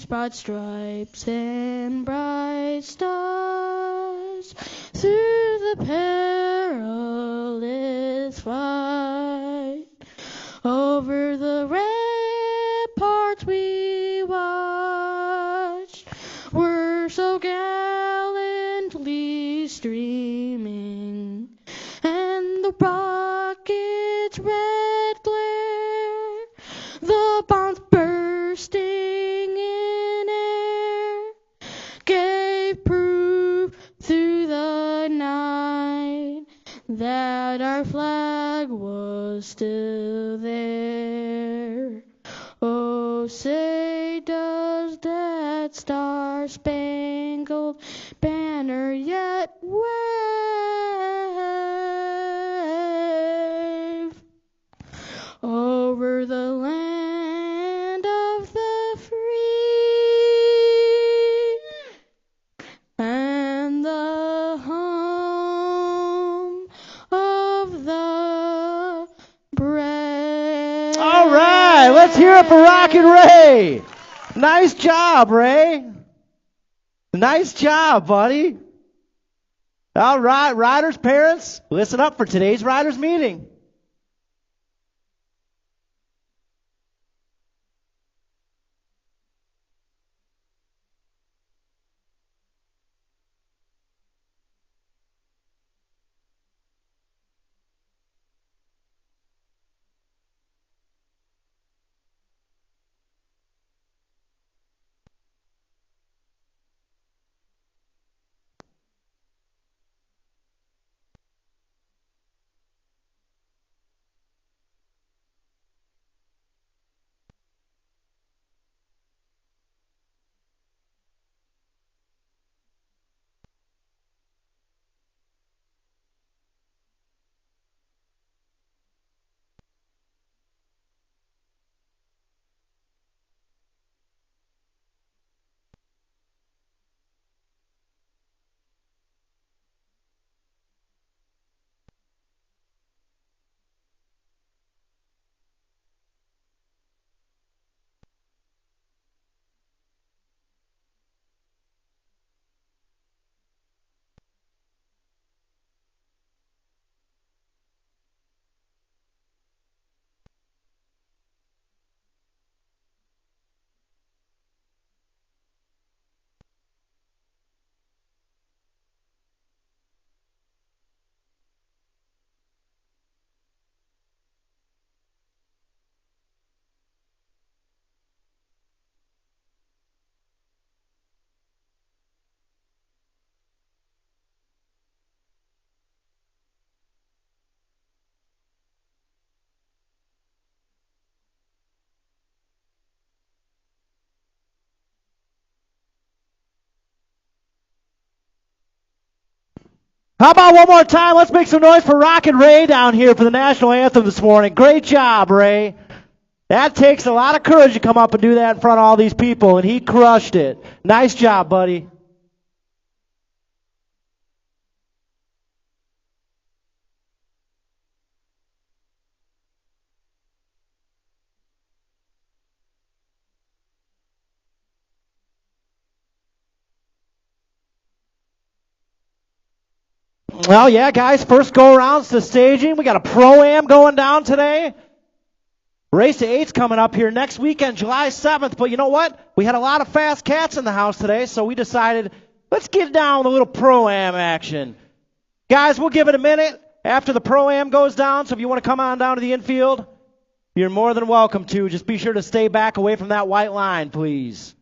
whose broad stripes and bright stars through the perilous fight over the ramparts we watched were so gallantly streaming, and the rocket's red glare, the bombs bursting in air, gave proof through the night that our flag was still there. Oh, say does that star-spangled banner yet wave over the land of the free and the home of the brave. All right, let's hear it for Rockin' Ray. Nice job, Ray. Nice job, buddy. All right, riders, parents, listen up for today's riders meeting. How about one more time? Let's make some noise for Rockin' Ray down here for the national anthem this morning. Great job, Ray. That takes a lot of courage to come up and do that in front of all these people, and he crushed it. Nice job, buddy. Well, yeah, guys, first go-arounds to staging. We got a Proam going down today. Race to 8's coming up here next weekend, July 7th. But you know what? We had a lot of fast cats in the house today, so we decided, let's get down with a little Proam action. Guys, we'll give it a minute after the Proam goes down, so if you want to come on down to the infield, you're more than welcome to. Just be sure to stay back away from that white line, please.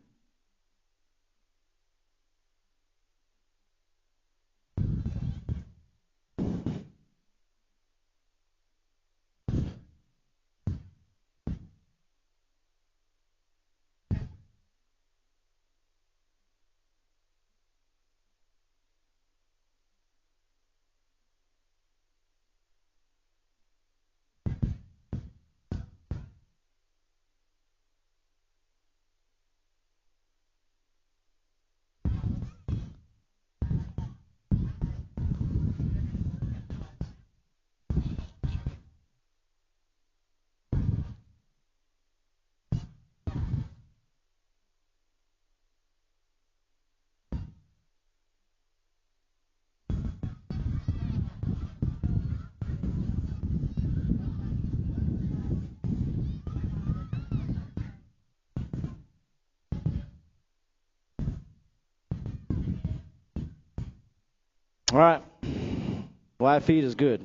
All right. Flat feet is good.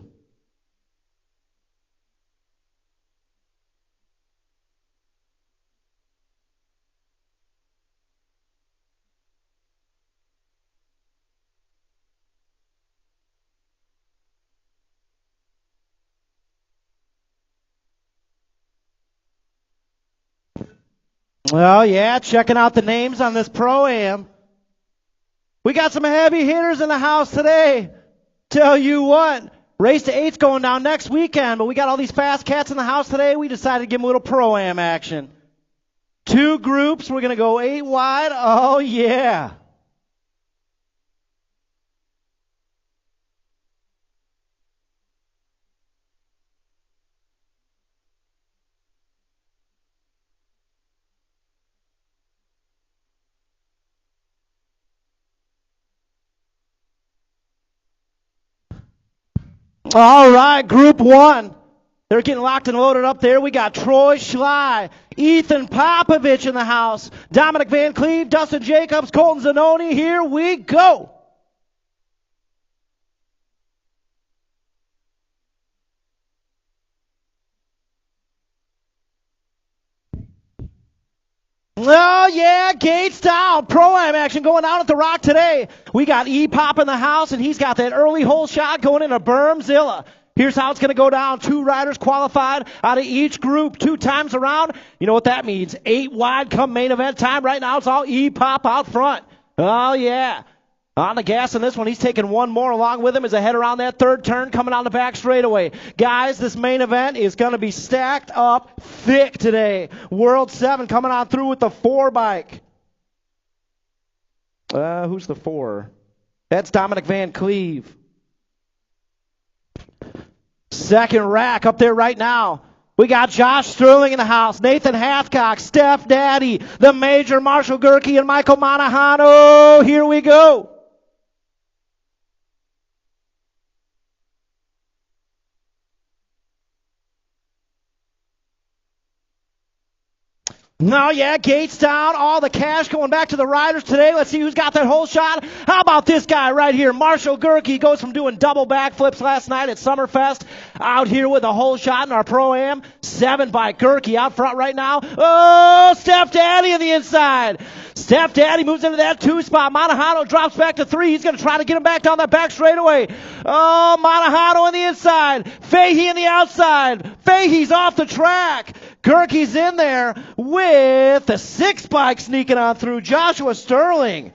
Well, yeah, checking out the names on this Pro-Am. We got some heavy hitters in the house today. Tell you what, race to 8's going down next weekend, but we got all these fast cats in the house today. We decided to give them a little Pro-Am action. 2 groups. We're going to go 8 wide. Oh, yeah. All right, Group 1. They're getting locked and loaded up there. We got Troy Schley, Ethan Popovich in the house, Dominic Van Cleve, Dustin Jacobs, Colton Zanoni. Here we go. Oh, yeah, gates down. Pro-Am action going on at the Rock today. We got E-Pop in the house, and he's got that early hole shot going into Bermzilla. Here's how it's going to go down. 2 riders qualified out of each group 2 times around. You know what that means. 8 wide come main event time. Right now it's all E-Pop out front. Oh, yeah. On the gas in this one, he's taking 1 more along with him as they head around that 3rd turn coming on the back straightaway. Guys, this main event is going to be stacked up thick today. World 7 coming on through with the 4 bike. Who's the 4? That's Dominic Van Cleve. 2nd rack up there right now. We got Josh Sterling in the house, Nathan Hathcock, Steph Daddy, the Major, Marshall Gerke, and Michael Monahano. Here we go. No, yeah, gates down, all the cash going back to the riders today. Let's see who's got that hole shot. How about this guy right here, Marshall Gerke, goes from doing double backflips last night at Summerfest out here with a hole shot in our Pro-Am. 7 by Gerke out front right now. Oh, Steph Daddy on the inside. Steph Daddy moves into that 2 spot. Monahano drops back to 3. He's going to try to get him back down that back straightaway. Oh, Monahano on the inside. Fahey on the outside. Fahey's off the track. Gerke's in there with the 6 bike sneaking on through. Joshua Sterling.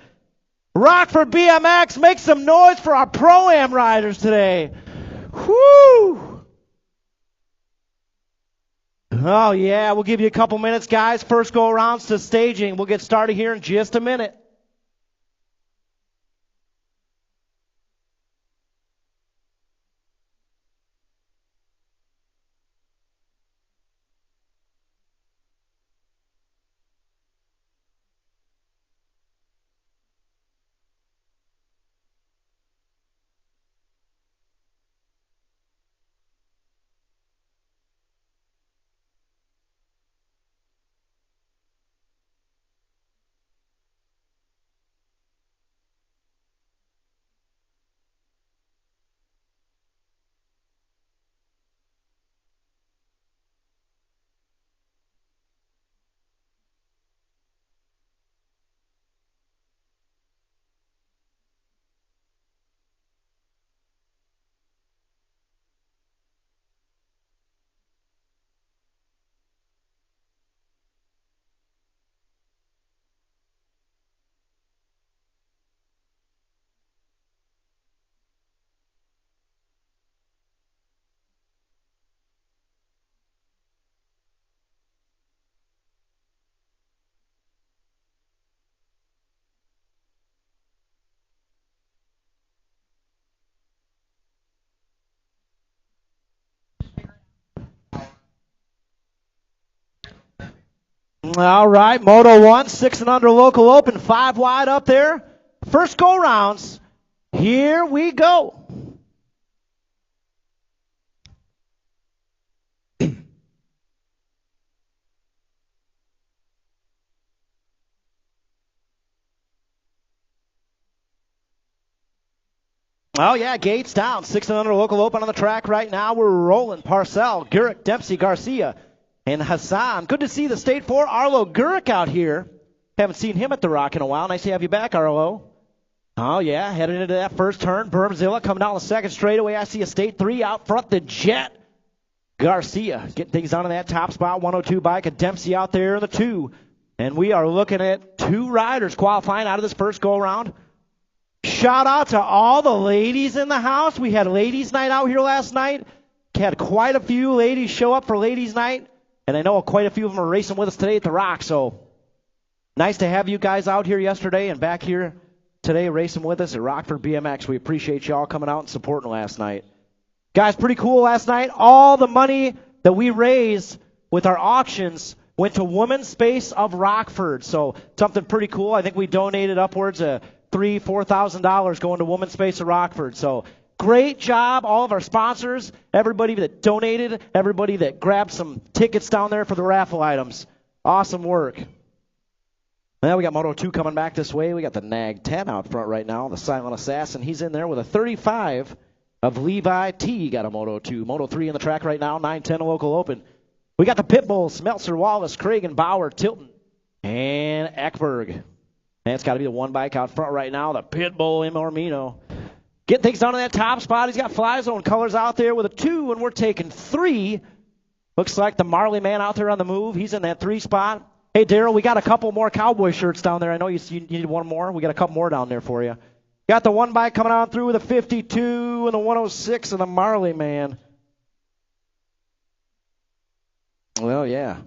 Rockford BMX, make some noise for our Pro-Am riders today. Whoo! Oh, yeah, we'll give you a couple minutes, guys. First go-arounds to staging. We'll get started here in just a minute. All right, Moto 1, 6 and under local open, 5 wide up there. First go-rounds. Here we go. Oh, yeah, Gates down. 6 and under local open on the track right now. We're rolling. Parcell, Gurrick, Dempsey, Garcia, and Hassan. Good to see the State 4 Arlo Gurrick out here. Haven't seen him at the Rock in a while. Nice to have you back, Arlo. Oh, yeah, headed into that first turn. Bermzilla coming down the second straightaway. I see a State 3 out front, the Jet. Garcia getting things down in that top spot. 102 bike, a Dempsey out there in the 2. And we are looking at 2 riders qualifying out of this first go-around. Shout out to all the ladies in the house. We had ladies' night out here last night. Had quite a few ladies show up for ladies' night. And I know quite a few of them are racing with us today at the Rock. So nice to have you guys out here yesterday and back here today racing with us at Rockford BMX. We appreciate you all coming out and supporting last night. Guys, pretty cool last night. All the money that we raised with our auctions went to Women's Space of Rockford. So something pretty cool. I think we donated upwards of $3,000-$4,000 going to Women's Space of Rockford. So great job, all of our sponsors, everybody that donated, everybody that grabbed some tickets down there for the raffle items. Awesome work. Now we got Moto 2 coming back this way. We got the Nag 10 out front right now, the Silent Assassin. He's in there with a 35 of Levi T. Got a Moto 2. Moto 3 in the track right now, 9-10 local open. We got the Pitbulls, Smeltzer, Wallace, Cragen, Bauer, Tilton, and Eckberg. And it's got to be the one bike out front right now, the Pitbull M. Ormino. Getting things down in that top spot. He's got Fly Zone colors out there with a 2, and we're taking 3. Looks like the Marley man out there on the move. He's in that 3 spot. Hey, Daryl, we got a couple more Cowboy shirts down there. I know you need one more. We got a couple more down there for you. Got the one bike coming on through with a 52 and the 106 and the Marley man. Well, yeah.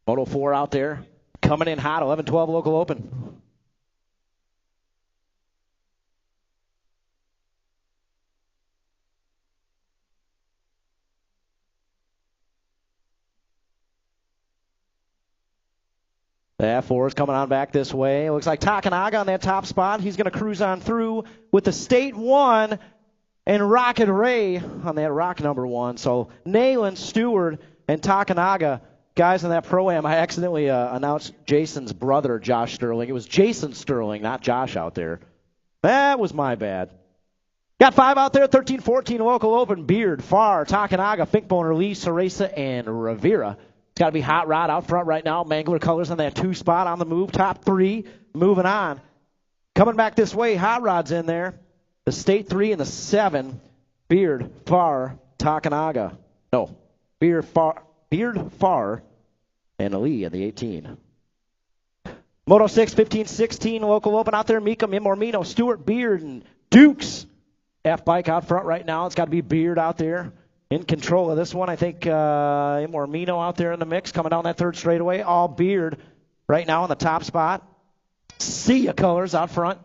Moto 4 out there. Coming in hot, 11-12 local open. The F4 is coming on back this way. It looks like Takanaga on that top spot. He's going to cruise on through with the State 1 and Rocket Ray on that Rock number 1. So Nayland, Stewart, and Takanaga, guys in that Pro-Am. I accidentally announced Jason's brother, Josh Sterling. It was Jason Sterling, not Josh out there. That was my bad. Got 5 out there, 13-14 local open. Beard, Farr, Takanaga, Finkboner, Lee, Ceresa, and Rivera. It's got to be Hot Rod out front right now. Mangler colors on that 2 spot on the move. Top 3, moving on. Coming back this way, Hot Rod's in there. The State 3 and the 7. Beard, Farr, Takanaga. No, Beard, Farr, and Lee in the 18. Moto 6, 15-16 local open out there. Mika, Mimormino, Stewart, Beard, and Dukes. F-bike out front right now. It's got to be Beard out there. In control of this one, I think Mormino out there in the mix, coming down that 3rd straightaway. All Beard right now in the top spot. Sia colors out front.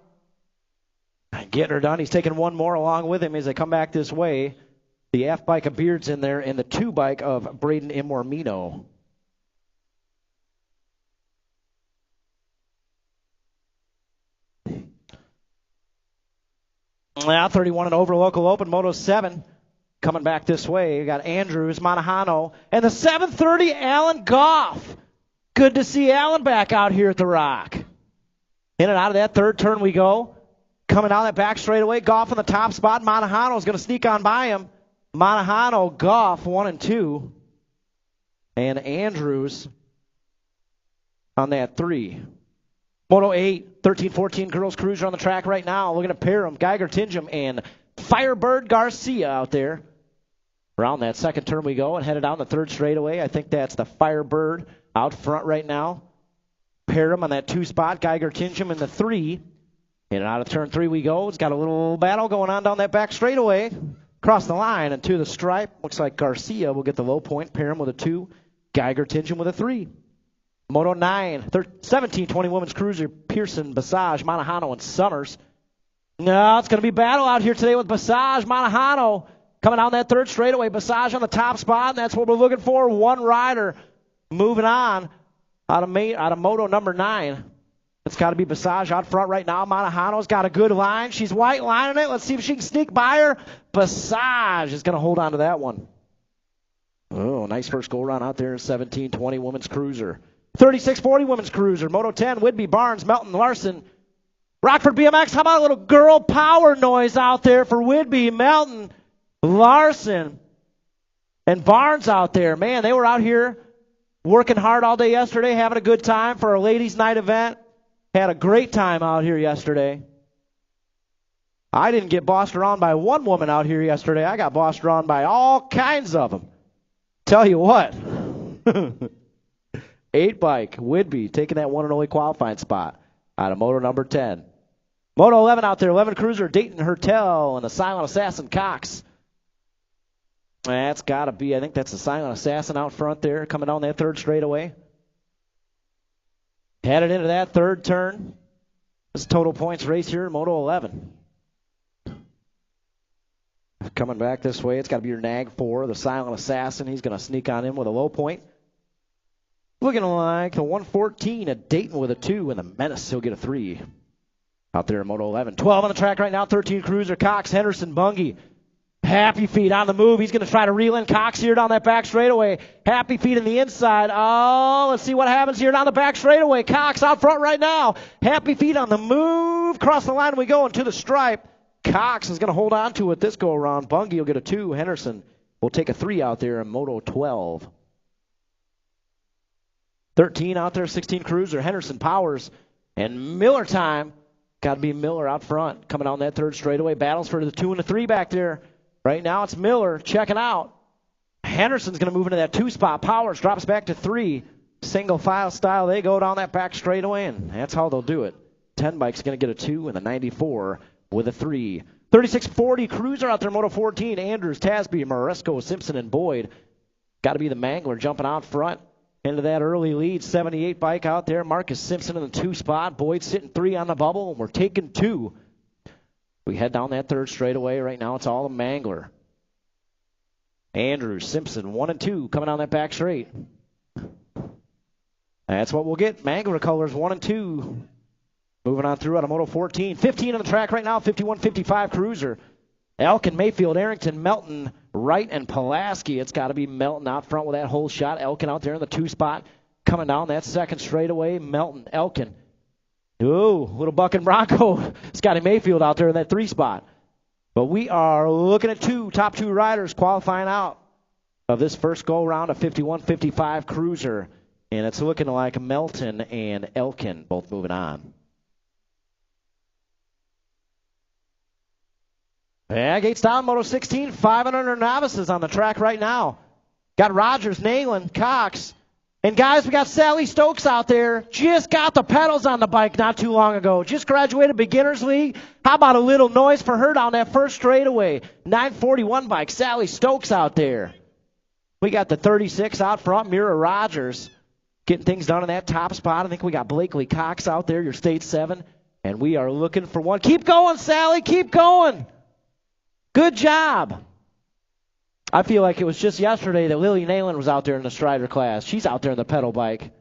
Getting her done. He's taking one more along with him as they come back this way. The F-bike of Beard's in there, and the 2 bike of Braden Imormino. Now 31 and over local open, Moto 7. Coming back this way, you got Andrews, Monahano, and the 730, Alan Goff. Good to see Alan back out here at the Rock. In and out of that 3rd turn we go. Coming down that back straightaway, Goff in the top spot. Monahano's going to sneak on by him. Monahano, Goff, 1 and 2. And Andrews on that 3. Moto 8, 13-14 girls cruiser on the track right now. Looking at Parham, Geiger, Tingham, and Firebird Garcia out there. Around that 2nd turn we go and headed down the 3rd straightaway. I think that's the Firebird out front right now. Parham on that 2 spot. Geiger, Tingham in the 3. In and out of turn 3 we go. It's got a little battle going on down that back straightaway. Across the line and to the stripe. Looks like Garcia will get the low point. Parham with a 2. Geiger, Tingham with a 3. Moto 9, 17-20 women's cruiser. Pearson, Basage, Monahano, and Summers. No, it's going to be battle out here today with Basage, Monahano. Coming down that 3rd straightaway. Basage on the top spot, and that's what we're looking for. One rider moving on out of Moto number 9. It's got to be Basage out front right now. Monahano's got a good line. She's white lining it. Let's see if she can sneak by her. Basage is going to hold on to that one. Oh, nice first go around out there in 17-20 women's cruiser. 36-40 women's cruiser. Moto 10, Whidbey, Barnes, Melton, Larson, Rockford BMX, how about a little girl power noise out there for Whidbey, Melton, Larson, and Barnes out there. Man, they were out here working hard all day yesterday, having a good time for our ladies' night event. Had a great time out here yesterday. I didn't get bossed around by one woman out here yesterday. I got bossed around by all kinds of them. Tell you what. 8 bike, Whidbey, taking that one and only qualifying spot out of moto number 10. Moto 11 out there, 11 Cruiser, Dayton Hertel, and the Silent Assassin Cox. That's got to be, I think that's the Silent Assassin out front there, coming down that third straightaway. Headed into that third turn. This total points race here in Moto 11. Coming back this way, it's got to be your Nag 4, the Silent Assassin. He's going to sneak on in with a low point. Looking like the 114 at Dayton with a 2, and the Menace, he'll get a 3. Out there in Moto 11. 12 on the track right now, 13 Cruiser, Cox, Henderson, Bungie. Happy Feet on the move. He's going to try to reel in Cox here down that back straightaway. Happy Feet in the inside. Oh, let's see what happens here down the back straightaway. Cox out front right now. Happy Feet on the move. Across the line we go into the stripe. Cox is going to hold on to it this go around. Bungie will get a 2. Henderson will take a 3 out there in Moto 12. 13 out there, 16 Cruiser, Henderson, Powers, and Miller time. Got to be Miller out front, coming on that third straightaway. Battles for the 2 and the 3 back there. Right now it's Miller checking out. Henderson's going to move into that 2 spot. Powers drops back to 3. Single file style. They go down that back straightaway, and that's how they'll do it. 10 bike's going to get a 2, and the 94 with a 3. 36-40 Cruiser out there, Moto 14. Andrews, Tasby, Maresco, Simpson, and Boyd. Got to be the Mangler jumping out front. Into that early lead, 78 bike out there. Marcus Simpson in the 2 spot. Boyd sitting 3 on the bubble, and we're taking 2. We head down that third straightaway. Right now it's all a Mangler. Andrews, Simpson, 1 and 2 coming down that back straight. That's what we'll get. Mangler colors 1 and 2. Moving on through out of Moto 14. 15 on the track right now, 51-55 Cruiser. Elkin, Mayfield, Arrington, Melton, Wright, and Pulaski. It's got to be Melton out front with that whole shot. Elkin out there in the 2 spot. Coming down that second straightaway. Melton, Elkin. Ooh, little Buck and Bronco. Scotty Mayfield out there in that 3 spot. But we are looking at top 2 riders qualifying out of this first go-round of 51-55 Cruiser. And it's looking like Melton and Elkin both moving on. Yeah, gates down, Moto 16, 500 novices on the track right now. Got Rogers, Nayland, Cox. And guys, we got Sally Stokes out there. Just got the pedals on the bike not too long ago. Just graduated Beginners League. How about a little noise for her down that first straightaway? 941 bike, Sally Stokes out there. We got the 36 out front, Mira Rogers. Getting things done in that top spot. I think we got Blakely Cox out there, your state 7. And we are looking for one. Keep going, Sally, keep going. Good job. I feel like it was just yesterday that Lily Nayland was out there in the Strider class. She's out there in the pedal bike.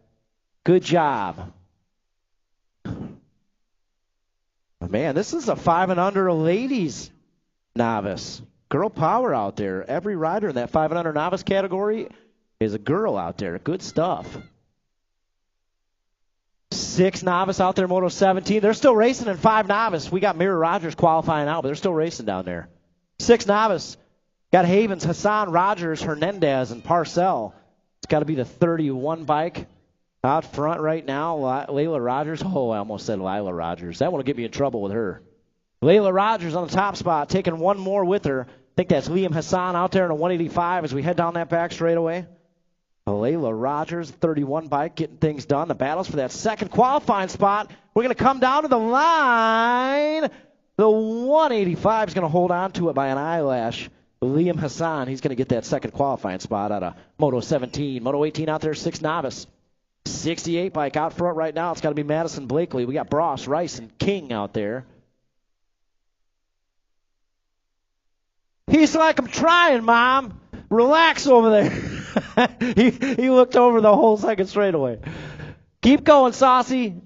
Good job. Man, this is a 5 and under ladies novice. Girl power out there. Every rider in that 5 and under novice category is a girl out there. Good stuff. 6 novice out there, Moto 17. They're still racing in 5 novice. We got Mira Rogers qualifying out, but they're still racing down there. 6 novice. Got Havens, Hassan, Rogers, Hernandez, and Parcell. It's got to be the 31 bike out front right now. Layla Rogers. Oh, I almost said Lila Rogers. That one will get me in trouble with her. Layla Rogers on the top spot, taking one more with her. I think that's Liam Hassan out there in a 185 as we head down that back straightaway. Layla Rogers, 31 bike, getting things done. The battles for that second qualifying spot. We're going to come down to the line. The 185 is going to hold on to it by an eyelash. Liam Hassan, he's going to get that second qualifying spot out of Moto 17. Moto 18 out there, 6 novice. 68 bike out front right now. It's got to be Madison Blakely. We got Bross, Rice, and King out there. He's like, I'm trying, Mom. Relax over there. he looked over the whole second straightaway. Keep going, Saucy.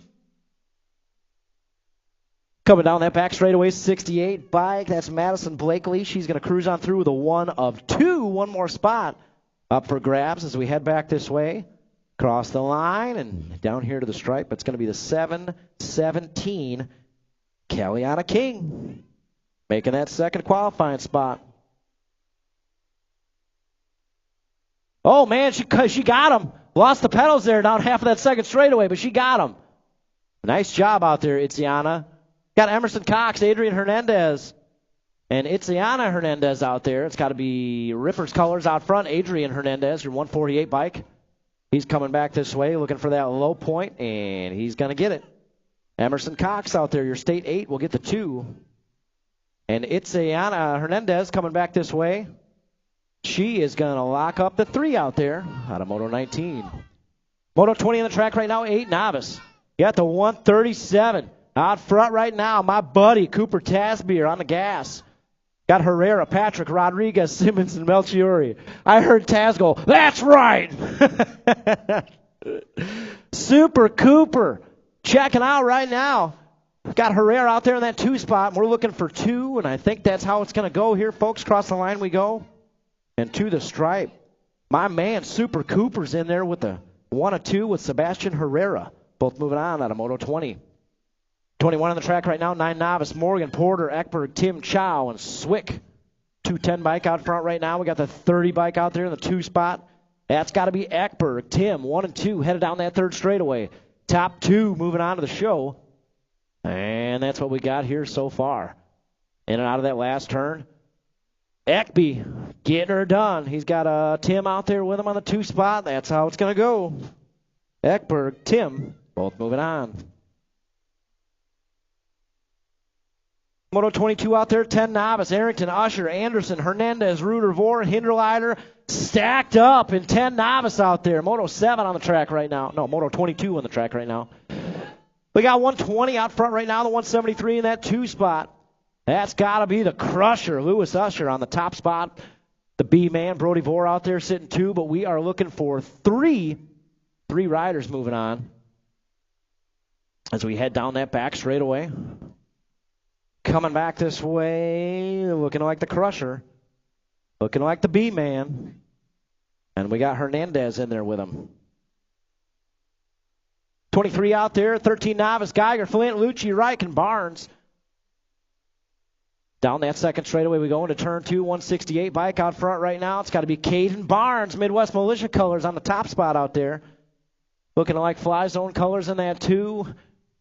Coming down that back straightaway, 68 bike. That's Madison Blakely. She's going to cruise on through the 1 of 2. One more spot up for grabs as we head back this way. Cross the line and down here to the stripe. It's going to be the 7-17 Caliana King making that second qualifying spot. Oh, man, she got him. Lost the pedals there down half of that second straightaway, but she got him. Nice job out there, Itziana. Got Emerson Cox, Adrian Hernandez, and Itziana Hernandez out there. It's got to be Ripper's colors out front. Adrian Hernandez, your 148 bike. He's coming back this way looking for that low point, and he's going to get it. Emerson Cox out there, your state 8, will get the 2. And Itziana Hernandez coming back this way. She is going to lock up the 3 out there out of Moto 19. Moto 20 on the track right now, 8 novice. Got the 137 out front right now. My buddy Cooper Tasbier on the gas. Got Herrera, Patrick, Rodriguez, Simmons, and Melchiori. I heard Taz go, that's right. Super Cooper checking out right now. Got Herrera out there in that 2 spot. We're looking for 2, and I think that's how it's going to go here, folks. Across the line we go. And to the stripe. My man, Super Cooper's in there with the 1-2 with Sebastian Herrera. Both moving on out of Moto 20. 21 on the track right now, 9 novice. Morgan, Porter, Ekberg, Tim Chow, and Swick. 210 bike out front right now. We got the 30 bike out there in the 2 spot. That's got to be Ekberg. Tim, 1 and 2, headed down that 3rd straightaway. Top 2 moving on to the show. And that's what we got here so far. In and out of that last turn. Ekby getting her done. He's got Tim out there with him on the 2 spot. That's how it's going to go. Ekberg, Tim, both moving on. Moto 22 out there, 10 novice. Arrington, Usher, Anderson, Hernandez, Ruder, Vor, Hinderleiter, stacked up in 10 novice out there. Moto 7 on the track right now. No, Moto 22 on the track right now. We got 120 out front right now, the 173 in that 2 spot. That's got to be the crusher, Lewis Usher on the top spot. The B-man, Brody Vore out there sitting 2, but we are looking for 3 riders moving on as we head down that back straightaway. Coming back this way, looking like the crusher, looking like the B-man, and we got Hernandez in there with him. 23 out there, 13 novice, Geiger, Flint, Lucci, Reich, and Barnes. Down that second straightaway we go into turn 2, 168 bike out front right now. It's got to be Caden Barnes, Midwest Militia colors on the top spot out there. Looking like Fly Zone colors in that 2.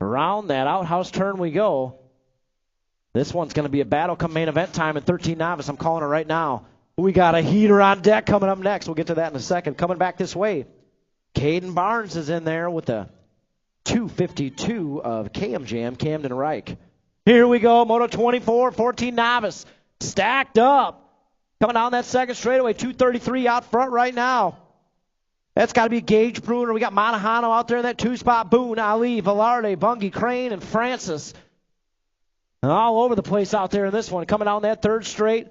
Around that outhouse turn we go. This one's going to be a battle come main event time in 13 novice. I'm calling it right now. We got a heater on deck coming up next. We'll get to that in a second. Coming back this way, Caden Barnes is in there with the 252 of KM Jam, Camden Reich. Here we go, Moto 24, 14 novice, stacked up. Coming down that second straightaway, 233 out front right now. That's got to be Gage Bruner. We got Monahano out there in that 2 spot. Boone, Ali, Velarde, Bungie, Crane, and Francis. All over the place out there in this one. Coming down that 3rd straight.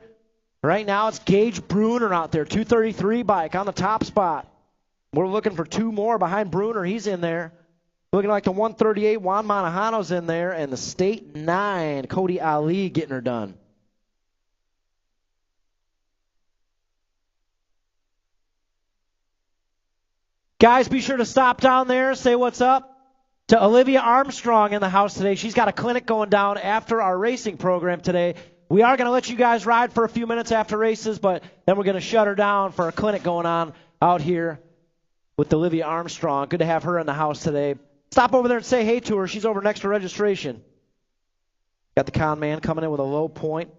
Right now it's Gage Bruner out there, 233 bike on the top spot. We're looking for 2 more behind Bruner. He's in there. Looking like the 138, Juan Monahano's in there, and the State 9, Cody Ali getting her done. Guys, be sure to stop down there, say what's up to Olivia Armstrong in the house today. She's got a clinic going down after our racing program today. We are going to let you guys ride for a few minutes after races, but then we're going to shut her down for a clinic going on out here with Olivia Armstrong. Good to have her in the house today. Stop over there and say hey to her. She's over next to registration. Got the con man coming in with a low point.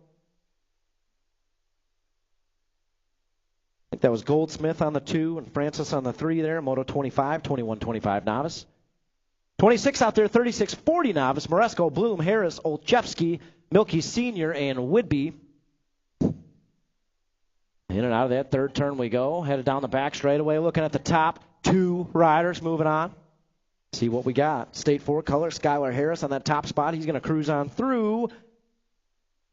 I think that was Goldsmith on the 2 and Francis on the 3 there. Moto 25, 21-25 novice. 26 out there, 36-40 novice. Moresco, Bloom, Harris, Olchevsky, Milky Sr., and Whidbey. In and out of that 3rd turn we go. Headed down the back straightaway, looking at the top 2 riders moving on. See what we got. State 4 color, Skylar Harris on that top spot. He's going to cruise on through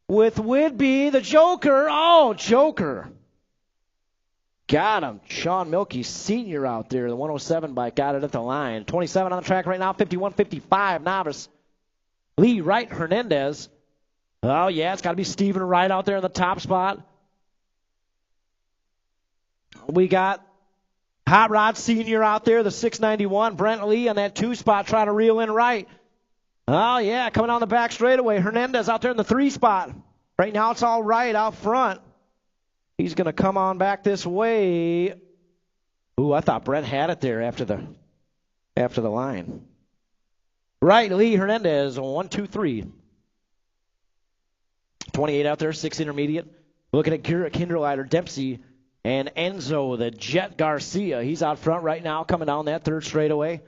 with Whidbey, the Joker. Oh, Joker. Got him. Sean Milky Sr. out there. The 107 bike got it at the line. 27 on the track right now, 51-55 novice. Lee Wright Hernandez. Oh, yeah, it's got to be Stephen Wright out there in the top spot. We got Hot Rod Sr. out there, the 691. Brent Lee on that 2 spot trying to reel in Wright. Oh, yeah, coming on the back straightaway. Hernandez out there in the 3 spot. Right now it's all right out front. He's going to come on back this way. Ooh, I thought Brett had it there after the line. Right, Lee Hernandez, 1, 2, 3. 28 out there, 6 intermediate. Looking at Kinderleiter, Dempsey, and Enzo, the Jet Garcia. He's out front right now, coming down that 3rd straightaway.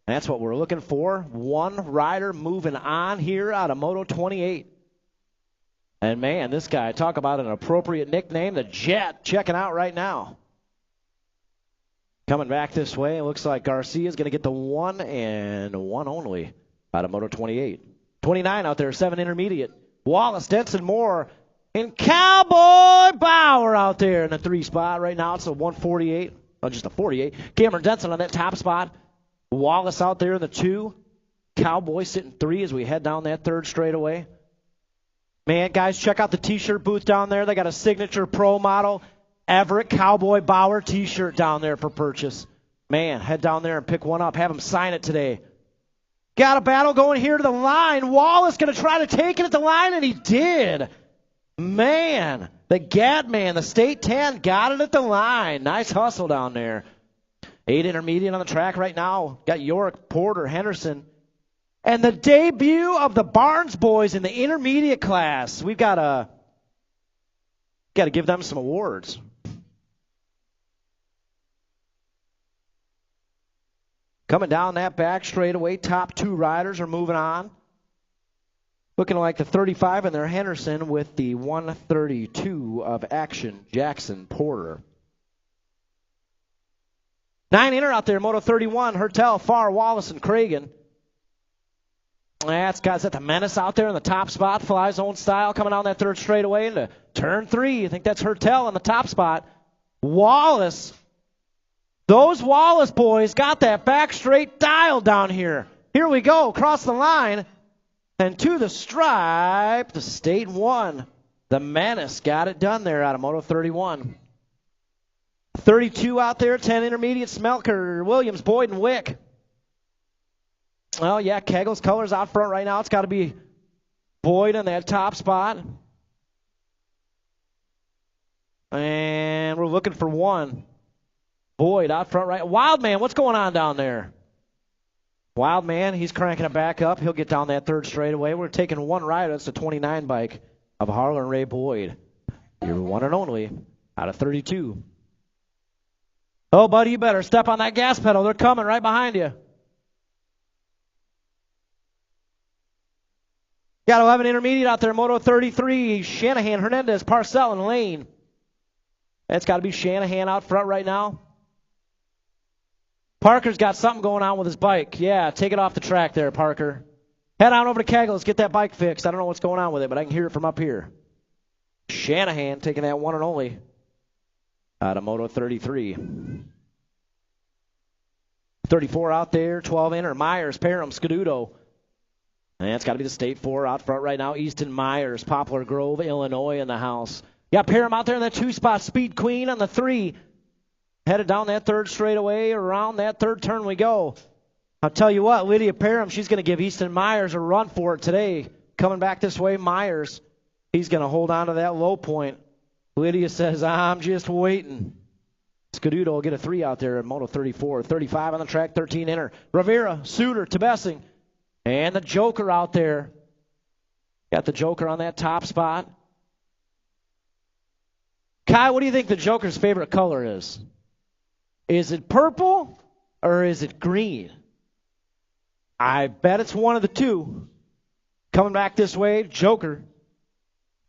That's what we're looking for. One rider moving on here out of Moto 28. And, man, this guy, talk about an appropriate nickname, the Jet, checking out right now. Coming back this way, it looks like Garcia's going to get the 1 and 1 only out of Moto 28. 29 out there, 7 intermediate. Wallace, Denson, Moore, and Cowboy Bauer out there in the 3 spot. Right now it's a 148, just a 48. Cameron Denson on that top spot. Wallace out there in the 2. Cowboy sitting 3 as we head down that 3rd straightaway. Man, guys, check out the T-shirt booth down there. They got a signature pro model Everett Cowboy Bauer T-shirt down there for purchase. Man, head down there and pick one up. Have them sign it today. Got a battle going here to the line. Wallace going to try to take it at the line, and he did. Man, the Gat man, the State 10, got it at the line. Nice hustle down there. 8 intermediate on the track right now. Got York, Porter, Henderson. And the debut of the Barnes boys in the intermediate class. We've got to give them some awards. Coming down that back straightaway, top 2 riders are moving on. Looking like the 35 in there, Henderson, with the 132 of Action, Jackson Porter. 9 inner out there, Moto 31, Hertel, Farr, Wallace, and Cragen. That's got the Menace out there in the top spot, flies own style, coming down that 3rd straightaway into turn 3. I think that's Hertel in the top spot. Wallace. Those Wallace boys got that back straight dial down here. Here we go, across the line. And to the stripe, the State 1. The Menace got it done there out of Moto 31. 32 out there, 10 intermediate, Smelker, Williams, Boyd, and Wick. Well, yeah, Kegel's colors out front right now. It's got to be Boyd in that top spot. And we're looking for 1. Boyd out front right. Wildman, what's going on down there? Wildman, he's cranking it back up. He'll get down that 3rd straightaway. We're taking 1 rider. That's the 29 bike of Harlan Ray Boyd. Your 1 and only out of 32. Oh, buddy, you better step on that gas pedal. They're coming right behind you. Got 11 intermediate out there, Moto 33, Shanahan, Hernandez, Parcell, and Lane. That's got to be Shanahan out front right now. Parker's got something going on with his bike. Yeah, take it off the track there, Parker. Head on over to Kegel's, get that bike fixed. I don't know what's going on with it, but I can hear it from up here. Shanahan taking that 1 and only out of Moto 33. 34 out there, 12 inner, Myers, Parham, Scaduto. And that's got to be the State 4 out front right now. Easton Myers, Poplar Grove, Illinois in the house. Got Parham out there in that 2 spot. Speed Queen on the 3. Headed down that 3rd straightaway. Around that 3rd turn we go. I'll tell you what, Lydia Parham, she's going to give Easton Myers a run for it today. Coming back this way, Myers. He's going to hold on to that low point. Lydia says, I'm just waiting. Scaduto will get a 3 out there in Moto 34. 35 on the track, 13 inner. Rivera, Suter, Tebessing. And the Joker out there. Got the Joker on that top spot. Kai, what do you think the Joker's favorite color is? Is it purple or is it green? I bet it's one of the 2. Coming back this way, Joker.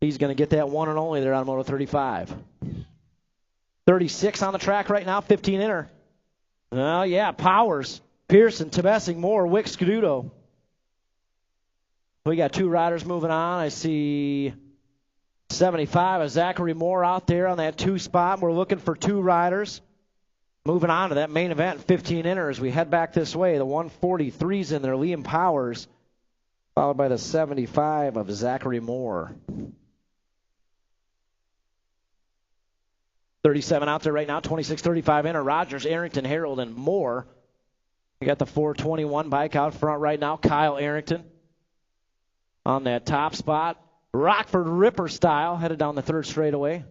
He's going to get that 1 and only there on Moto 35. 36 on the track right now, 15 inner. Oh, yeah, Powers, Pearson, Tebessing, Moore, Wick, Scaduto. We got 2 riders moving on. I see 75 of Zachary Moore out there on that 2 spot. We're looking for 2 riders. Moving on to that main event, 15 inner as we head back this way. The 143's in there, Liam Powers, followed by the 75 of Zachary Moore. 37 out there right now, 26-35 inner, Rogers, Arrington, Harold, and Moore. We got the 421 bike out front right now, Kyle Arrington. on that top spot. Rockford Ripper style, headed down the third straightaway.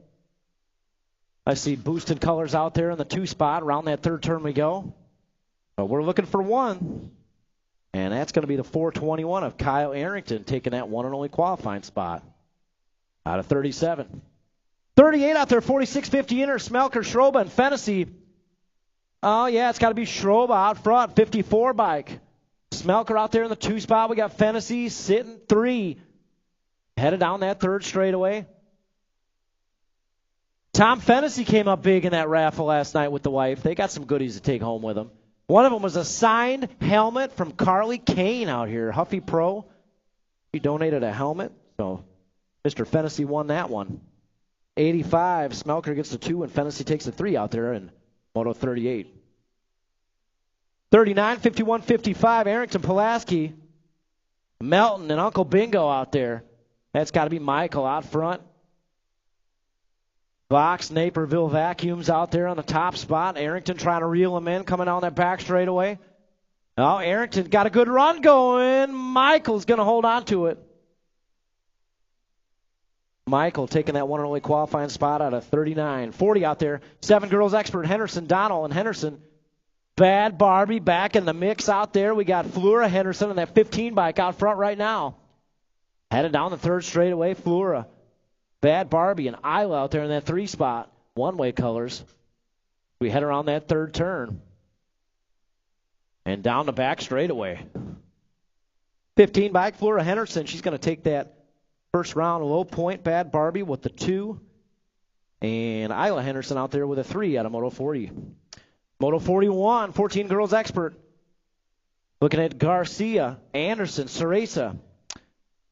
I see boosted colors out there in the 2 spot. Around that third turn we go. But we're looking for 1. And that's going to be the 421 of Kyle Arrington, taking that one and only qualifying spot out of 37. 38 out there, 46.50 inner, Smelker, Schroba, and Fennessy. Oh, yeah, it's got to be Schroba out front, 54 bike. Smelker out there in the 2 spot. We got Fennessy sitting 3. Headed down that third straightaway. Tom Fennessy came up big in that raffle last night with the wife. They got some goodies to take home with them. One of them was a signed helmet from Carly Kane out here, Huffy Pro. She donated a helmet, so Mr. Fennessy won that one. 85, Smelker gets the 2, and Fennessy takes the 3 out there in Moto 38. 39, 51, 55, Arrington, Pulaski, Melton, and Uncle Bingo out there. That's got to be Michael out front. Vox, Naperville Vacuums out there on the top spot. Arrington trying to reel him in, coming down that back straightaway. Oh, Arrington got a good run going. Michael's going to hold on to it. Michael taking that one and only qualifying spot out of 39. 40 out there. 7 girls expert, Henderson, Donnell, and Henderson. Bad Barbie back in the mix out there. We got Flora Henderson on that 15 bike out front right now. Headed down the third straightaway, Flora. Bad Barbie and Isla out there in that 3 spot. One-way colors. We head around that third turn. And down the back straightaway. 15 bike, Flora Henderson. She's going to take that first round low point. Bad Barbie with the 2. And Isla Henderson out there with a 3 out of Moto 40. Moto 41, 14 girls expert. Looking at Garcia, Anderson, Ceresa.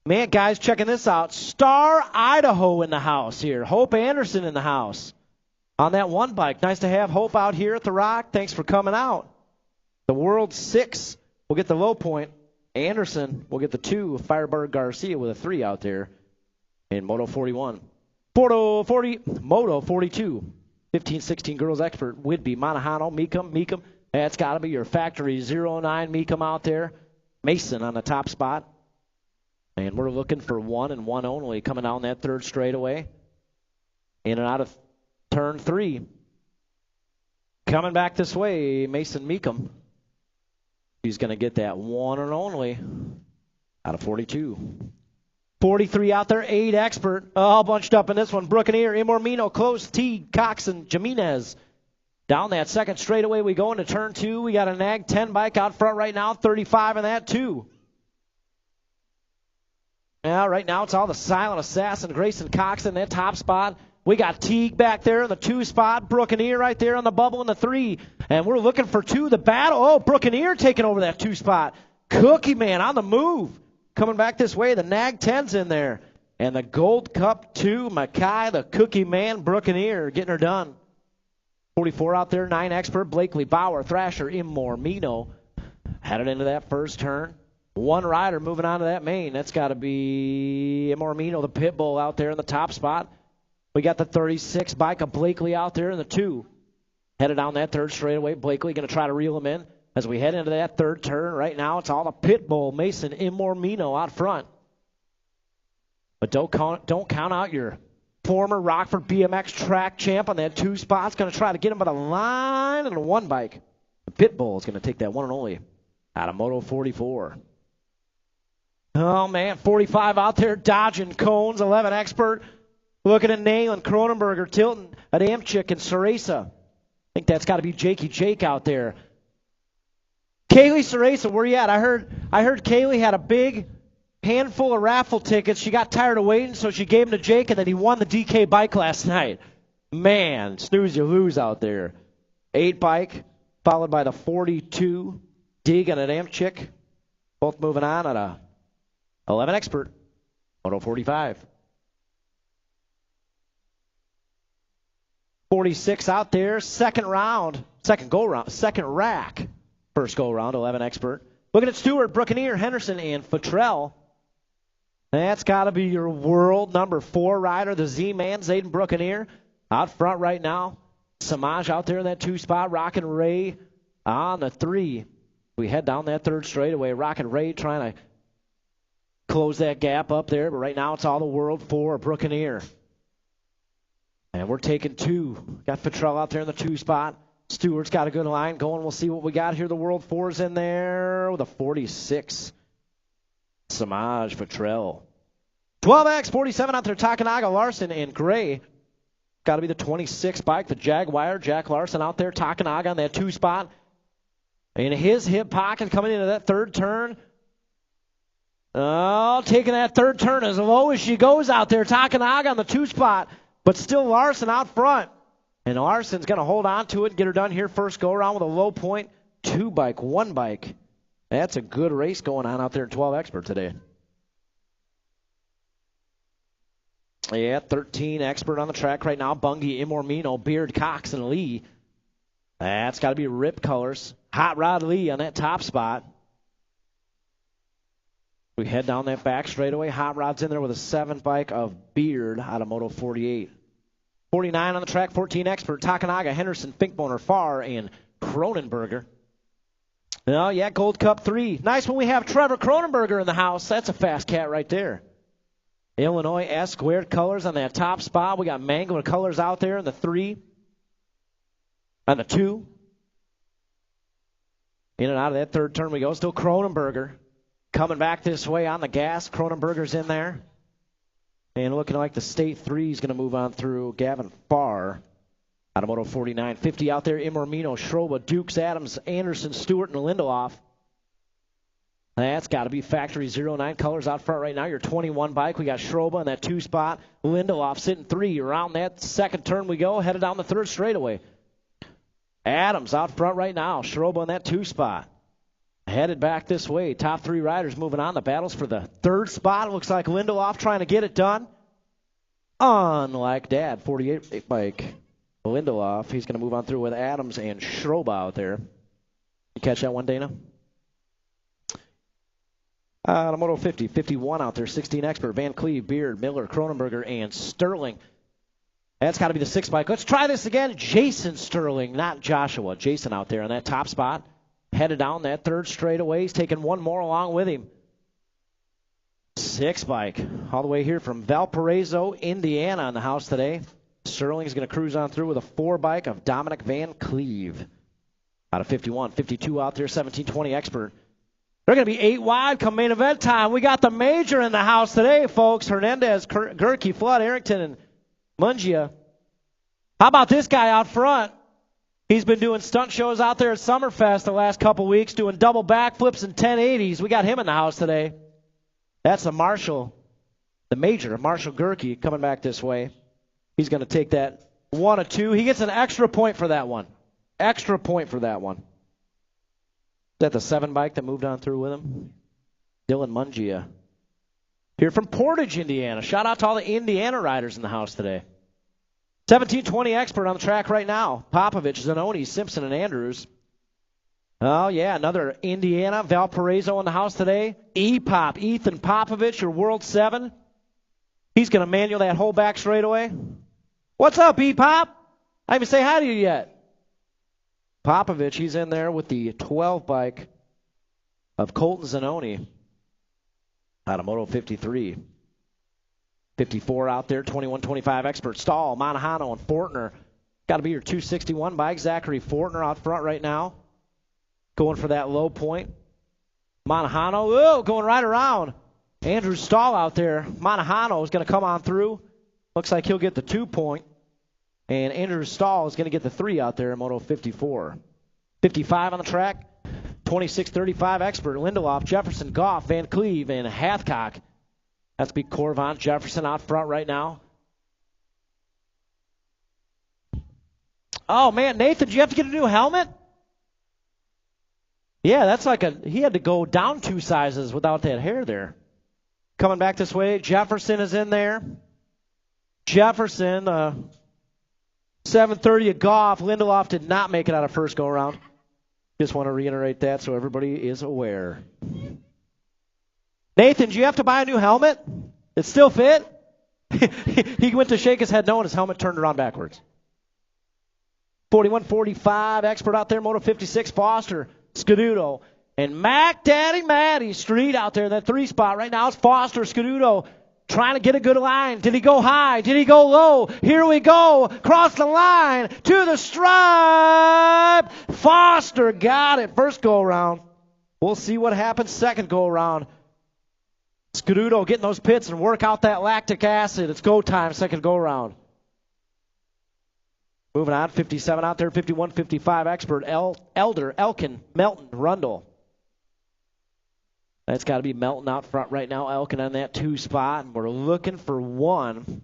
Man, guys, checking this out. Star, Idaho in the house here. Hope Anderson in the house on that 1 bike. Nice to have Hope out here at the Rock. Thanks for coming out. The World 6 will get the low point. Anderson will get the 2. Firebird Garcia with a 3 out there in Moto 41. Moto 42. 15, 16 girls expert. Whidbey, Monahano, Meekum. That's got to be your factory 09 Meekum out there. Mason on the top spot. And we're looking for 1 and 1 only coming down that third straightaway. In and out of turn 3. Coming back this way, Mason Meekum. He's going to get that 1 and only out of 42. 43 out there, 8 expert. All bunched up in this one. Brookeneer, Imormino, Close, Teague, Cox, and Jimenez. Down that second straightaway we go into turn 2. We got a Nag 10 bike out front right now, 35 in that too. Yeah, right now it's all the silent assassin, Grayson Cox in that top spot. We got Teague back there in the 2 spot. Brookeneer right there on the bubble in the 3. And we're looking for 2. The battle. Oh, Brookeneer taking over that 2 spot. Cookie Man on the move. Coming back this way. The Nag 10's in there. And the Gold Cup 2. Mackay, the Cookie Man, Brookeneer getting her done. 44 out there. 9 expert. Blakely, Bauer, Thrasher, Imormino. Headed into that first turn. 1 rider moving on to that main. That's got to be Imormino, the pit bull out there in the top spot. We got the 36 bike of Blakely out there in the 2. Headed down that third straightaway. Blakely going to try to reel him in as we head into that third turn. Right now it's all the pit bull, Mason Imormino out front. But don't count out your former Rockford BMX track champ on that 2 spots. Going to try to get him by the line and a 1 bike. The pit bull is going to take that 1 and only out of Moto 44. Oh, man, 45 out there, dodging cones, 11 expert. Looking at Nayland, Cronenberger, Tilton, Adamczyk, and Ceresa. I think that's got to be Jakey Jake out there. Kaylee Ceresa, where you at? I heard Kaylee had a big handful of raffle tickets. She got tired of waiting, so she gave them to Jake, and then he won the DK bike last night. Man, snooze you lose out there. 8 bike, followed by the 42, Dig and Adamczyk. Both moving on at a 11 expert, Moto 45. 46 out there, second rack. First go round, 11 expert. Looking at Stewart, Brookeneer, Henderson, and Futrell. That's got to be your world number 4 rider, the Z-Man, Zayden Brookeneer. Out front right now. Samaj out there in that 2 spot. Rockin' Ray on the 3. We head down that third straightaway. Rockin' Ray trying to close that gap up there. But right now it's all the World 4 Buccaneer. And we're taking 2. Got Fitrell out there in the 2 spot. Stewart's got a good line going. We'll see what we got here. The World 4's in there with a 46. Samaj Fitrell. 12X, 47 out there. Takanaga, Larson, and Gray. Got to be the 26 bike. The Jaguar, Jack Larson out there. Takanaga on that 2 spot. In his hip pocket coming into that 3rd turn. Oh, taking that 3rd turn as low as she goes out there. Takanaga on the 2 spot. But still Larson out front. And Larson's going to hold on to it and get her done here first go around with a low point. 2 bike, 1 bike. That's a good race going on out there in 12 Expert today. Yeah, 13 Expert on the track right now. Bungie, Imormino, Beard, Cox, and Lee. That's got to be Rip colors. Hot Rod Lee on that top spot. We head down that back straightaway. Hot Rod's in there with a 7 bike of Beard out of Moto 48. 49 on the track, 14 Expert. Takanaga, Henderson, Finkboner, Farr, and Cronenberger. Oh, yeah, Gold Cup 3. Nice when we have Trevor Cronenberger in the house. That's a fast cat right there. Illinois S squared colors on that top spot. We got Mangler colors out there in the 3. On the 2. In and out of that 3rd turn we go. Still Cronenberger. Coming back this way on the gas. Cronenberger's in there. And looking like the State 3 is going to move on through. Gavin Farr out of Moto 49. 50 out there. Imormino, Schroba, Dukes, Adams, Anderson, Stewart, and Lindelof. That's got to be factory 09 colors out front right now. Your 21 bike. We got Schroba in that 2 spot. Lindelof sitting 3. Around that 2nd turn we go. Headed down the 3rd straightaway. Adams out front right now. Schroba in that 2 spot. Headed back this way. Top 3 riders moving on. The battles for the 3rd spot. It looks like Lindelof trying to get it done. Unlike Dad, 48 bike. Lindelof, he's going to move on through with Adams and Schroba out there. You catch that one, Dana? The Moto 50, 51 out there. 16 Expert, Van Cleve, Beard, Miller, Cronenberger, and Sterling. That's got to be the 6 bike. Let's try this again. Jason Sterling, not Joshua. Jason out there on that top spot. Headed down that 3rd straightaway. He's taking 1 more along with him. 6 bike. All the way here from Valparaiso, Indiana in the house today. Sterling's going to cruise on through with a 4 bike of Dominic Van Cleve. Out of 51. 52 out there. 17-20 Expert. They're going to be 8 wide come main event time. We got the major in the house today, folks. Hernandez, Gerke, Flood, Arrington, and Mungia. How about this guy out front? He's been doing stunt shows out there at Summerfest the last couple weeks, doing double backflips and 1080s. We got him in the house today. That's the Marshall, the major, Marshall Gerke, coming back this way. He's going to take that 1 of 2. He gets an extra point for that one. Extra point for that one. Is that the 7 bike that moved on through with him? Dylan Mungia. Here from Portage, Indiana. Shout out to all the Indiana riders in the house today. 17-20 Expert on the track right now. Popovich, Zanoni, Simpson, and Andrews. Oh, yeah, another Indiana, Valparaiso in the house today. E-Pop, Ethan Popovich, your World 7. He's going to manual that whole back straightaway. What's up, E-Pop? I didn't even say hi to you yet. Popovich, he's in there with the 12 bike of Colton Zanoni out of Moto 53. 54 out there, 21-25 Expert. Stahl, Monahano, and Fortner. Got to be your 261 bike. Zachary Fortner out front right now. Going for that low point. Monahano, going right around. Andrew Stahl out there. Monahano is going to come on through. Looks like he'll get the 2 point. And Andrew Stahl is going to get the 3 out there in Moto 54. 55 on the track. 26-35 Expert. Lindelof, Jefferson, Goff, Van Cleve, and Hathcock. That's be Corvon Jefferson out front right now. Oh, man, Nathan, do you have to get a new helmet? Yeah, that's like he had to go down 2 sizes without that hair there. Coming back this way, Jefferson is in there. Jefferson, 730 at Goff. Lindelof did not make it out of first go-around. Just want to reiterate that so everybody is aware. Nathan, do you have to buy a new helmet? It still fit? He went to shake his head no, and his helmet turned around backwards. 41-45, Expert out there, Moto 56, Foster, Scaduto, And Mac Daddy Matty Street out there, that 3 spot. Right now it's Foster Scuduto trying to get a good line. Did he go high? Did he go low? Here we go. Cross the line to the stripe. Foster got it first go around. We'll see what happens second go around. Scuduto getting those pits and work out that lactic acid. It's go time second go around. Moving on, 57 out there, 51, 55, Expert, Elder, Elkin, Melton, Rundle. That's got to be Melton out front right now, Elkin on that 2 spot, and we're looking for 1.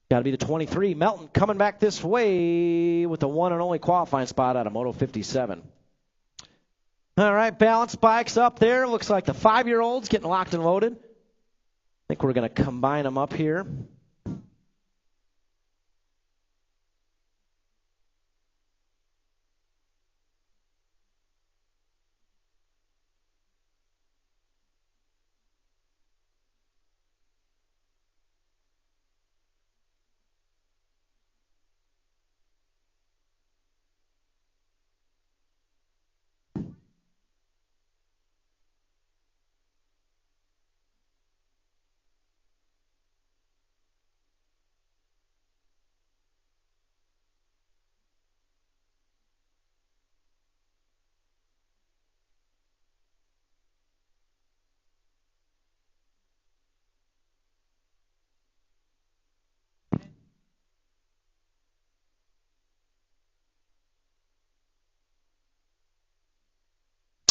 Got to be the 23. Melton coming back this way with the 1 and only qualifying spot out of Moto 57. All right, balance bikes up there. Looks like the 5-year-olds getting locked and loaded. I think we're going to combine them up here.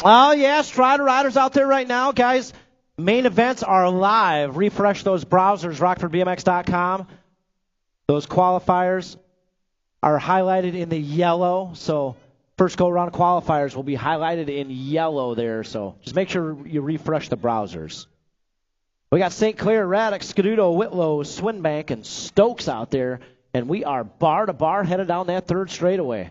Oh, yeah, Strider Riders out there right now. Guys, main events are live. Refresh those browsers, rockfordbmx.com. Those qualifiers are highlighted in the yellow. So first go-around qualifiers will be highlighted in yellow there. So just make sure you refresh the browsers. We got St. Clair, Raddock, Scuduto, Whitlow, Swinbank, and Stokes out there. And we are bar to bar headed down that third straightaway.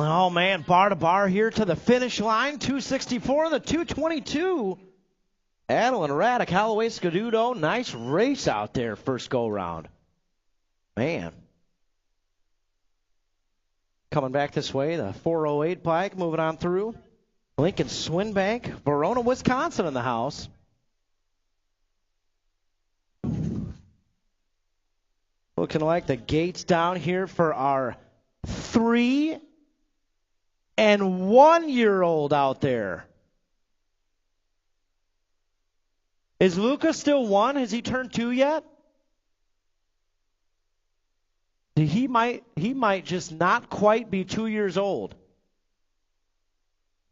Oh, man, bar to bar here to the finish line. 264 and the 222. Adeline, Raddock, Holloway, Scuduto. Nice race out there first go-round. Man. Coming back this way, the 408 bike moving on through. Lincoln Swinbank, Verona, Wisconsin in the house. Looking like the gates down here for our 3- and 1-year-old out there. Is Luca still 1? Has he turned 2 yet? He might just not quite be 2 years old.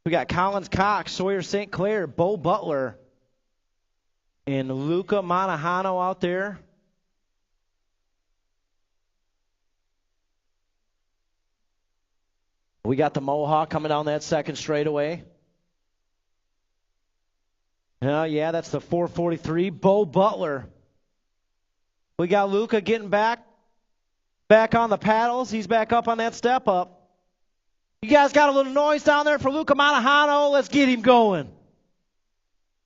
We got Collins Cox, Sawyer St. Clair, Bo Butler, and Luca Monahano out there. We got the Mohawk coming down that second straightaway. Yeah, that's the 443. Bo Butler. We got Luca getting back on the paddles. He's back up on that step up. You guys got a little noise down there for Luca Monahano. Let's get him going.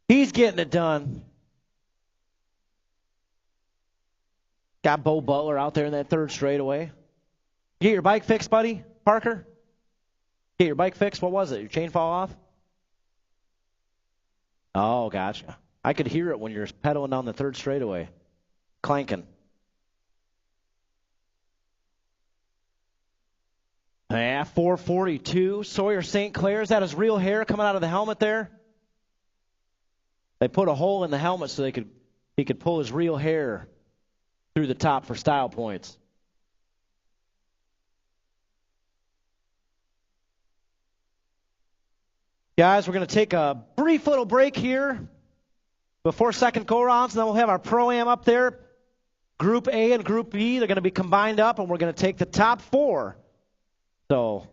He's getting it done. Got Bo Butler out there in that third straightaway. Get your bike fixed, buddy, Parker? Get your bike fixed. What was it? Your chain fall off? Oh, gotcha. I could hear it when you're pedaling down the third straightaway. Clanking. Yeah, 442. Sawyer St. Clair. Is that his real hair coming out of the helmet there? They put a hole in the helmet so he could pull his real hair through the top for style points. Guys, we're going to take a brief little break here before second go-rounds, and then we'll have our Pro-Am up there. Group A and Group B, they're going to be combined up, and we're going to take the top 4. So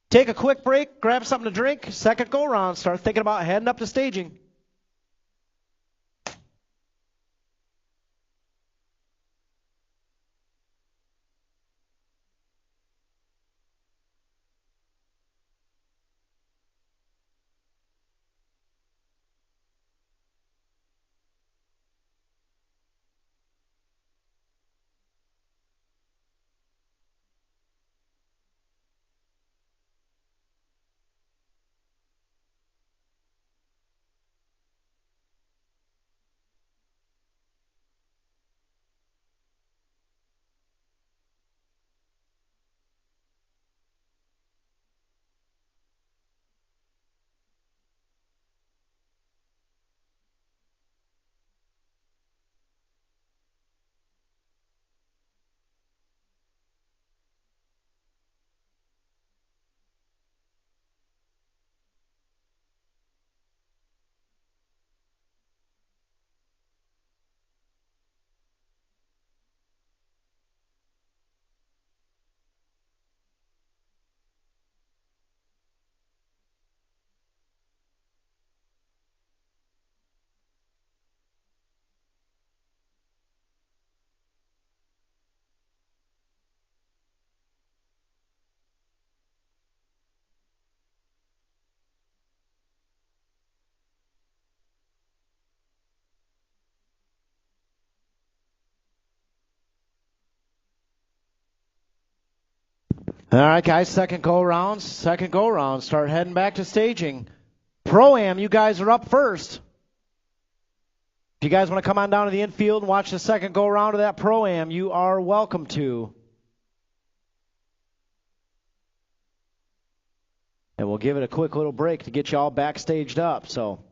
Take a quick break, grab something to drink, second go around, start thinking about heading up to staging. All right, guys, second go around. Start heading back to staging. Proam, you guys are up first. If you guys want to come on down to the infield and watch the second go around of that Proam, you are welcome to. And we'll give it a quick little break to get you all backstaged up. So,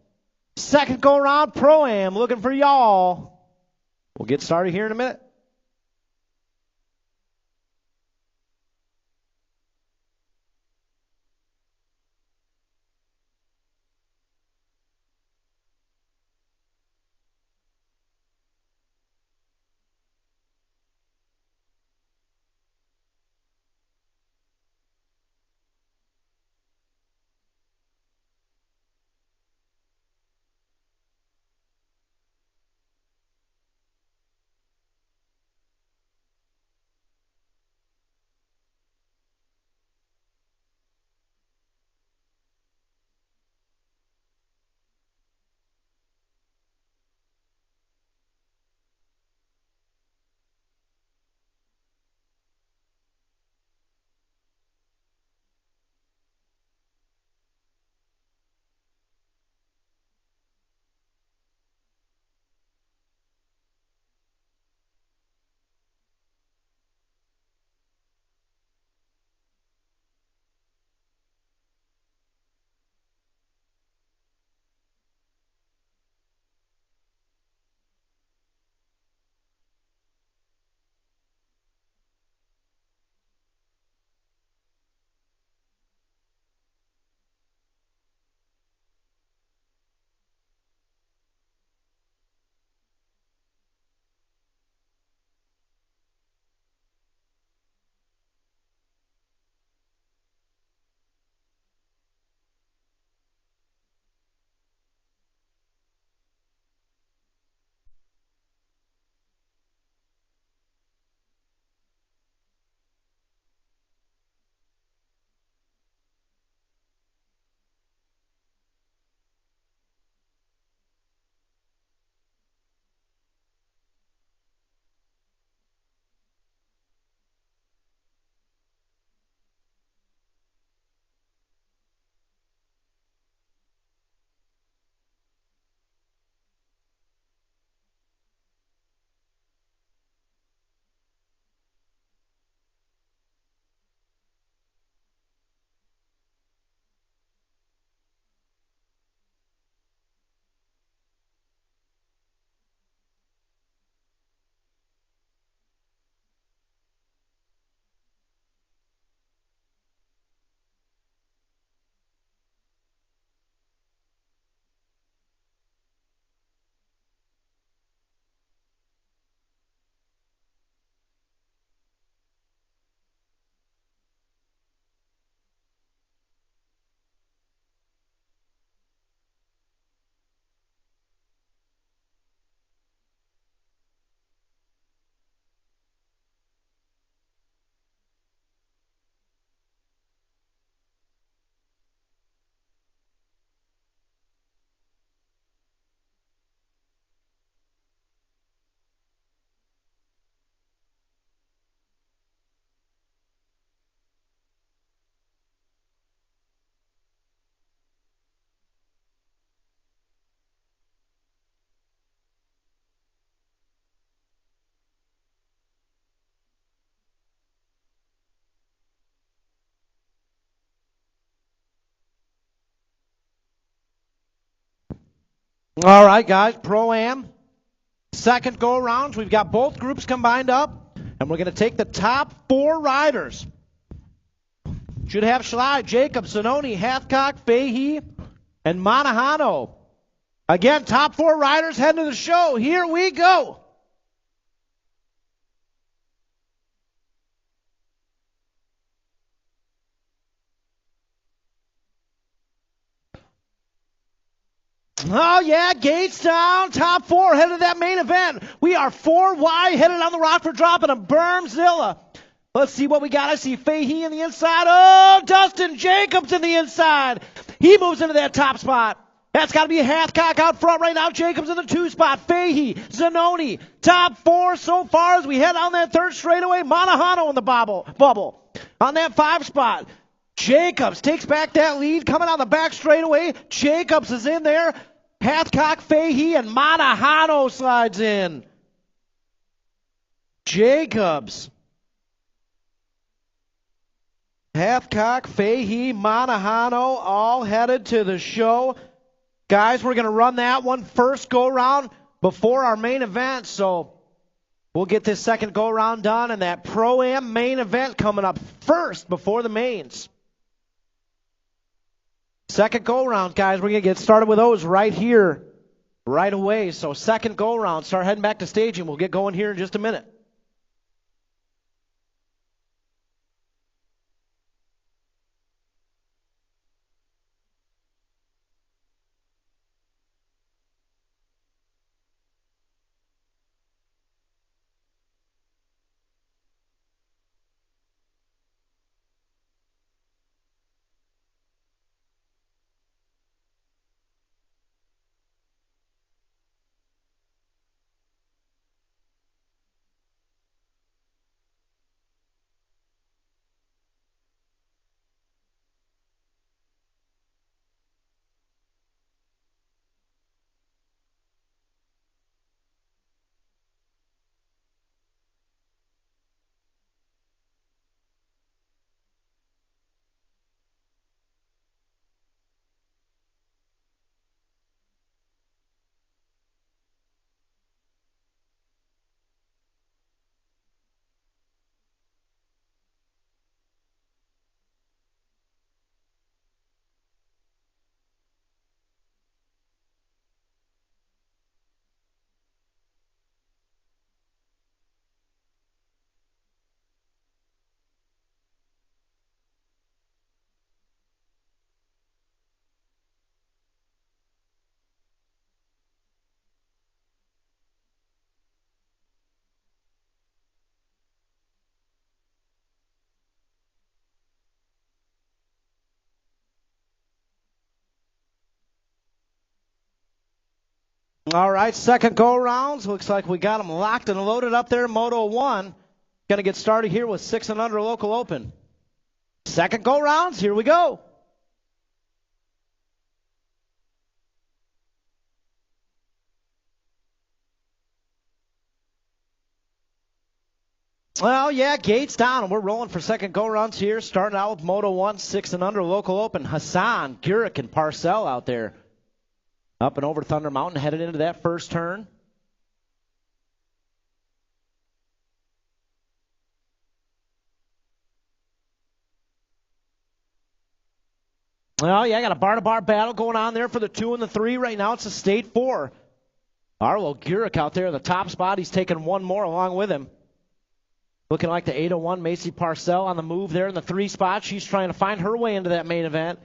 second go around Proam, looking for y'all. We'll get started here in a minute. All right, guys, Pro-Am. Second go-around. We've got both groups combined up, and we're going to take the top 4 riders. Should have Schley, Jacob, Zanoni, Hathcock, Fahey, and Monahano. Again, top 4 riders heading to the show. Here we go. Oh, yeah, gates down, top 4 headed to that main event. We are 4 wide headed on the Rockford drop and a Bermzilla. Let's see what we got. I see Fahey in the inside. Oh, Dustin Jacobs in the inside. He moves into that top spot. That's got to be Hathcock out front right now. Jacobs in the 2 spot. Fahey, Zanoni, top 4 so far as we head on that 3rd straightaway. Monahano in the bubble on that 5 spot. Jacobs takes back that lead coming on the back straightaway. Jacobs is in there. Hathcock, Fahey, and Monahano slides in. Jacobs. Hathcock, Fahey, Monahano, all headed to the show. Guys, we're going to run that one first go-round before our main event, so we'll get this second go-round done, and that Pro-Am main event coming up first before the mains. Second go-round, guys, we're going to get started with those right here, right away. So second go-round, start heading back to staging. We'll get going here in just a minute. All right, second go-rounds. Looks like we got them locked and loaded up there. Moto 1. Going to get started here with 6 and under local open. Second go-rounds, here we go. Well, yeah, gates down, and we're rolling for second go-rounds here. Starting out with Moto 1, 6 and under local open. Hassan, Gurek, and Parcell out there. Up and over Thunder Mountain, headed into that first turn. Well, yeah, I got a bar-to-bar battle going on there for the 2 and the 3. Right now it's a state 4. Arlo Gurek out there in the top spot. He's taking one more along with him. Looking like the 801 Macy Parcell on the move there in the 3 spot. She's trying to find her way into that main event.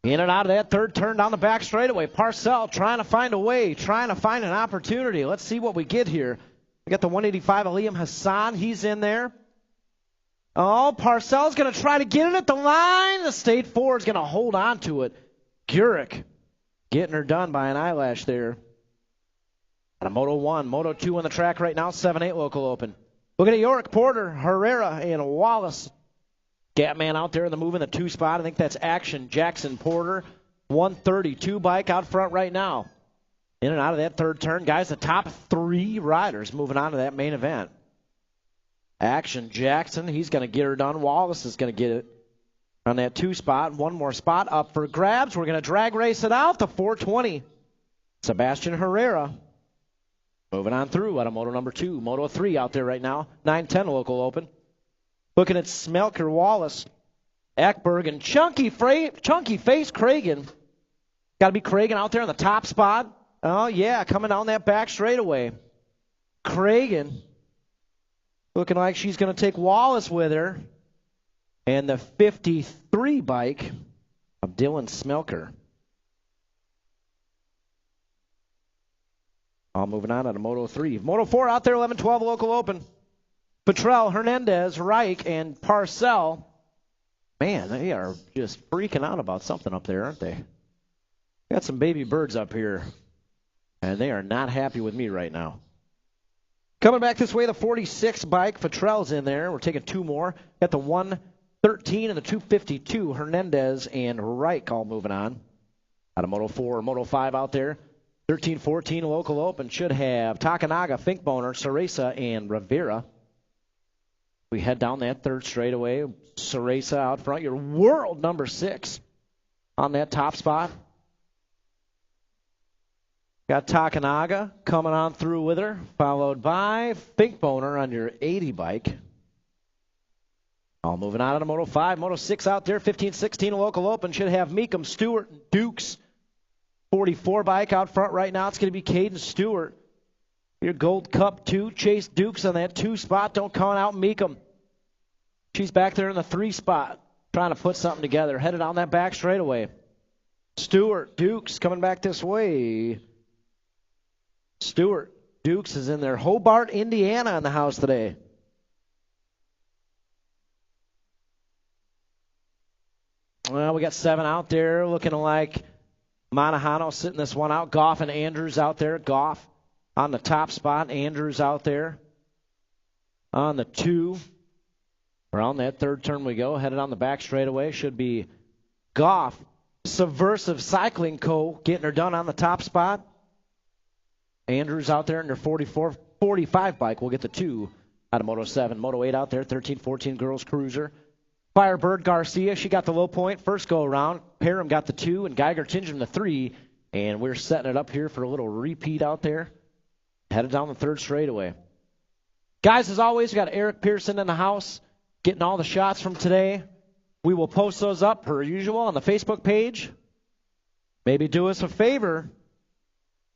In and out of that third turn down the back straightaway. Parcell trying to find a way, trying to find an opportunity. Let's see what we get here. We got the 185 Aliam Hassan. He's in there. Oh, Parcell's going to try to get it at the line. The state 4 is going to hold on to it. Gurek getting her done by an eyelash there. On a Moto 1, Moto 2 on the track right now, 7-8 local open. Looking at York, Porter, Herrera, and Wallace. Gatman out there in the move in the 2 spot. I think that's Action Jackson Porter. 132 bike out front right now. In and out of that third turn. Guys, the top 3 riders moving on to that main event. Action Jackson, he's going to get her done. Wallace is going to get it. on that 2 spot. One more spot up for grabs. We're going to drag race it out to 420. Sebastian Herrera moving on through out of Moto number 2. Moto 3 out there right now. 9:10 local open. Looking at Smelker, Wallace, Eckberg, and Chunky Face Cragen. Got to be Cragen out there on the top spot. Oh, yeah, coming down that back straightaway. Cragen looking like she's going to take Wallace with her. And the 53 bike of Dylan Smelker. All moving on to Moto 3. Moto 4 out there, 11-12 local open. Petrel, Hernandez, Reich, and Parcell. Man, they are just freaking out about something up there, aren't they? Got some baby birds up here, and they are not happy with me right now. Coming back this way, the 46 bike. Petrel's in there. We're taking 2 more. Got the 113 and the 252. Hernandez and Reich all moving on. Out of Moto 4, Moto 5 out there. 13-14 local open. Should have Takanaga, Finkboner, Ceresa, and Rivera. We head down that third straightaway. Ceresa out front. Your world number 6 on that top spot. Got Takanaga coming on through with her, followed by Finkboner on your 80 bike. All moving on to Moto 5. Moto 6 out there, 15-16 local open. Should have Meekum, Stewart, and Dukes. 44 bike out front right now. It's going to be Caden Stewart. Your Gold Cup 2. Chase Dukes on that 2 spot. Don't count out Meekum. She's back there in the 3 spot, trying to put something together. Headed on that back straightaway. Stewart, Dukes coming back this way. Stewart, Dukes is in there. Hobart, Indiana in the house today. Well, we got 7 out there looking like Monahano sitting this one out. Goff and Andrews out there. Goff on the top spot. Andrews out there on the 2. Around that third turn we go. Headed on the back straightaway. Should be Goff. Subversive Cycling Co. getting her done on the top spot. Andrews out there in their 45 bike. We'll get the 2 out of Moto 7. Moto 8 out there. 13-14 girls cruiser. Firebird Garcia, she got the low point first go around. Parham got the 2 and Geiger Tingham the 3. And we're setting it up here for a little repeat out there. Headed down the third straightaway. Guys, as always, we got Eric Pearson in the house getting all the shots from today. We will post those up per usual on the Facebook page. Maybe do us a favor.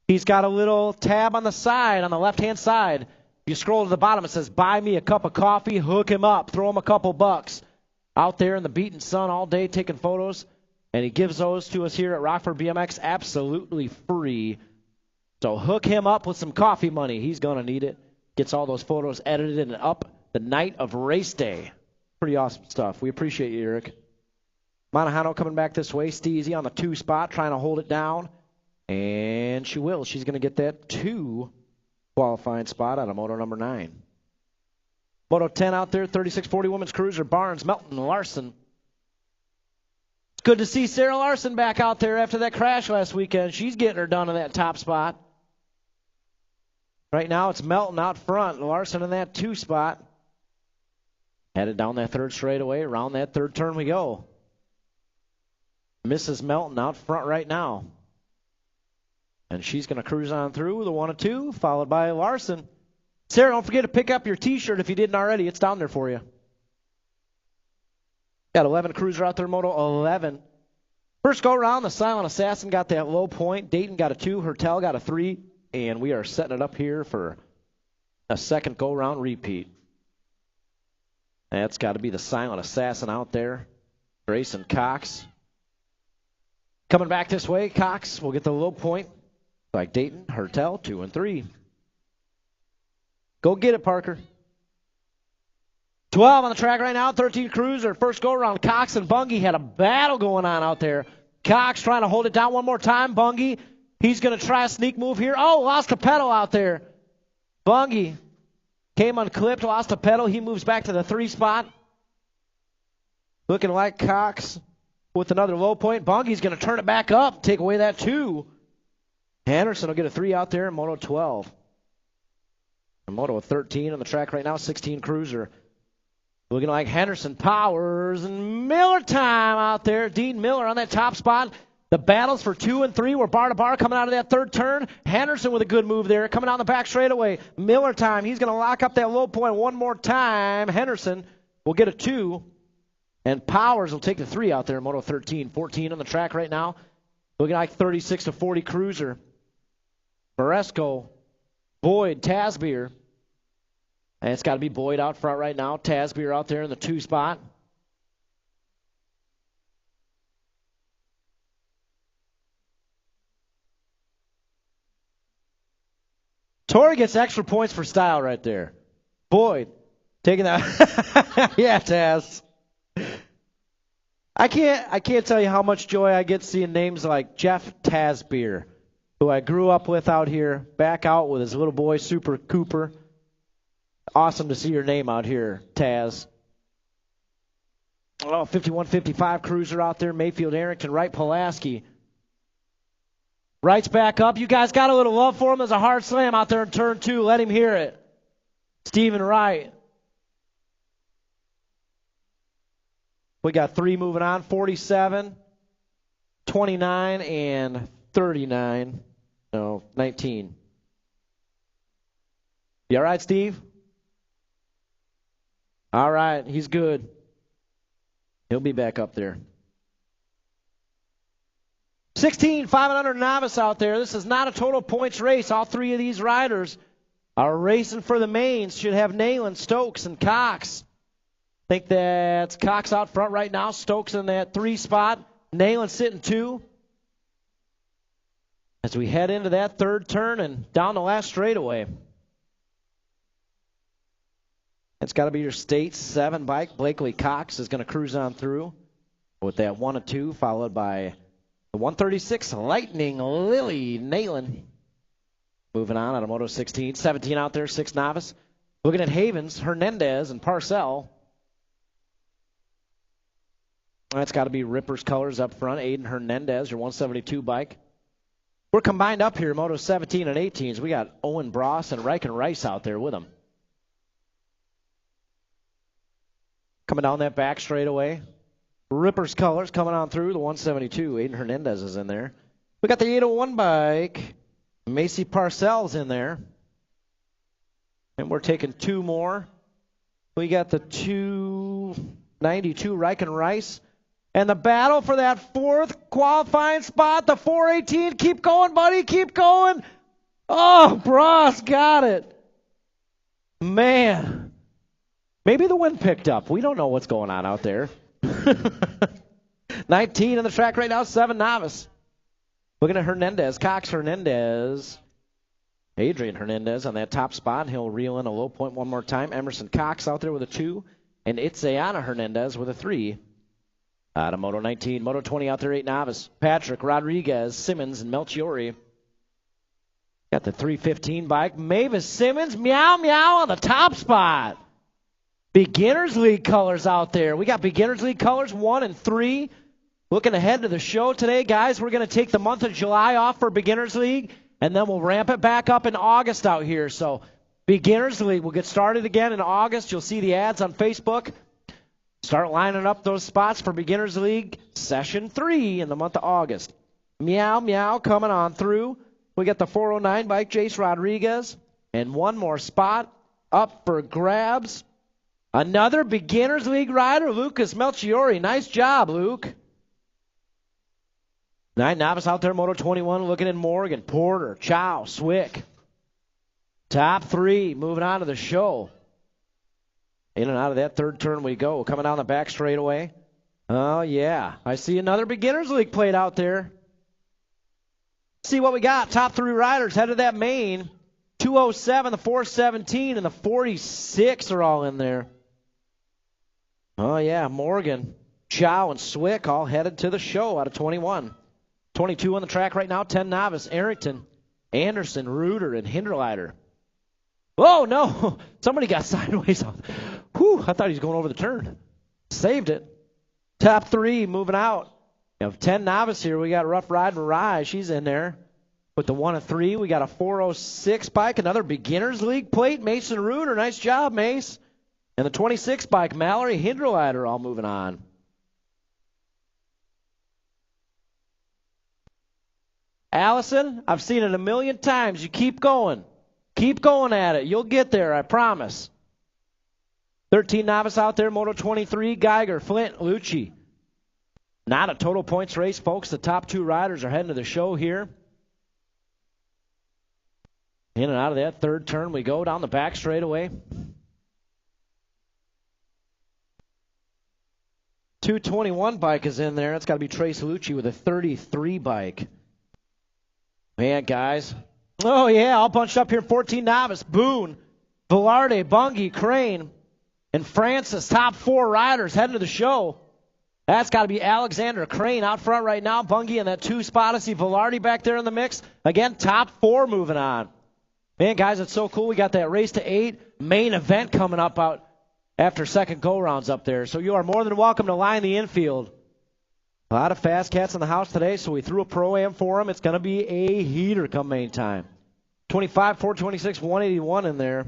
He's got a little tab on the side, on the left-hand side. If you scroll to the bottom, it says, buy me a cup of coffee, hook him up, throw him a couple bucks. Out there in the beaten sun all day taking photos, and he gives those to us here at Rockford BMX absolutely free. So hook him up with some coffee money. He's going to need it. Gets all those photos edited and up the night of race day. Pretty awesome stuff. We appreciate you, Eric. Monahano coming back this way. Steezy on the 2 spot, trying to hold it down. And she will. She's going to get that 2 qualifying spot out of Moto number 9. Moto 10 out there, 36-40 women's cruiser. Barnes, Melton, Larson. It's good to see Sarah Larson back out there after that crash last weekend. She's getting her done in that top spot. Right now it's Melton out front. Larson in that 2 spot. Headed down that third straightaway. Around that third turn we go. Mrs. Melton out front right now. And she's going to cruise on through with a 1 and 2, followed by Larson. Sarah, don't forget to pick up your T-shirt if you didn't already. It's down there for you. Got 11 cruiser out there, Moto 11. First go around, the Silent Assassin got that low point. Dayton got a 2, Hertel got a 3, and we are setting it up here for a second go-around repeat. That's got to be the Silent Assassin out there. Grayson Cox. Coming back this way, Cox will get the low point. Like Dayton, Hertel, 2 and 3. Go get it, Parker. 12 on the track right now, 13 cruiser. First go around, Cox and Bungie had a battle going on out there. Cox trying to hold it down one more time. Bungie, he's going to try a sneak move here. Oh, lost a pedal out there. Bungie came unclipped, lost a pedal. He moves back to the 3 spot. Looking like Cox with another low point. Bungie's going to turn it back up, take away that 2. Anderson will get a 3 out there in Moto 12. And Moto 13 on the track right now, 16 cruiser. Looking like Henderson, Powers, and Miller time out there. Dean Miller on that top spot. The battles for 2 and 3 were bar to bar coming out of that third turn. Henderson with a good move there, coming on the back straightaway. Miller time, he's going to lock up that low point one more time. Henderson will get a 2, and Powers will take the 3 out there in Moto 13. 14 on the track right now. Looking like 36 to 40 cruiser. Maresco, Boyd, Tasbeer. And it's got to be Boyd out front right now. Tasbeer out there in the 2 spot. Torrey gets extra points for style right there. Boyd taking that. Yeah, Taz. I can't tell you how much joy I get seeing names like Jeff Tasbeer, who I grew up with out here, back out with his little boy Super Cooper. Awesome to see your name out here, Taz. Oh, 51-55 cruiser out there. Mayfield, Arrington, Wright, Pulaski. Wright's back up. You guys got a little love for him. There's a hard slam out there in turn 2. Let him hear it. Stephen Wright. We got 3 moving on. 47, 29, and 39. No, 19. You all right, Steve? All right, he's good. He'll be back up there. 16, 5 and under novice out there. This is not a total points race. All 3 of these riders are racing for the mains. Should have Nayland, Stokes, and Cox. I think that's Cox out front right now. Stokes in that 3 spot. Nayland sitting 2. As we head into that third turn and down the last straightaway. It's got to be your state 7 bike. Blakely Cox is going to cruise on through with that 1 and 2, followed by the 136 Lightning Lily Nayland. Moving on out of Moto 16. 17 out there, 6 novice. Looking at Havens, Hernandez, and Parcell. That's got to be Ripper's colors up front. Aiden Hernandez, your 172 bike. We're combined up here, Moto 17 and 18s. We got Owen Bross and Riken Rice out there with them. Coming down that back straightaway. Ripper's colors coming on through the 172. Aiden Hernandez is in there. We got the 801 bike. Macy Parcell's in there. And we're taking 2 more. We got the 292 Riken Rice. And the battle for that 4th qualifying spot, the 418. Keep going, buddy. Keep going. Oh, Bross got it. Man. Maybe the wind picked up. We don't know what's going on out there. 19 on the track right now, 7 novice. Looking at Hernandez, Cox Hernandez. Adrian Hernandez on that top spot. He'll reel in a low point one more time. Emerson Cox out there with a 2. And Itziana Hernandez with a 3. Out of Moto 19. Moto 20 out there, 8 novice. Patrick, Rodriguez, Simmons, and Melchiori. Got the 315 bike. Mavis Simmons, meow, meow on the top spot. Beginners League colors out there. We got Beginners League colors 1 and 3. Looking ahead to the show today, guys, we're going to take the month of July off for Beginners League, and then we'll ramp it back up in August out here. So Beginners League will get started again in August. You'll see the ads on Facebook. Start lining up those spots for Beginners League Session 3 in the month of August. Meow, meow coming on through. We got the 409 bike, Jace Rodriguez, and 1 more spot up for grabs. Another Beginners League rider, Lucas Melchiori. Nice job, Luke. 9 novice out there, Moto 21, looking at Morgan, Porter, Chow, Swick. Top 3, moving on to the show. In and out of that third turn we go. Coming down the back straightaway. Oh, yeah. I see another Beginners League plate out there. See what we got. Top 3 riders headed that main. 207, the 417, and the 46 are all in there. Oh, yeah. Morgan, Chow, and Swick all headed to the show out of 21. 22 on the track right now. 10 novice. Arrington, Anderson, Reuter, and Hinderleiter. Oh, no. Somebody got sideways. Whew, I thought he was going over the turn. Saved it. Top 3 moving out. We have 10 novice here. We got Rough Ride Mirage. She's in there. With the 1 and 3, we got a 406 bike. Another Beginners League plate. Mason Reuter. Nice job, Mace. And the 26 bike, Mallory Hinderleiter, all moving on. Allison, I've seen it a million times. You keep going. Keep going at it. You'll get there, I promise. 13 novice out there, Moto 23, Geiger, Flint, Lucci. Not a total points race, folks. The top 2 riders are heading to the show here. In and out of that third turn we go down the back straightaway. 221 bike is in there. It's got to be Trace Lucci with a 33 bike. Man, guys. Oh, yeah, all bunched up here. 14 novice. Boone, Velarde, Bungie, Crane, and Francis. Top 4 riders heading to the show. That's got to be Alexander Crane out front right now. Bungie in that 2 spot. I see Velarde back there in the mix. Again, top 4 moving on. Man, guys, it's so cool. We got that race to 8 main event coming up out after second go-rounds up there. So you are more than welcome to line the infield. A lot of fast cats in the house today, so we threw a Pro-Am for them. It's going to be a heater come main time. 25, 426, 181 in there.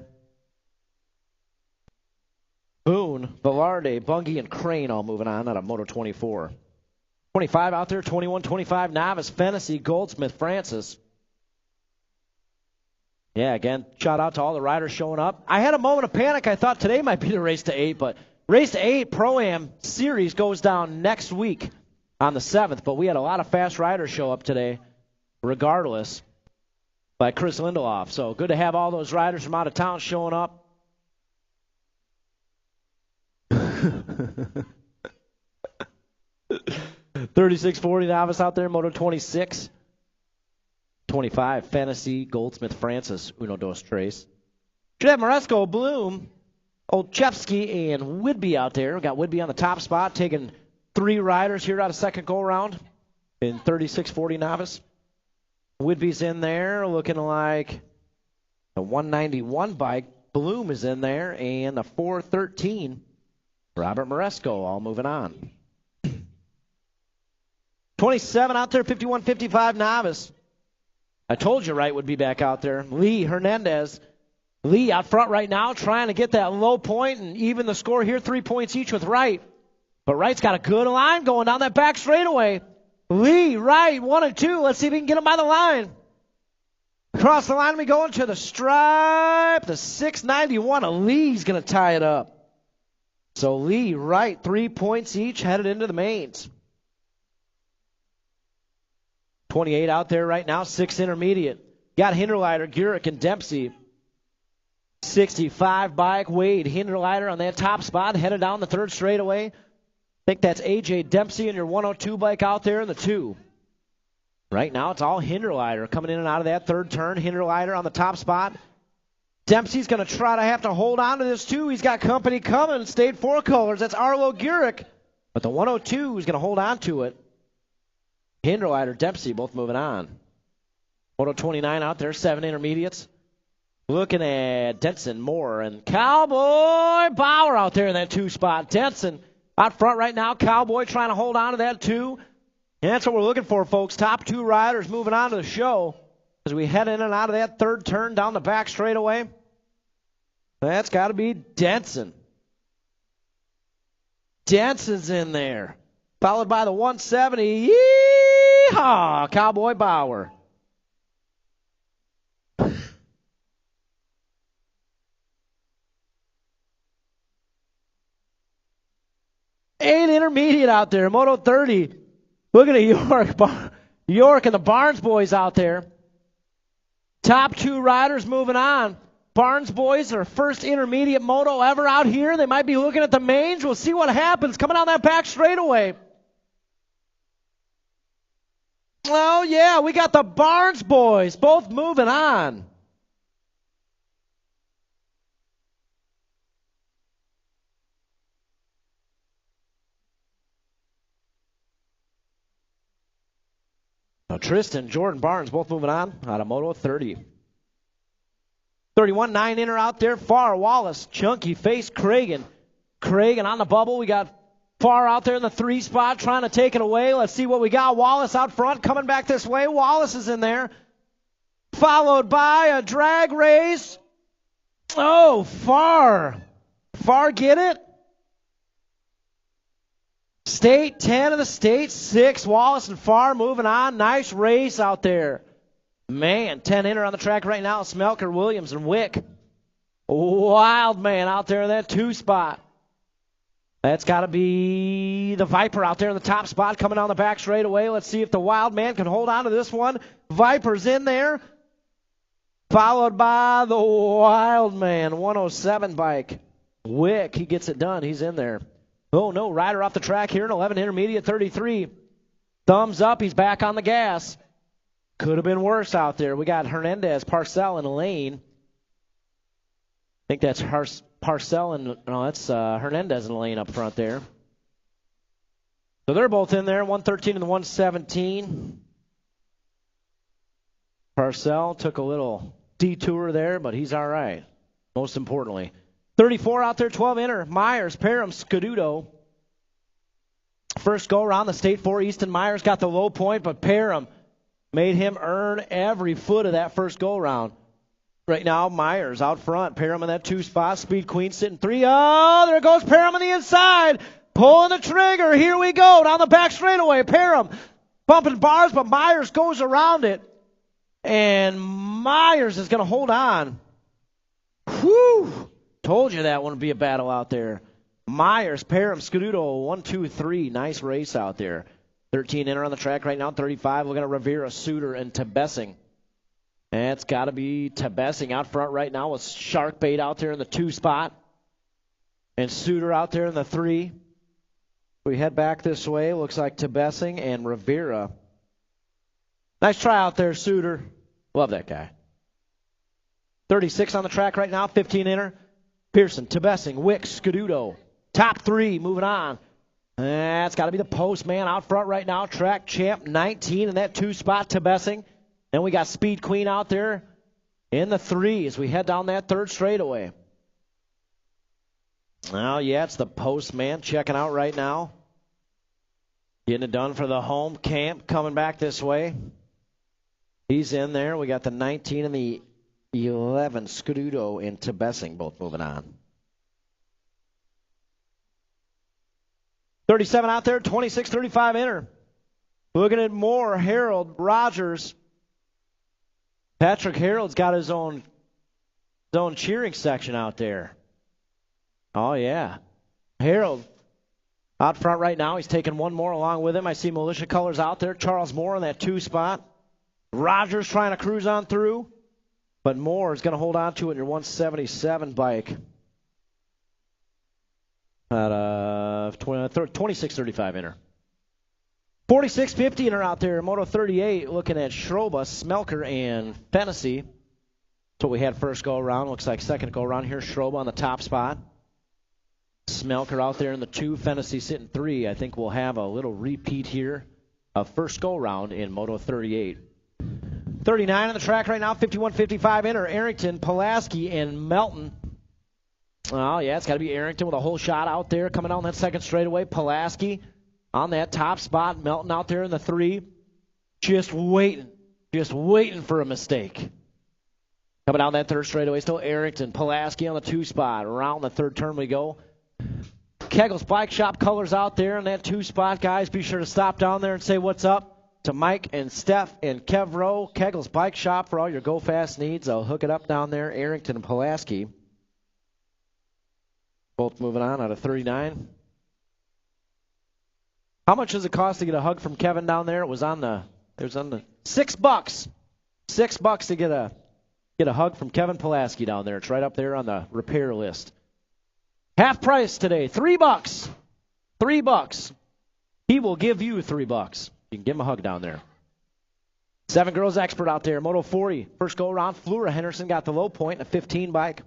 Boone, Velarde, Bungie, and Crane all moving on out of Moto 24. 25 out there, 21, 25, Novice, Fennessy, Goldsmith, Francis. Yeah, again, shout out to all the riders showing up. I had a moment of panic. I thought today might be the race to 8, but race to 8 Pro-Am series goes down next week on the 7th, but we had a lot of fast riders show up today, regardless, by Chris Lindelof. So good to have all those riders from out of town showing up. 36-40 novice out there, Moto 26. 25, Fantasy, Goldsmith, Francis, Uno, Dos, Tres. Should have Moresco, Bloom, Olchevsky, and Whidbey out there. We got Whidbey on the top spot, taking 3 riders here out of second go-around in 36-40 novice. Whidbey's in there, looking like the 191 bike. Bloom is in there, and the 413, Robert Moresco, all moving on. 27 out there, 51-55 novice. I told you Wright would be back out there. Lee Hernandez. Lee out front right now trying to get that low point and even the score here, 3 points each with Wright. But Wright's got a good line going down that back straightaway. Lee, Wright, 1 and 2. Let's see if we can get him by the line. Across the line we go into the stripe. The 691 Lee's going to tie it up. So Lee, Wright, 3 points each headed into the mains. 28 out there right now, 6 intermediate. Got Hinderleiter, Gurek, and Dempsey. 65 bike, Wade, Hinderleiter on that top spot, headed down the third straightaway. I think that's A.J. Dempsey and your 102 bike out there in the 2. Right now it's all Hinderleiter coming in and out of that third turn. Hinderleiter on the top spot. Dempsey's going to try to have to hold on to this 2. He's got company coming, stayed 4 colors. That's Arlo Gurek. But the 102 is going to hold on to it. Hinderleiter, Dempsey, both moving on. Moto 29 out there, 7 intermediates. Looking at Denson, Moore, and Cowboy Bauer out there in that 2 spot. Denson out front right now. Cowboy trying to hold on to that 2. And that's what we're looking for, folks. Top 2 riders moving on to the show as we head in and out of that third turn down the back straightaway. That's got to be Denson. Denson's in there. Followed by the 170. Yeehaw! Cowboy Bauer. Eight intermediate out there. Moto 30. Looking at York. York and the Barnes boys out there. Top 2 riders moving on. Barnes boys are first intermediate moto ever out here. They might be looking at the mains. We'll see what happens. Coming down that back straightaway. Oh, yeah, we got the Barnes boys both moving on. Now, Tristan, Jordan Barnes both moving on out of Moto 30. 31, 9 inner out there. Far, Wallace, Chunky Face, Cragen. Cragen on the bubble. We got Far out there in the 3 spot trying to take it away. Let's see what we got. Wallace out front coming back this way. Wallace is in there. Followed by a drag race. Oh, Far. Far get it? State, 10 of the state, 6. Wallace and Farr moving on. Nice race out there. Man, 10 inner on the track right now. Smelker, Williams, and Wick. Wild man out there in that 2 spot. That's got to be the Viper out there in the top spot coming down the back straightaway. Let's see if the Wild man can hold on to this one. Viper's in there. Followed by the Wild man, 107 bike. Wick, he gets it done. He's in there. Oh, no, rider off the track here in 11 intermediate 33. Thumbs up. He's back on the gas. Could have been worse out there. We got Hernandez, Parcell, and Lane. I think that's Parcell and no, that's Hernandez and Lane up front there. So they're both in there, 113 and the 117. Parcell took a little detour there, but he's all right, most importantly. 34 out there, 12 inner. Myers, Parham, Scaduto. First go around the State 4. Easton Myers got the low point, but Parham made him earn every foot of that first go around. Right now, Myers out front. Parham in that 2 spot. Speed Queen sitting 3. Oh, there goes Parham on the inside. Pulling the trigger. Here we go. Down the back straightaway. Parham bumping bars, but Myers goes around it. And Myers is going to hold on. Whew. Told you that wouldn't be a battle out there. Myers, Parham, Scaduto, 1, 2, 3. Nice race out there. 13 inner on the track right now. 35. Looking at Rivera, Suter, and Tebessing. It's got to be Tebessing out front right now with Sharkbait out there in the 2 spot. And Suter out there in the 3. We head back this way. Looks like Tebessing and Rivera. Nice try out there, Suter. Love that guy. 36 on the track right now. 15 inner. Pearson, Tebessing, Wick, Scaduto. Top 3 moving on. That's got to be the postman out front right now. Track champ 19 in that 2 spot, Tebessing. Then we got Speed Queen out there in the 3 as we head down that 3rd straightaway. Well, yeah, it's the postman checking out right now. Getting it done for the home camp coming back this way. He's in there. We got the 19 and the 11, Scaduto and Tebessing both moving on. 37 out there, 26, 35 inner. Looking at Moore, Harold, Rogers. Patrick Harold's got his own cheering section out there. Oh, yeah. Harold out front right now. He's taking one more along with him. I see Militia Colors out there. Charles Moore in that 2 spot. Rogers trying to cruise on through. But Moore is going to hold on to it in your 177 bike. At 26-35 inner. 46-50 inner out there. Moto 38 looking at Schroba, Smelker, and Fennessy. That's what we had first go around. Looks like second go around here. Schroba on the top spot. Smelker out there in the 2. Fennessy sitting 3. I think we'll have a little repeat here of first go around in Moto 38. 39 on the track right now, 51-55 inner. Arrington, Pulaski, and Melton. Oh, yeah, it's got to be Arrington with a whole shot out there coming down that second straightaway. Pulaski on that top spot. Melton out there in the 3. Just waiting for a mistake. Coming down that third straightaway, still Arrington. Pulaski on the 2 spot. Around the third turn we go. Kegel's Bike Shop Colors out there in that 2 spot, guys. Be sure to stop down there and say what's up to Mike and Steph and Kev Rowe. Kegel's Bike Shop for all your Go Fast needs. I'll hook it up down there. Arrington and Pulaski. Both moving on out of 39. How much does it cost to get a hug from Kevin down there? It was on the $6. $6 to get a hug from Kevin Pulaski down there. It's right up there on the repair list. Half price today, $3. $3. He will give you $3. You can give him a hug down there. 7 Girls Expert out there, Moto 40. First go around, Flora Henderson got the low point in a 15 bike.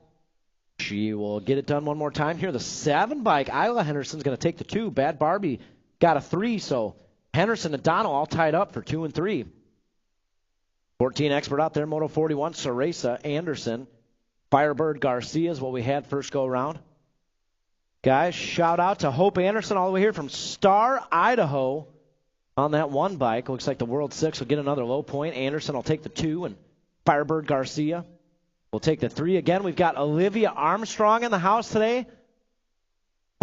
She will get it done one more time here. The 7 bike, Isla Henderson's going to take the 2. Bad Barbie got a 3, so Henderson and Donald all tied up for 2 and 3. 14 Expert out there, Moto 41. Ceresa, Anderson, Firebird Garcia is what we had first go around. Guys, shout out to Hope Anderson all the way here from Star, Idaho. On that 1 bike, looks like the World 6 will get another low point. Anderson will take the 2, and Firebird Garcia will take the 3. Again, we've got Olivia Armstrong in the house today.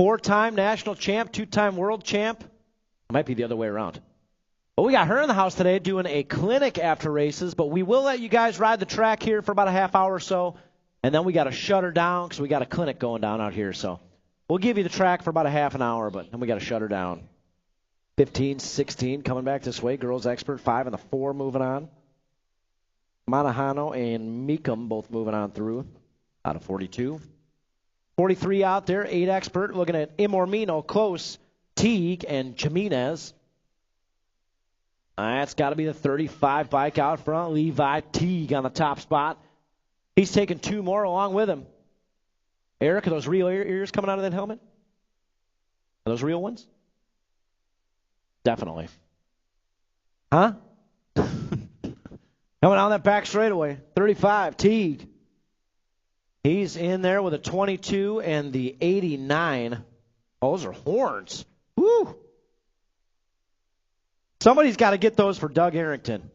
4-time national champ, 2-time world champ. It might be the other way around. But we got her in the house today doing a clinic after races, but we will let you guys ride the track here for about a half hour or so, and then we got to shut her down because we got a clinic going down out here. So we'll give you the track for about a half an hour, but then we got to shut her down. 15, 16 coming back this way. Girls expert, 5 and the 4 moving on. Manahano and Meekum both moving on through out of 42. 43 out there, 8 expert, looking at Imormino, Close, Teague, and Jimenez. That's got to be the 35 bike out front. Levi Teague on the top spot. He's taking 2 more along with him. Eric, are those real ears coming out of that helmet? Are those real ones? Definitely. Huh? Coming on that back straightaway. 35, Teague. He's in there with a 22 and the 89. Oh, those are horns. Woo! Somebody's got to get those for Doug Arrington.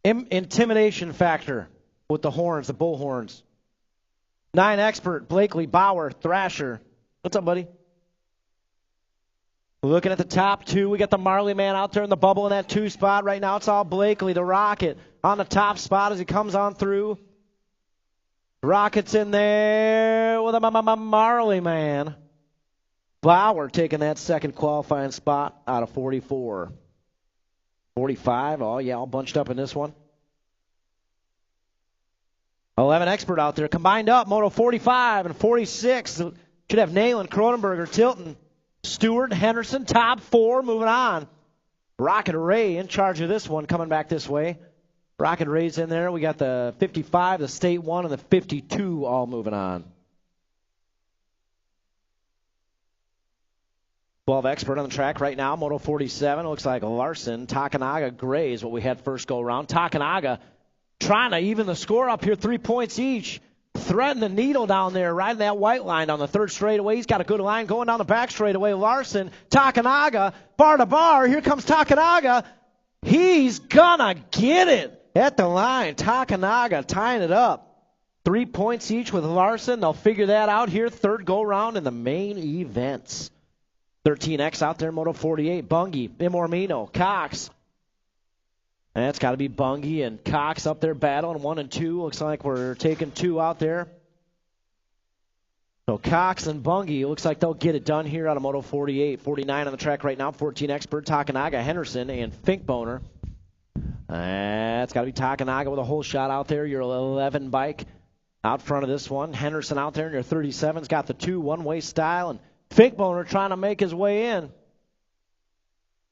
Intimidation factor with the horns, the bull horns. 9 expert, Blakely, Bauer, Thrasher. What's up, buddy? Looking at the top 2, we got the Marley man out there in the bubble in that 2 spot. Right now it's all Blakely, the Rocket, on the top spot as he comes on through. Rocket's in there with a Marley man. Bauer taking that second qualifying spot out of 44. 45, oh yeah, all bunched up in this one. 11 expert out there, combined up, Moto 45 and 46. Should have Nayland, Cronenberger, Tilton, Stewart, Henderson, top 4, moving on. Rocket Ray in charge of this one, coming back this way. Rocket Ray's in there. We got the 55, the State 1, and the 52 all moving on. 12 expert on the track right now, Moto 47. Looks like Larson, Takanaga, Gray is what we had first go around. Takanaga trying to even the score up here, 3 points each. Threading the needle down there, riding that white line on the third straightaway. He's got a good line going down the back straightaway. Larson, Takanaga, bar to bar. Here comes Takanaga. He's gonna get it at the line. Takanaga tying it up. 3 points each with Larson. They'll figure that out here. Third go round in the main events. 13X out there, Moto 48. Bungie, Imormino, Cox. And it's got to be Bungie and Cox up there battling 1 and 2. Looks like we're taking 2 out there. So Cox and Bungie, looks like they'll get it done here out of Moto 48. 49 on the track right now. 14 expert, Takanaga, Henderson, and Finkboner. It's got to be Takanaga with a whole shot out there. Your 11 bike out front of this one. Henderson out there in your 37's got the 2 one-way style. And Finkboner trying to make his way in.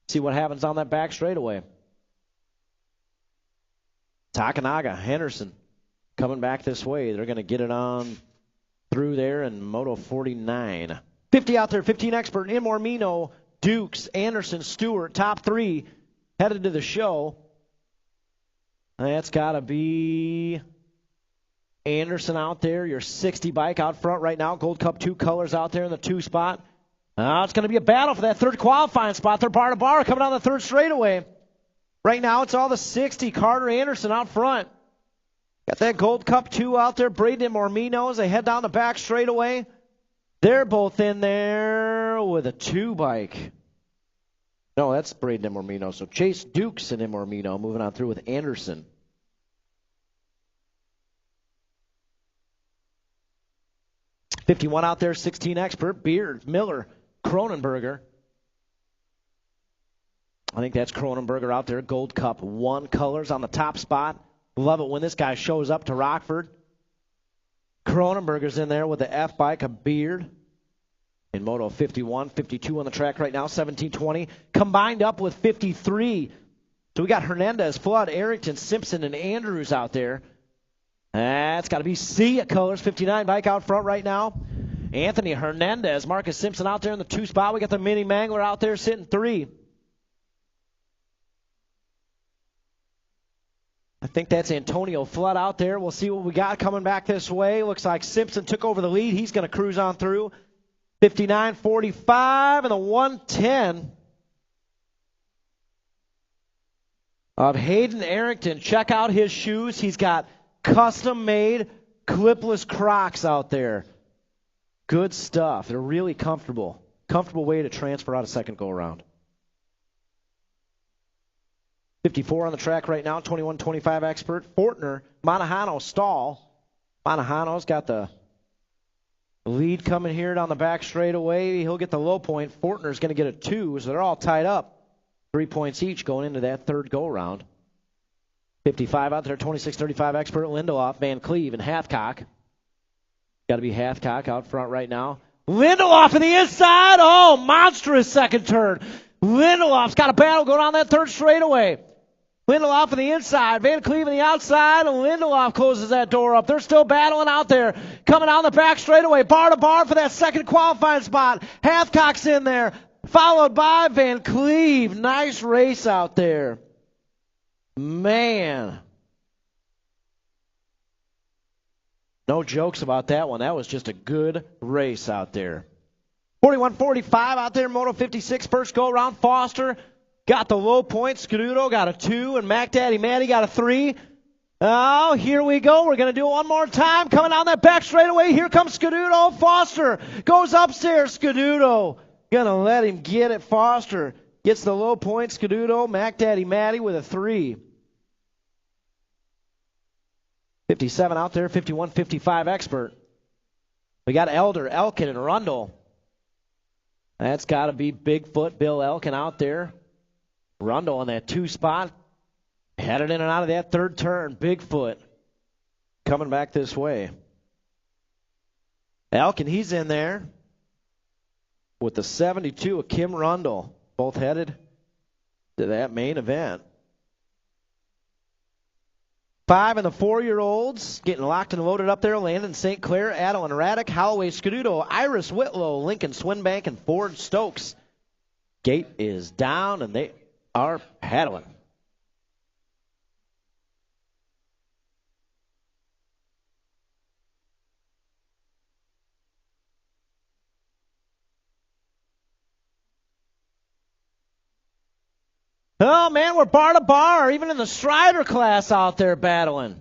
See what happens on that back straightaway. Takanaga, Henderson coming back this way. They're going to get it on through there in Moto 49. 50 out there, 15 expert, Imormino, Dukes, Anderson, Stewart, top 3 headed to the show. That's got to be Anderson out there, your 60 bike out front right now. Gold Cup 2 colors out there in the 2 spot. Now it's going to be a battle for that third qualifying spot. They're bar to bar coming down the third straightaway. Right now, it's all the 60. Carter Anderson out front. Got that Gold Cup 2 out there. Braden Imormino as they head down the back straightaway. They're both in there with a 2 bike. No, that's Braden Imormino. So Chase Dukes and Imormino moving on through with Anderson. .51 out there, 16 expert. Beard, Miller, Cronenberger. I think that's Cronenberger out there. Gold Cup 1 colors on the top spot. Love it when this guy shows up to Rockford. Cronenberger's in there with the F bike, a Beard. In Moto 51, 52 on the track right now, 17-20. Combined up with 53. So we got Hernandez, Flood, Arrington, Simpson, and Andrews out there. That's got to be C at colors. 59 bike out front right now. Anthony Hernandez, Marcus Simpson out there in the 2 spot. We got the Mini Mangler out there sitting 3. I think that's Antonio Flood out there. We'll see what we got coming back this way. Looks like Simpson took over the lead. He's going to cruise on through. 59-45 and the 110 of Hayden Arrington. Check out his shoes. He's got custom-made clipless Crocs out there. Good stuff. They're really comfortable. Comfortable way to transfer out a second go-around. 54 on the track right now, 21-25 expert. Fortner, Monahano, stall. Monahano's got the lead coming here down the back straightaway. He'll get the low point. Fortner's going to get a 2, so they're all tied up. 3 points each going into that third go-around. 55 out there, 26-35 expert. Lindelof, Van Cleve, and Hathcock. Got to be Hathcock out front right now. Lindelof in the inside. Oh, monstrous second turn. Lindelof's got a battle going on that third straightaway. Lindelof on the inside, Van Cleve on the outside, and Lindelof closes that door up. They're still battling out there. Coming down the back straightaway, bar to bar for that second qualifying spot. Hathcock's in there, followed by Van Cleve. Nice race out there. Man. No jokes about that one. That was just a good race out there. 41-45 out there, Moto 56, first go-around. Foster got the low point. Scuduto got a 2, and Mac Daddy Matty got a 3. Oh, here we go. We're going to do it one more time. Coming down that back straightaway. Here comes Scuduto. Foster goes upstairs. Scuduto going to let him get it. Foster gets the low point. Scuduto, Mac Daddy Matty with a 3. 57 out there, 51-55 expert. We got Elder, Elkin, and Rundle. That's got to be Bigfoot Bill Elkin out there. Rundle on that 2 spot. Headed in and out of that third turn. Bigfoot coming back this way. Elkin, he's in there with the 72 of Kim Rundle. Both headed to that main event. 5 and the 4-year-olds getting locked and loaded up there. Landon St. Clair, Adeline Raddick, Holloway Scuduto, Iris Whitlow, Lincoln Swinbank, and Ford Stokes. Gate is down, and they are paddling. Oh, man, we're bar to bar, even in the Strider class out there battling.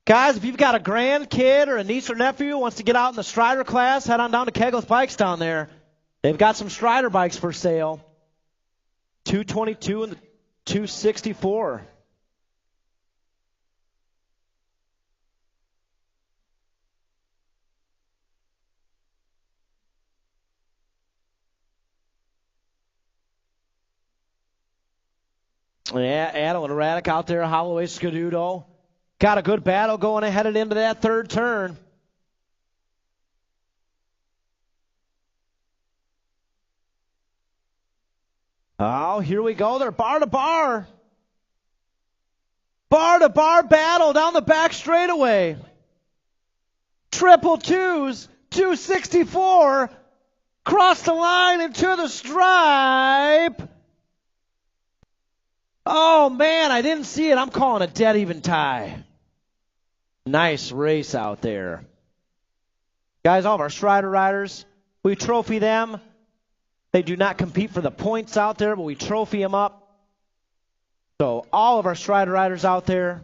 Guys, if you've got a grandkid or a niece or nephew who wants to get out in the Strider class, head on down to Kegleth Bikes down there. They've got some Strider bikes for sale. 222 and the 264. Yeah, Adeline Raddick out there, Holloway Scuduto. Got a good battle going headed into that third turn. Oh, here we go. They're bar to bar. Bar to bar battle down the back straightaway. Triple twos, 264. Cross the line into the stripe. Oh, man, I didn't see it. I'm calling a dead even tie. Nice race out there. Guys, all of our Strider riders, we trophy them. They do not compete for the points out there, but we trophy them up. So all of our Strider riders out there,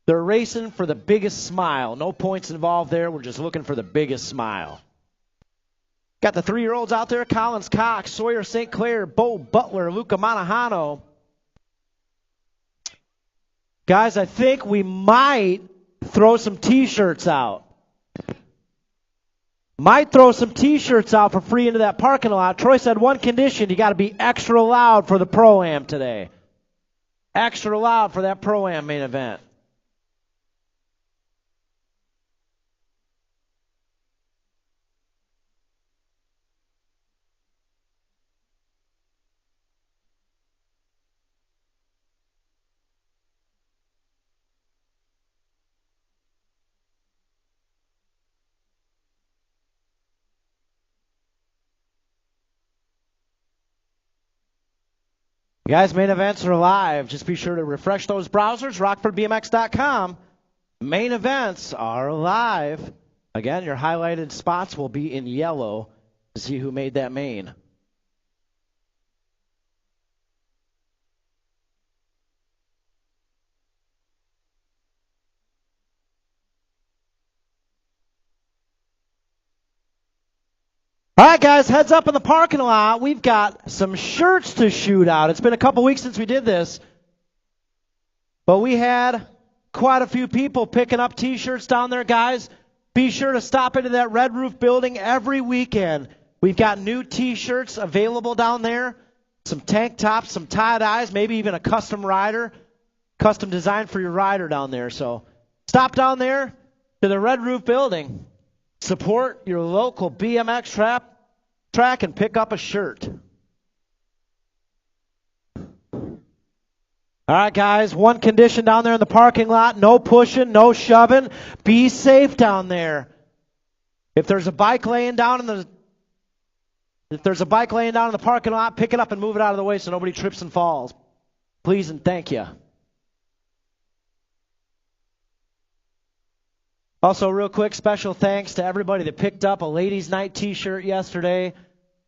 they're racing for the biggest smile. No points involved there. We're just looking for the biggest smile. Got the 3-year-olds out there, Collins Cox, Sawyer St. Clair, Bo Butler, Luca Monahano. Guys, I think we might throw some T-shirts out. Might throw some T-shirts out for free into that parking lot. Troy said one condition, you got to be extra loud for the Pro-Am today. Extra loud for that Pro-Am main event. Guys, main events are live. Just be sure to refresh those browsers, rockfordbmx.com. Main events are live. Again, your highlighted spots will be in yellow to see who made that main. All right, guys, heads up in the parking lot. We've got some shirts to shoot out. It's been a couple weeks since we did this, but we had quite a few people picking up T-shirts down there, guys. Be sure to stop into that Red Roof building every weekend. We've got new T-shirts available down there, some tank tops, some tie-dyes, maybe even a custom rider, custom design for your rider down there. So stop down there to the Red Roof building. Support your local BMX track and pick up a shirt. All right, guys, one condition down there in the parking lot, no pushing, no shoving. Be safe down there. If there's a bike laying down in the parking lot, pick it up and move it out of the way so nobody trips and falls. Please and thank you. Also, real quick, special thanks to everybody that picked up a Ladies' Night T-shirt yesterday.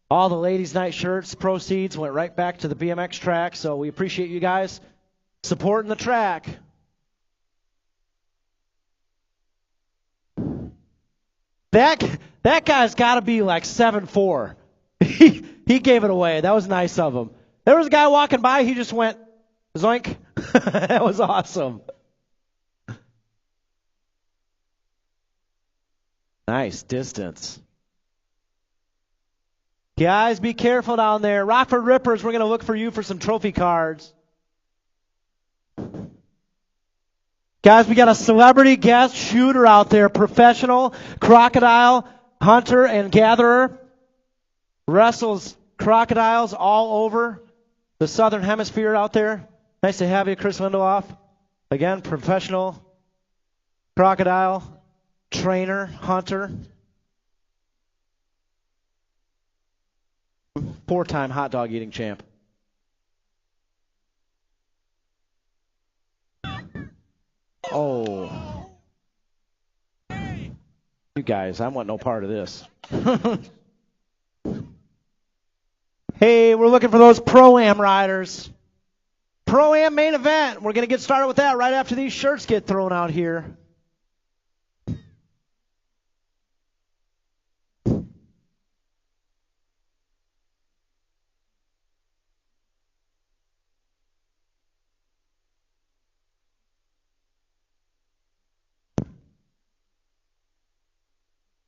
All the Ladies' Night shirts proceeds went right back to the BMX track, so we appreciate you guys supporting the track. That guy's got to be like 7'4". He gave it away. That was nice of him. There was a guy walking by. He just went, zoink. That was awesome. Nice distance. Guys, be careful down there. Rockford Rippers, we're going to look for you for some trophy cards. Guys, we got a celebrity guest shooter out there, professional crocodile hunter and gatherer. Wrestles crocodiles all over the southern hemisphere out there. Nice to have you, Chris Lindelof. Again, professional crocodile trainer, hunter. 4-time hot dog eating champ. Oh. You guys, I want no part of this. Hey, we're looking for those Proam riders. Proam main event. We're going to get started with that right after these shirts get thrown out here.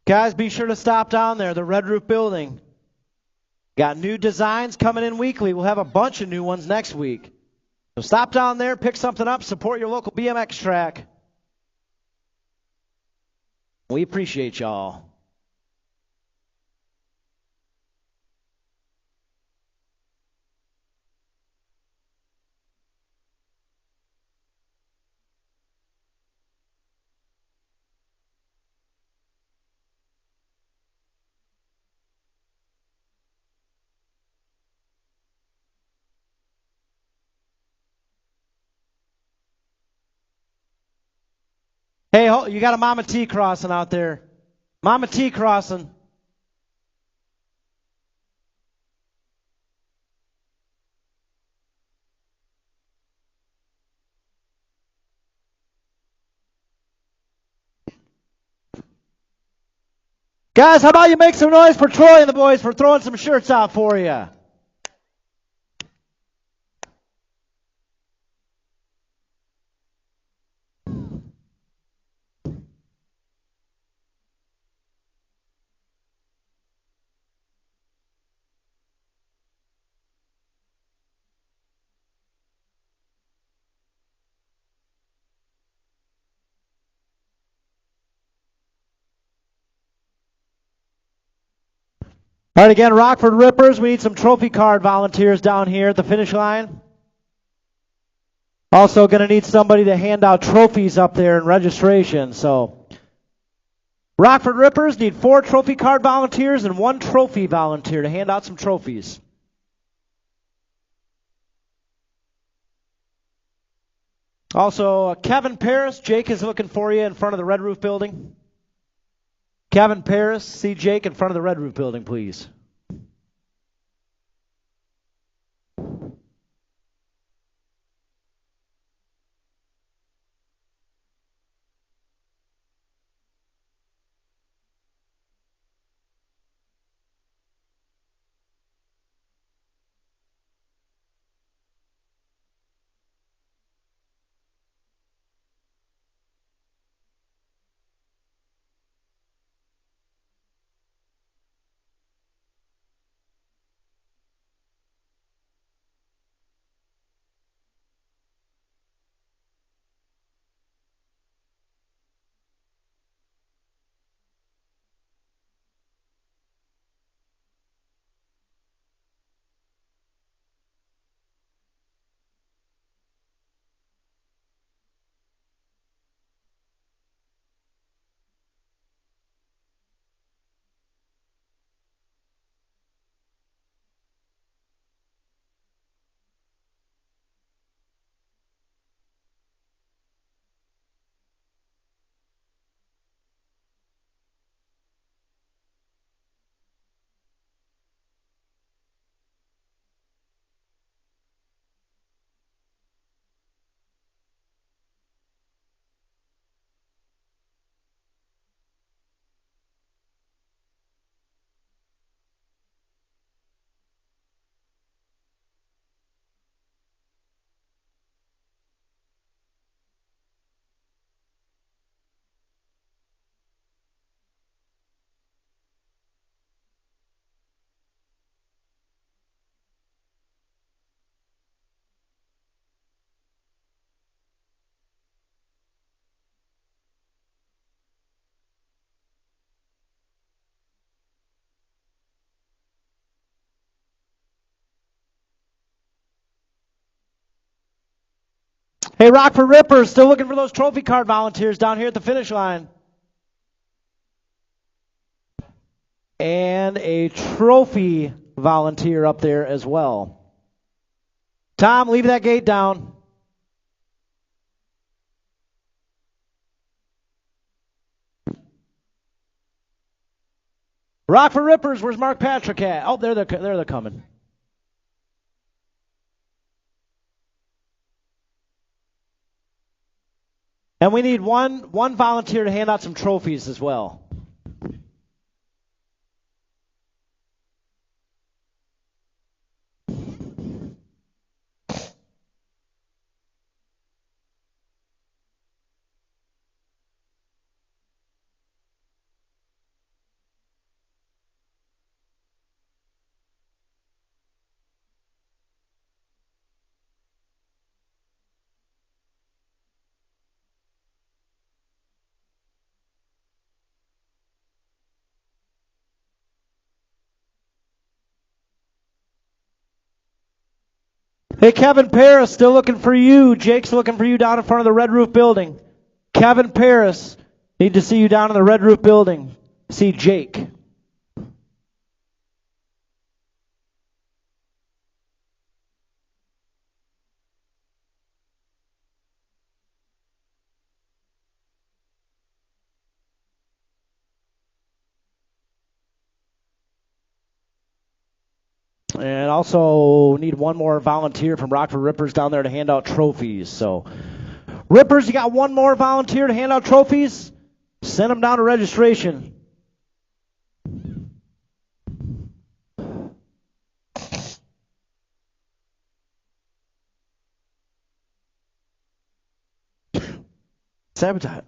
Guys, be sure to stop down there, the Red Roof building. Got new designs coming in weekly. We'll have a bunch of new ones next week. So stop down there, pick something up, support your local BMX track. We appreciate y'all. Hey, you got a Mama T crossing out there. Mama T crossing. Guys, how about you make some noise for Troy and the boys for throwing some shirts out for you? All right, again, Rockford Rippers, we need some trophy card volunteers down here at the finish line. Also going to need somebody to hand out trophies up there in registration. So, Rockford Rippers need 4 trophy card volunteers and 1 trophy volunteer to hand out some trophies. Also, Kevin Paris, Jake is looking for you in front of the Red Roof building. Kevin Paris, see Jake in front of the Red Roof building, please. Hey, Rockford Rippers, still looking for those trophy card volunteers down here at the finish line. And a trophy volunteer up there as well. Tom, leave that gate down. Rockford Rippers, where's Mark Patrick at? Oh, there they're coming. And we need one volunteer to hand out some trophies as well. Hey, Kevin Paris, still looking for you. Jake's looking for you down in front of the Red Roof building. Kevin Paris, need to see you down in the Red Roof building. See Jake. And also need one more volunteer from Rockford Rippers down there to hand out trophies. So, Rippers, you got one more volunteer to hand out trophies? Send them down to registration. Sabotage.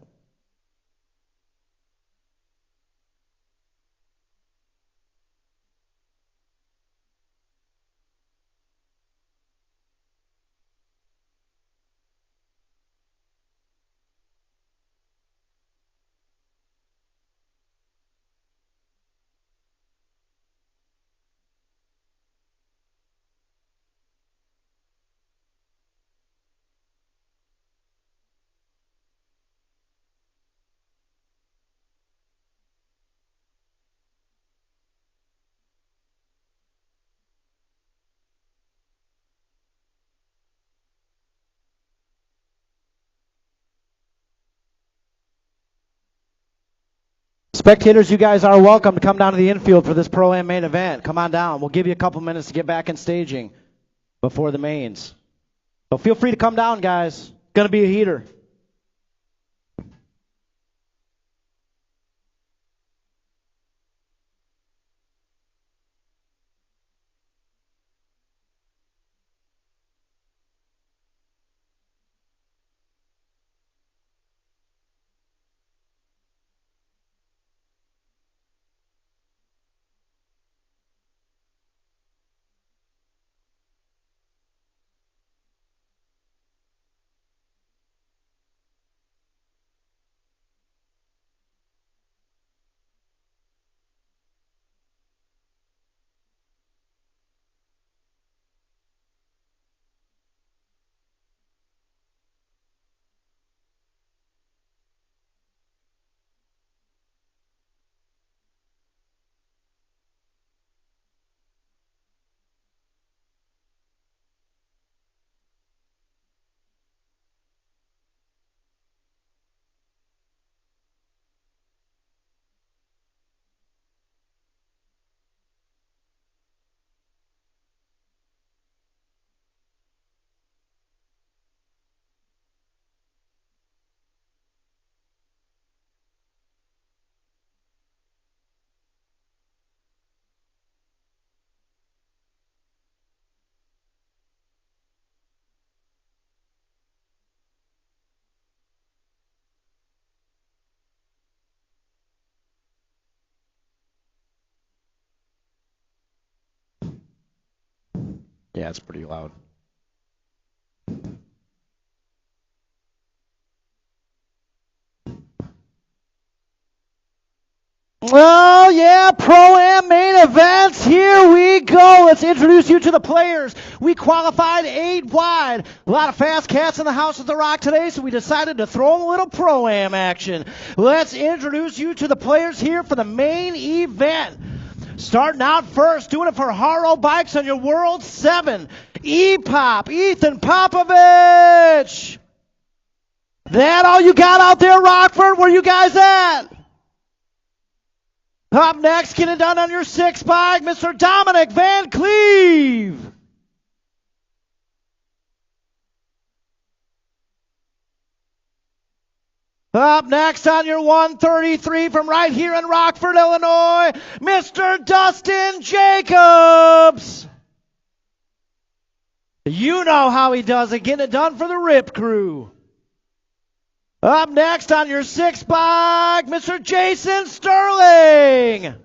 Spectators, you guys are welcome to come down to the infield for this Pro-Am main event. Come on down. We'll give you a couple minutes to get back in staging before the mains. So feel free to come down, guys. It's going to be a heater. Yeah, it's pretty loud. Well, yeah, Pro-Am main events, here we go. Let's introduce you to the players. We qualified 8 wide. A lot of fast cats in the house at the Rock today, so we decided to throw them a little Pro-Am action. Let's introduce you to the players here for the main event. Starting out first, doing it for Haro Bikes on your World 7. E-Pop, Ethan Popovich. That all you got out there, Rockford? Where you guys at? Up next, getting it done on your 6 bike, Mr. Dominic Van Cleve. Up next on your 133 from right here in Rockford, Illinois, Mr. Dustin Jacobs. You know how he does it, getting it done for the Rip Crew. Up next on your 6 bike, Mr. Jason Sterling.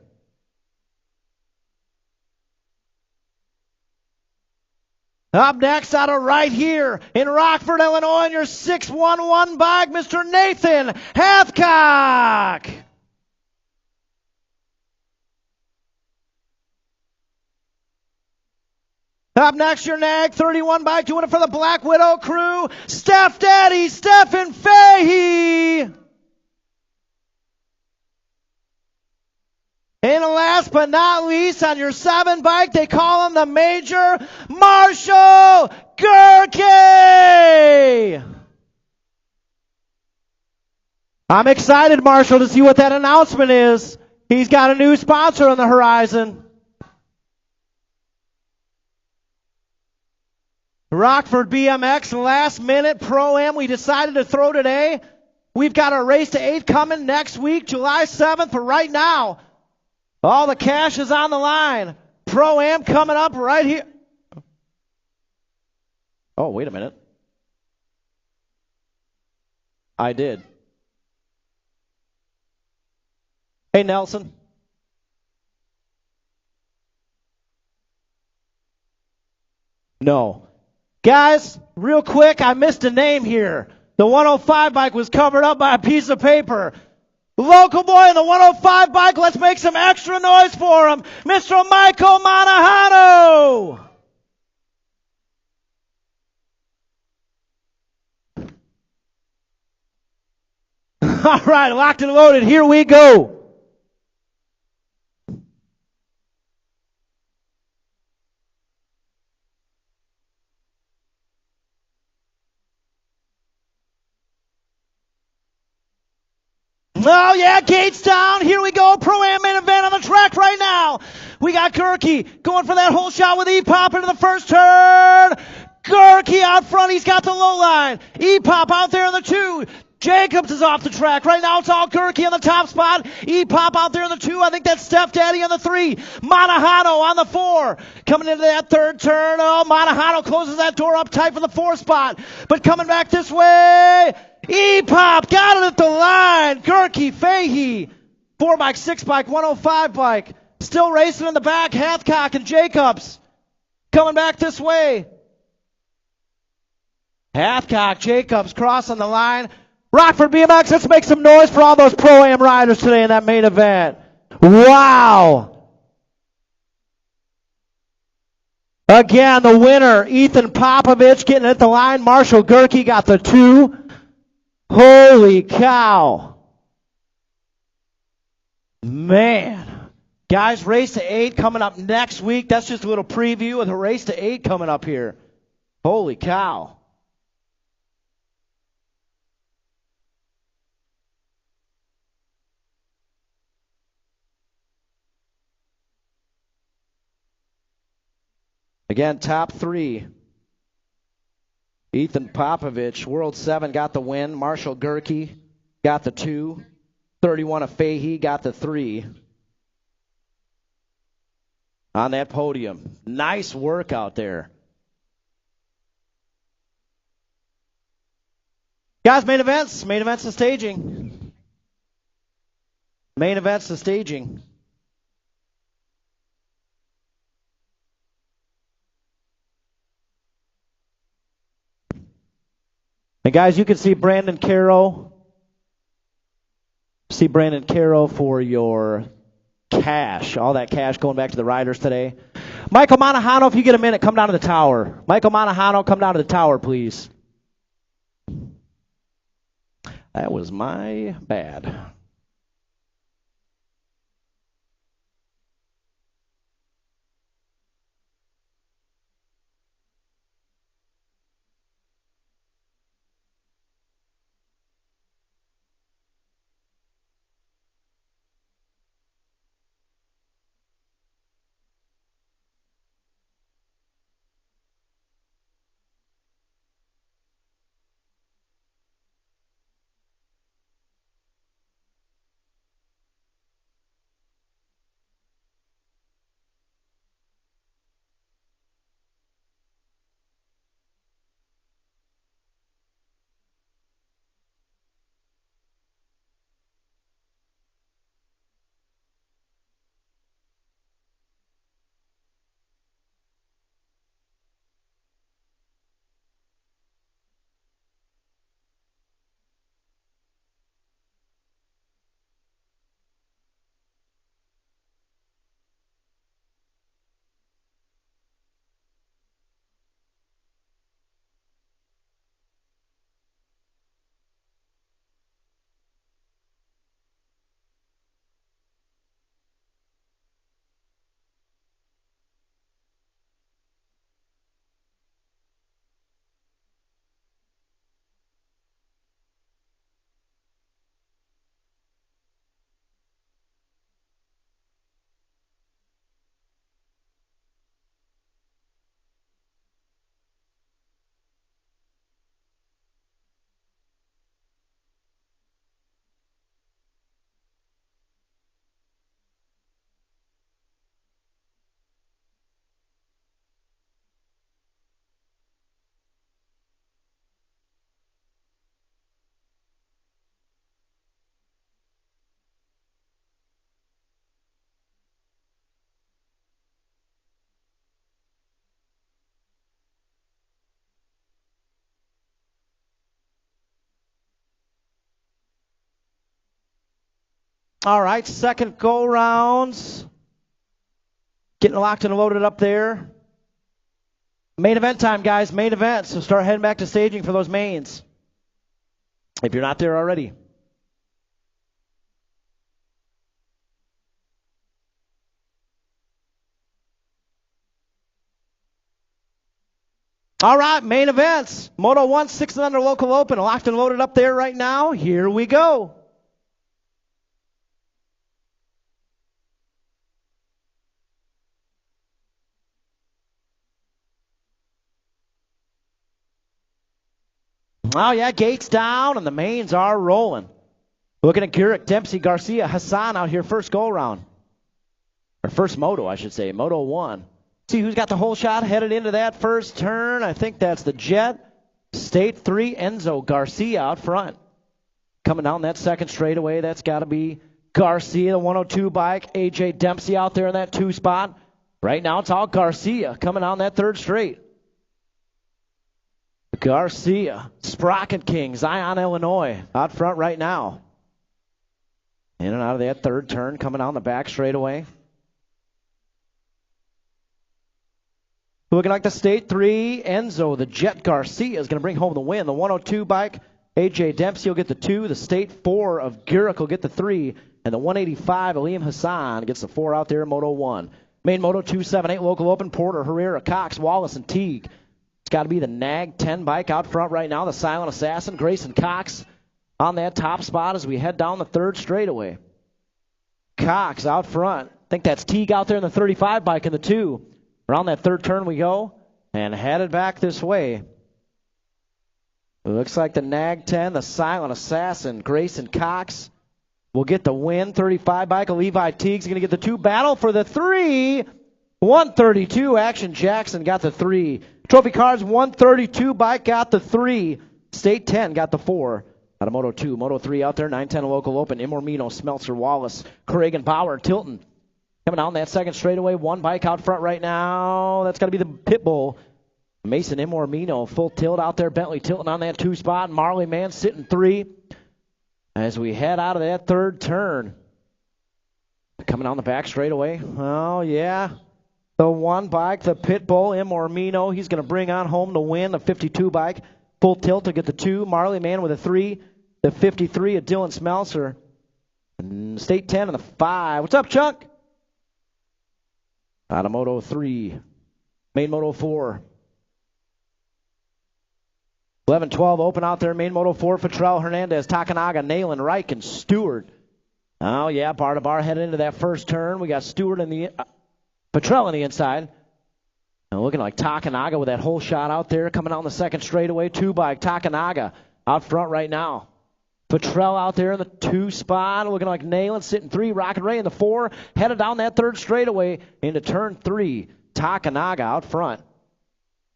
Up next out of right here in Rockford, Illinois, on your 611 bike, Mr. Nathan Hathcock. Up next, your NAG 31 bike, doing it for the Black Widow crew, Steph Daddy, Stephen Fahey. And last but not least, on your 7 bike, they call him the Major, Marshall Gurkey. I'm excited, Marshall, to see what that announcement is. He's got a new sponsor on the horizon. Rockford BMX, last minute Pro-Am we decided to throw today. We've got a race to 8 coming next week, July 7th, but right now, all the cash is on the line. Pro-Am coming up right here. Oh, wait a minute. I did. Hey, Nelson. No. Guys, real quick, I missed a name here. The 105 bike was covered up by a piece of paper. Local boy in the 105 bike, let's make some extra noise for him. Mr. Michael Manahano. All right, locked and loaded. Here we go. Oh, yeah, gates down. Here we go. Pro-Am main event on the track right now. We got Gurkey going for that whole shot with E-Pop into the first turn. Gurkey out front. He's got the low line. E-Pop out there in the 2. Jacobs is off the track. Right now it's all Gurkey on the top spot. E-Pop out there in the 2. I think that's Steph Daddy on the 3. Manahano on the 4. Coming into that third turn. Oh, Manahano closes that door up tight for the 4 spot. But coming back this way, E-Pop got it at the line. Gurkey, Fahey, 4 bike, 6 bike, 105 bike. Still racing in the back, Hathcock and Jacobs. Coming back this way. Hathcock, Jacobs crossing the line. Rockford BMX, let's make some noise for all those Pro-Am riders today in that main event. Wow. Again, the winner, Ethan Popovich getting at the line. Marshall Gurkey got the 2. Holy cow. Man. Guys, race to 8 coming up next week. That's just a little preview of the race to 8 coming up here. Holy cow. Again, top 3. Ethan Popovich, World 7, got the win. Marshall Gurkey got the 2. 31 of Fahey got the 3. On that podium. Nice work out there. Guys, main events. Main events to staging. Main events to staging. And guys, you can see Brandon Caro. See Brandon Caro for your cash. All that cash going back to the riders today. Michael Monahano, if you get a minute, come down to the tower. Michael Monahano, come down to the tower, please. That was my bad. All right, second go rounds. Getting locked and loaded up there. Main event time, guys. Main event. So start heading back to staging for those mains, if you're not there already. All right, main events. Moto 1, 6 and under local open. Locked and loaded up there right now. Here we go. Oh, yeah, gates down, and the mains are rolling. Looking at Garrick, Dempsey, Garcia, Hassan out here first go-around. Or first moto, I should say, Moto 1. See who's got the whole shot headed into that first turn. I think that's the Jet. State 3, Enzo Garcia out front. Coming down that second straightaway, that's got to be Garcia, the 102 bike. A.J. Dempsey out there in that 2 spot. Right now, it's all Garcia coming down that third straight. Garcia, Sprocket King, Zion, Illinois, out front right now. In and out of that third turn, coming down the back straightaway. Looking like the State 3, Enzo, the Jet Garcia is going to bring home the win. The 102 bike, A.J. Dempsey will get the 2. The State 4 of Garrick will get the 3. And the 185, Aleem Hassan, gets the 4 out there in Moto 1. Main Moto 278, local open, Porter, Herrera, Cox, Wallace, and Teague. It's got to be the Nag 10 bike out front right now, the Silent Assassin, Grayson Cox on that top spot as we head down the third straightaway. Cox out front. I think that's Teague out there in the 35 bike in the 2. Around that third turn we go, and headed back this way. It looks like the Nag 10, the Silent Assassin, Grayson Cox will get the win. 35 bike, Levi Teague's going to get the 2. Battle for the 3. 132, Action Jackson got the 3. Trophy Cars, 132 bike got the 3. State 10 got the 4. Out of Moto 2. Moto 3 out there, 910 local open. Imormino, Smeltzer, Wallace, Craig and Bauer, Tilton. Coming down that second straightaway, 1 bike out front right now. That's got to be the Pitbull. Mason Imormino, full tilt out there. Bentley Tilton on that 2 spot. Marley Man sitting 3. As we head out of that third turn. Coming down the back straightaway. Oh, yeah. The one bike, the Pit Bull, Mormino. He's going to bring on home the win. The 52 bike. Full tilt to get the 2. Marley Man with a 3. The 53 of Dylan Smelser. And State 10 and the 5. What's up, Chunk? Out of Moto 3. Main Moto 4. 11-12 open out there. Main Moto 4. Futrell, Hernandez, Takanaga, Nalen, Reich, and Stewart. Oh, yeah, bar to bar headed into that first turn. We got Stewart in the Futrell on the inside. And looking like Takanaga with that whole shot out there. Coming on the second straightaway. 2 bike. Takanaga out front right now. Futrell out there in the 2 spot. Looking like Nalen sitting 3. Rocket Ray in the 4. Headed down that third straightaway into turn 3. Takanaga out front.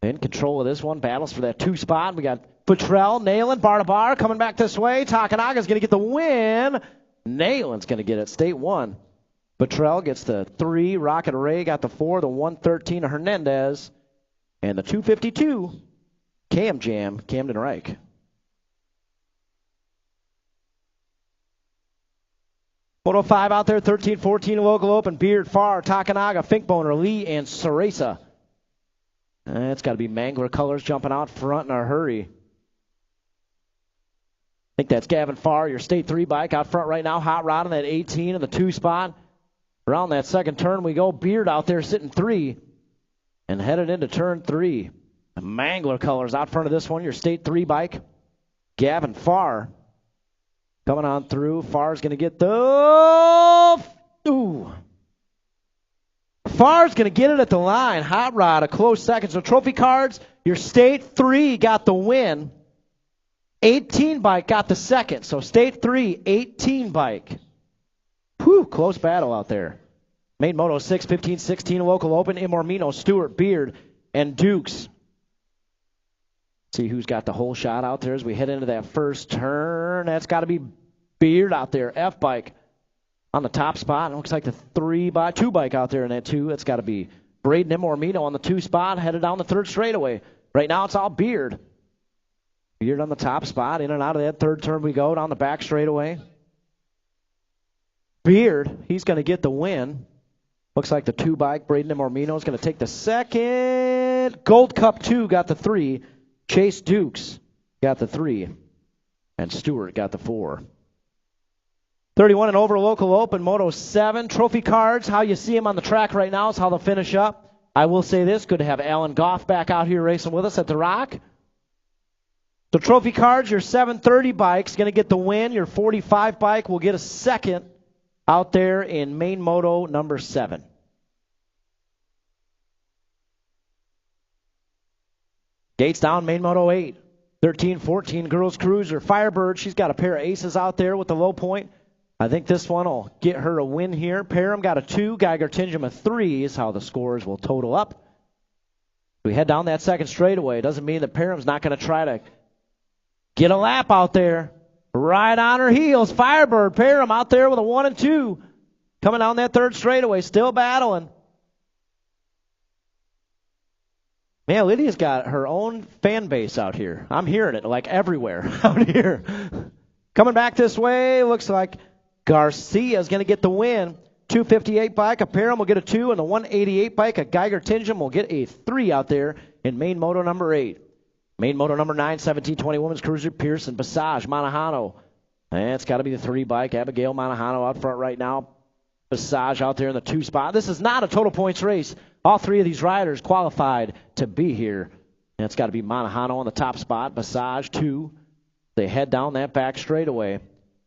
In control of this one. Battles for that 2 spot. We got Futrell, Nalen, bar to bar. Coming back this way. Takanaga's going to get the win. Nalen's going to get it. State 1. Futrell gets the 3. Rocket Ray got the 4. The 113 of Hernandez. And the 252. Cam Jam, Camden Reich. Moto 5 out there. 13-14 local open. Beard, Farr, Takanaga, Finkboner, Lee, and Ceresa. It's got to be Mangler colors jumping out front in a hurry. I think that's Gavin Farr, your State 3 bike out front right now. Hot rod in that 18 in the 2 spot. Around that second turn we go. Beard out there sitting 3 and headed into turn 3. The Mangler colors out front of this one, your State 3 bike. Gavin Farr coming on through. Farr's going to get the... Ooh. Farr's going to get it at the line. Hot rod, a close second. So trophy cards, your State 3 got the win. 18 bike got the second. So State 3, 18 bike. Whew, close battle out there. Main Moto 6, 15-16 local open. Mormino, Stewart, Beard, and Dukes. See who's got the whole shot out there as we head into that first turn. That's got to be Beard out there. F bike on the top spot. It looks like the 2 bike out there in that 2. That's got to be Braden Mormino on the 2 spot, headed down the third straightaway. Right now it's all Beard. Beard on the top spot. In and out of that third turn we go down the back straightaway. Beard, he's going to get the win. Looks like the 2 bike, Braden Mormino, is going to take the second. Gold Cup 2 got the 3. Chase Dukes got the 3. And Stewart got the 4. 31 and over local open, Moto 7. Trophy cards, how you see them on the track right now is how they'll finish up. I will say this, good to have Alan Goff back out here racing with us at the Rock. So trophy cards, your 730 bike's going to get the win. Your 45 bike will get a second out there in main moto number 7. Gates down, main moto 8. 13-14 girls cruiser. Firebird, she's got a pair of aces out there with the low point. I think this one will get her a win here. Parham got a 2. Geiger Tingem a 3 is how the scores will total up. We head down that second straightaway. Doesn't mean that Parham's not going to try to get a lap out there. Right on her heels. Firebird, Parham out there with a 1 and 2. Coming down that third straightaway, still battling. Man, Lydia's got her own fan base out here. I'm hearing it like everywhere out here. Coming back this way, looks like Garcia's going to get the win. 258 bike, a Parham will get a 2, and the 188 bike, a Geiger Tingem, will get a 3 out there in main moto number 8. Main moto number 9, 1720 women's cruiser, Pearson, Passage, Manahano. And it's got to be the 3 bike, Abigail Manahano out front right now. Passage out there in the 2 spot. This is not a total points race. All 3 of these riders qualified to be here. And it's got to be Manahano on the top spot, Passage 2. They head down that back straightaway.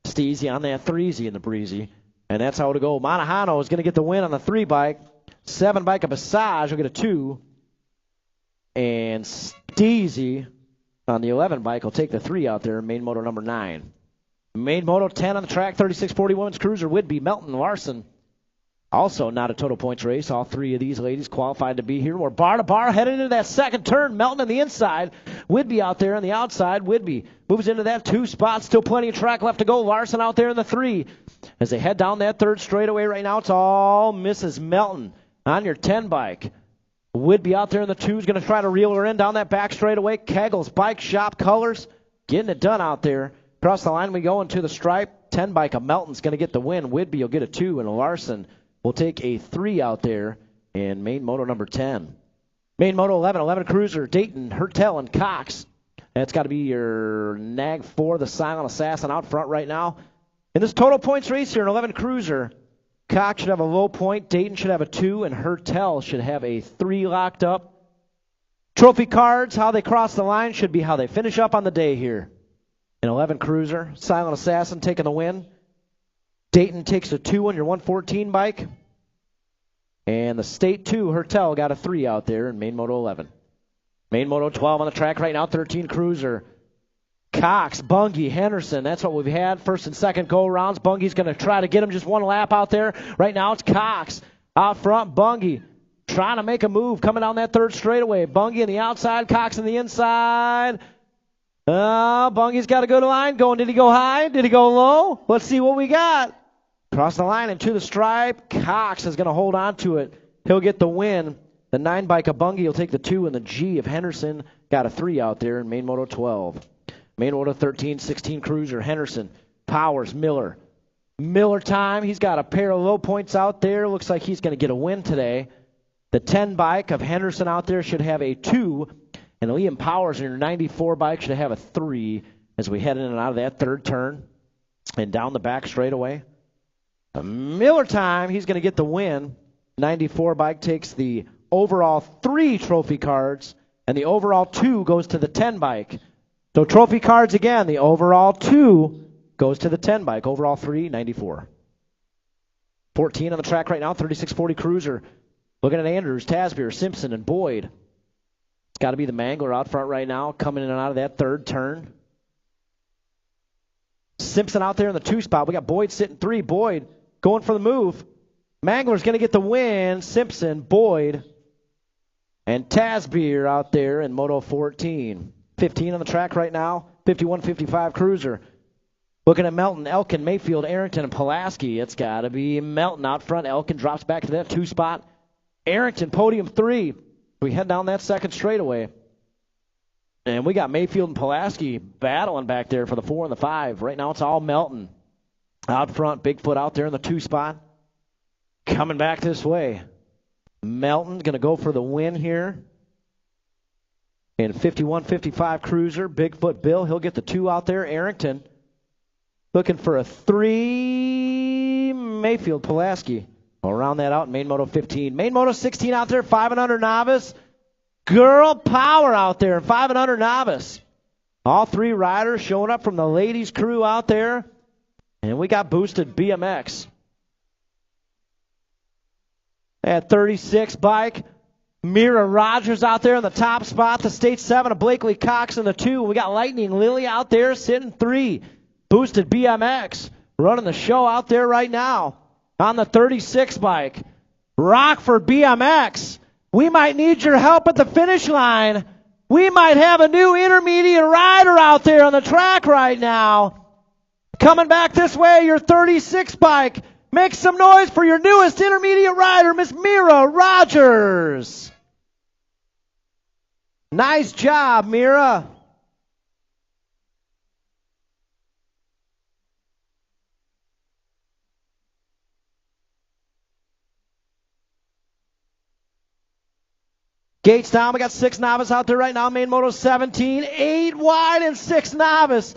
Steezy on that 3Z in the breezy. And that's how it'll go. Manahano is going to get the win on the 3 bike. 7 bike of Passage will get a 2. And Steezy on the 11 bike will take the 3 out there in main moto number 9. Main moto 10 on the track, 3640 women's cruiser, Whidbey, Melton, Larson. Also not a total points race. All 3 of these ladies qualified to be here. We're bar to bar heading into that second turn. Melton on the inside. Whidbey out there on the outside. Whidbey moves into that 2 spot. Still plenty of track left to go. Larson out there in the 3. As they head down that third straightaway right now, it's all Mrs. Melton on your 10 bike. Whidbey out there in the 2 is going to try to reel her in down that back straightaway. Keggles, Bike Shop Colors, getting it done out there. Across the line we go into the stripe. 10 bike of Melton's going to get the win. Whidbey will get a 2, and Larson will take a 3 out there in main moto number 10. Main moto 11 cruiser, Dayton, Hertel, and Cox. That's got to be your Nag 4, the Silent Assassin out front right now. In this total points race here, an 11 cruiser, Cox should have a low point, Dayton should have a 2, and Hertel should have a 3 locked up. Trophy cards, how they cross the line should be how they finish up on the day here. An 11 cruiser, Silent Assassin taking the win. Dayton takes a 2 on your 114 bike. And the State 2, Hertel, got a 3 out there in main moto 11. Main moto 12 on the track right now, 13 cruiser. Cox, Bungie, Henderson, that's what we've had. First and second go-rounds. Bungie's going to try to get him just one lap out there. Right now it's Cox out front. Bungie trying to make a move coming down that third straightaway. Bungie on the outside, Cox on the inside. Bungie's got a good line going. Did he go high? Did he go low? Let's see what we got. Cross the line into the stripe. Cox is going to hold on to it. He'll get the win. The 9 bike of Bungie will take the 2, and the G of Henderson got a 3 out there in main moto 12. Main moto 13, 16 cruiser, Henderson, Powers, Miller. Miller time. He's got a pair of low points out there. Looks like he's going to get a win today. The 10 bike of Henderson out there should have a 2, and Liam Powers in your 94 bike should have a 3 as we head in and out of that third turn and down the back straightaway. Miller time. He's going to get the win. 94 bike takes the overall 3 trophy cards, and the overall 2 goes to the 10 bike. So trophy cards again, the overall 2 goes to the 10 bike. Overall 3, 94. 14 on the track right now, 3640 cruiser. Looking at Andrews, Tasbier, Simpson, and Boyd. It's got to be the Mangler out front right now, coming in and out of that third turn. Simpson out there in the 2 spot. We got Boyd sitting 3. Boyd going for the move. Mangler's going to get the win. Simpson, Boyd, and Tasbier out there in Moto 14. 15 on the track right now. 51-55 cruiser. Looking at Melton, Elkin, Mayfield, Arrington, and Pulaski. It's got to be Melton out front. Elkin drops back to that 2 spot. Arrington, podium 3. We head down that second straightaway. And we got Mayfield and Pulaski battling back there for the 4 and the 5. Right now it's all Melton. Out front, Bigfoot out there in the 2 spot. Coming back this way. Melton's going to go for the win here. In 51-55 cruiser, Bigfoot Bill, he'll get the 2 out there. Arrington looking for a 3. Mayfield, Pulaski. We'll round that out in main moto 15. Main moto 16 out there, 5 and under novice. Girl power out there, 5 and under novice. All 3 riders showing up from the ladies crew out there. And we got boosted BMX. At 36 bike, Mira Rogers out there in the top spot. The State 7 of Blakely Cox in the 2. We got Lightning Lily out there sitting 3. Boosted BMX running the show out there right now. On the 36 bike, Rockford BMX. We might need your help at the finish line. We might have a new intermediate rider out there on the track right now. Coming back this way, your 36 bike. Make some noise for your newest intermediate rider, Miss Mira Rogers. Nice job, Mira. Gates down. We got 6 novice out there right now. Main moto 17. 8 wide and 6 novice.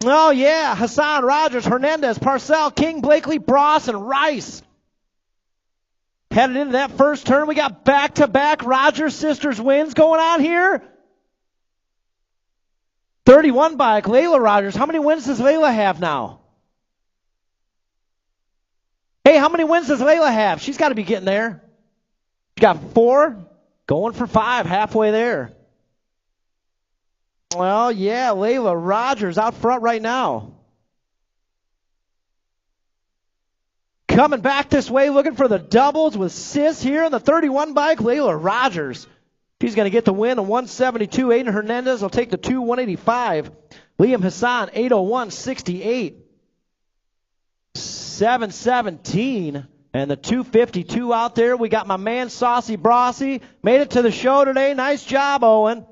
Oh, yeah. Hassan, Rogers, Hernandez, Parcell, King, Blakely, Bross, and Rice. Headed into that first turn, we got back-to-back Rogers sisters wins going on here. 31 bike, Layla Rogers. How many wins does Layla have now? Hey, how many wins does Layla have? She's got to be getting there. She got 4, going for 5, halfway there. Well, yeah, Layla Rogers out front right now. Coming back this way, looking for the doubles with Sis here on the 31 bike, Layla Rogers. She's going to get the win on 172. Aiden Hernandez will take the 2, 185. Liam Hassan, 801.68. 717. And the 252 out there. We got my man Saucy Brossy. Made it to the show today. Nice job, Owen.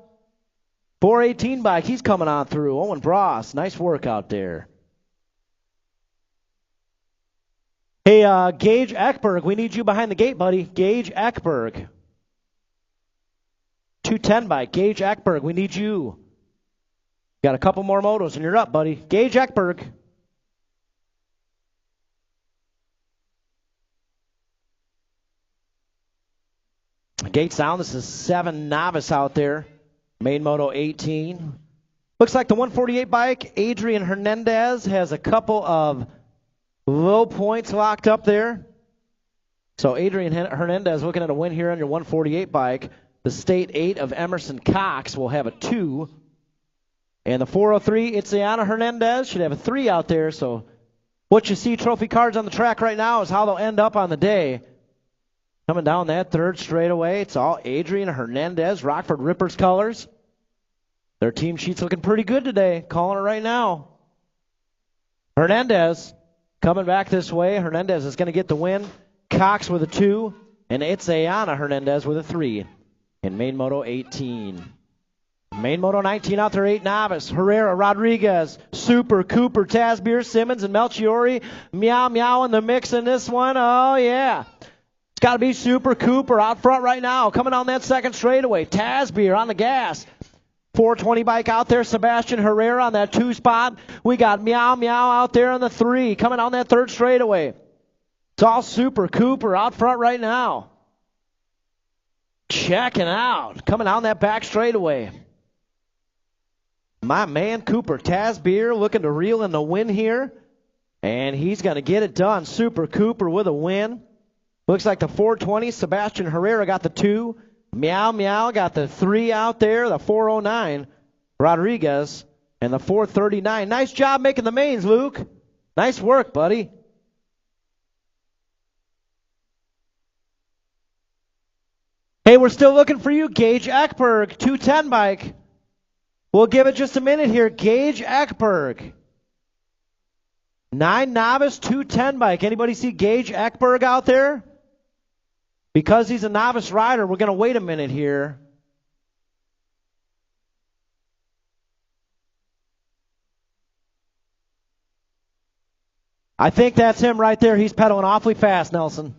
418 bike. He's coming on through. Owen Bross. Nice work out there. Hey, Gage Eckberg, we need you behind the gate, buddy. Gage Eckberg. 210 bike. Gage Eckberg, we need you. Got a couple more motos, and you're up, buddy. Gage Eckberg. Gates down. This is 7 novice out there. Main moto 18. Looks like the 148 bike, Adrian Hernandez, has a couple of low points locked up there. So Adrian Hernandez looking at a win here on your 148 bike. The State 8 of Emerson Cox will have a 2. And the 403, Itziana Hernandez, should have a 3 out there. So what you see trophy cards on the track right now is how they'll end up on the day. Coming down that third straightaway, it's all Adrian Hernandez, Rockford Rippers colors. Their team sheet's looking pretty good today. Calling it right now. Hernandez coming back this way. Hernandez is going to get the win. Cox with a 2. And Itziana Hernandez with a 3. In main moto 18. Main moto 19 out there, 8 novice. Herrera, Rodriguez, Super, Cooper, Tasbeer, Simmons, and Melchiori. Meow, meow in the mix in this one. Oh, yeah. It's got to be Super Cooper out front right now. Coming on that second straightaway. Tasbeer on the gas. 420 bike out there. Sebastian Herrera on that 2 spot. We got Meow Meow out there on the 3. Coming on that third straightaway. It's all Super Cooper out front right now. Checking out. Coming on that back straightaway. My man Cooper Tasbeer looking to reel in the win here. And he's going to get it done. Super Cooper with a win. Looks like the 420. Sebastian Herrera got the 2. Meow Meow got the 3 out there. The 409. Rodriguez. And the 439. Nice job making the mains, Luke. Nice work, buddy. Hey, we're still looking for you, Gage Eckberg, 210 bike. We'll give it just a minute here. Gage Eckberg. 9 novice, 210 bike. Anybody see Gage Eckberg out there? Because he's a novice rider, we're going to wait a minute here. I think that's him right there. He's pedaling awfully fast, Nelson.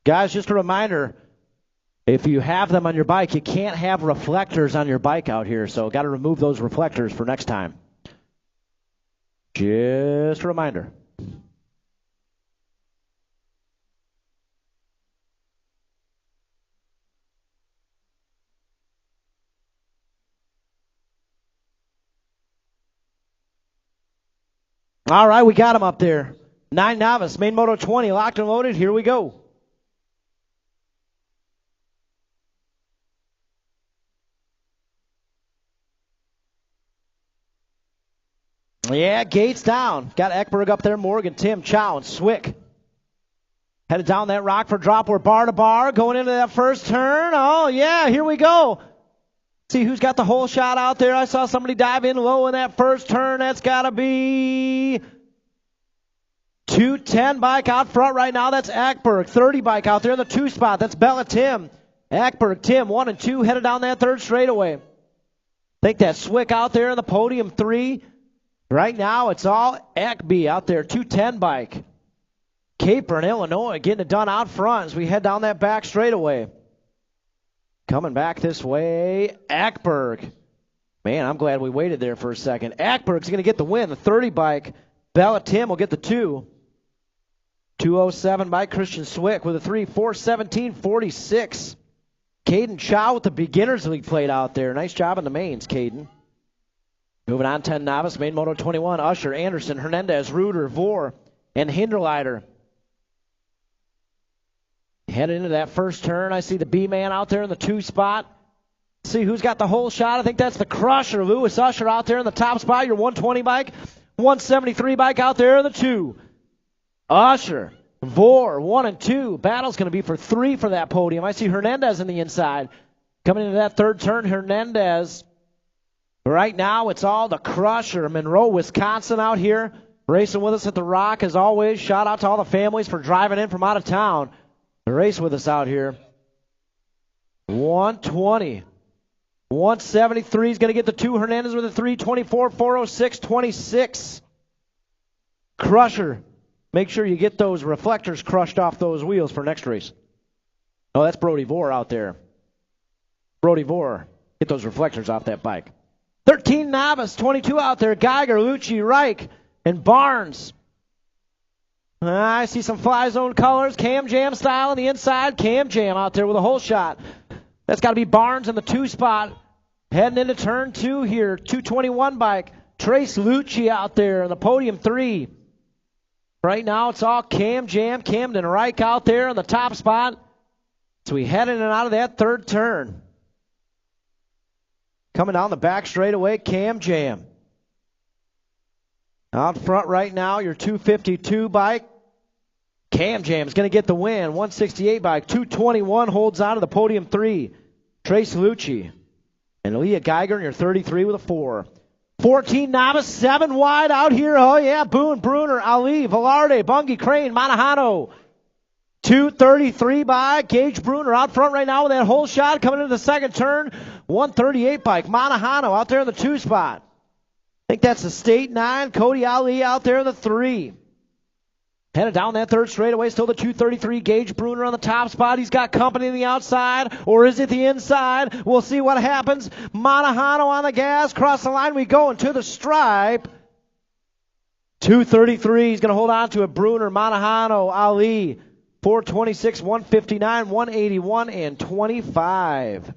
Guys, just a reminder, if you have them on your bike, you can't have reflectors on your bike out here, so got to remove those reflectors for next time. Just a reminder. All right, we got him up there. 9 novice, main moto 20, locked and loaded. Here we go. Yeah, Gates down. Got Eckberg up there, Morgan, Tim, Chow, and Swick. Headed down that Rockford drop. We're bar to bar, going into that first turn. Oh, yeah, here we go. See who's got the whole shot out there. I saw somebody dive in low in that first turn. That's got to be 210 bike out front right now. That's Eckberg. 30 bike out there in the 2 spot. That's Bella Tim. Eckberg, Tim, 1 and 2, headed down that third straightaway. Think that Swick out there in the podium 3. Right now, it's all Eckby out there, 210 bike. Capron, Illinois, getting it done out front as we head down that back straightaway. Coming back this way, Eckberg. Man, I'm glad we waited there for a second. Eckberg's going to get the win, the 30 bike. Bella Tim will get the 2. 207 bike, Christian Swick with a 3. 417.46. Caden Chow with the Beginners League plate out there. Nice job in the mains, Caden. Moving on, 10 novice, main moto 21, Usher, Anderson, Hernandez, Reuter, Vore, and Hinderleiter. Headed into that first turn, I see the B-man out there in the 2 spot. See who's got the whole shot. I think that's the Crusher, Lewis Usher out there in the top spot, your 120 bike. 173 bike out there in the 2. Usher, Vore, 1 and 2. Battle's going to be for 3 for that podium. I see Hernandez in the inside. Coming into that third turn, Hernandez. Right now, it's all the Crusher, Monroe, Wisconsin out here. Racing with us at the Rock, as always. Shout out to all the families for driving in from out of town to race with us out here. 120. 173 is going to get the 2. Hernandez with a 324, 406, 26. Crusher. Make sure you get those reflectors crushed off those wheels for next race. Oh, that's Brody Vore out there. Brody Vore. Get those reflectors off that bike. 13 novice, 22 out there. Geiger, Lucci, Reich, and Barnes. I see some Fly Zone colors. Cam Jam style on the inside. Cam Jam out there with a hole shot. That's got to be Barnes in the 2 spot. Heading into turn 2 here. 221 bike. Trace Lucci out there in the podium 3. Right now it's all Cam Jam, Camden Reich out there in the top spot. So we head in and out of that third turn. Coming down the back straightaway, Cam Jam. Out front right now, your 252 bike. Cam Jam's going to get the win. 168 bike. 221 holds on to the podium 3. Trace Lucci. And Leah Geiger in your 33 with a 4. 14 novice, 7 wide out here. Oh, yeah. Boone, Bruner, Ali, Velarde, Bungie, Crane, Monahano. 233 by Gage Bruner out front right now with that hole shot coming into the second turn. 138 bike. Monahano out there in the 2 spot. I think that's the State 9. Cody Ali out there in the 3. Headed down that third straightaway, still the 233. Gage Bruner on the top spot. He's got company on the outside, or is it the inside? We'll see what happens. Monahano on the gas. Cross the line we go into the stripe. 233. He's going to hold on to it. Bruner, Monahano, Ali. 426, 159, 181, and 25.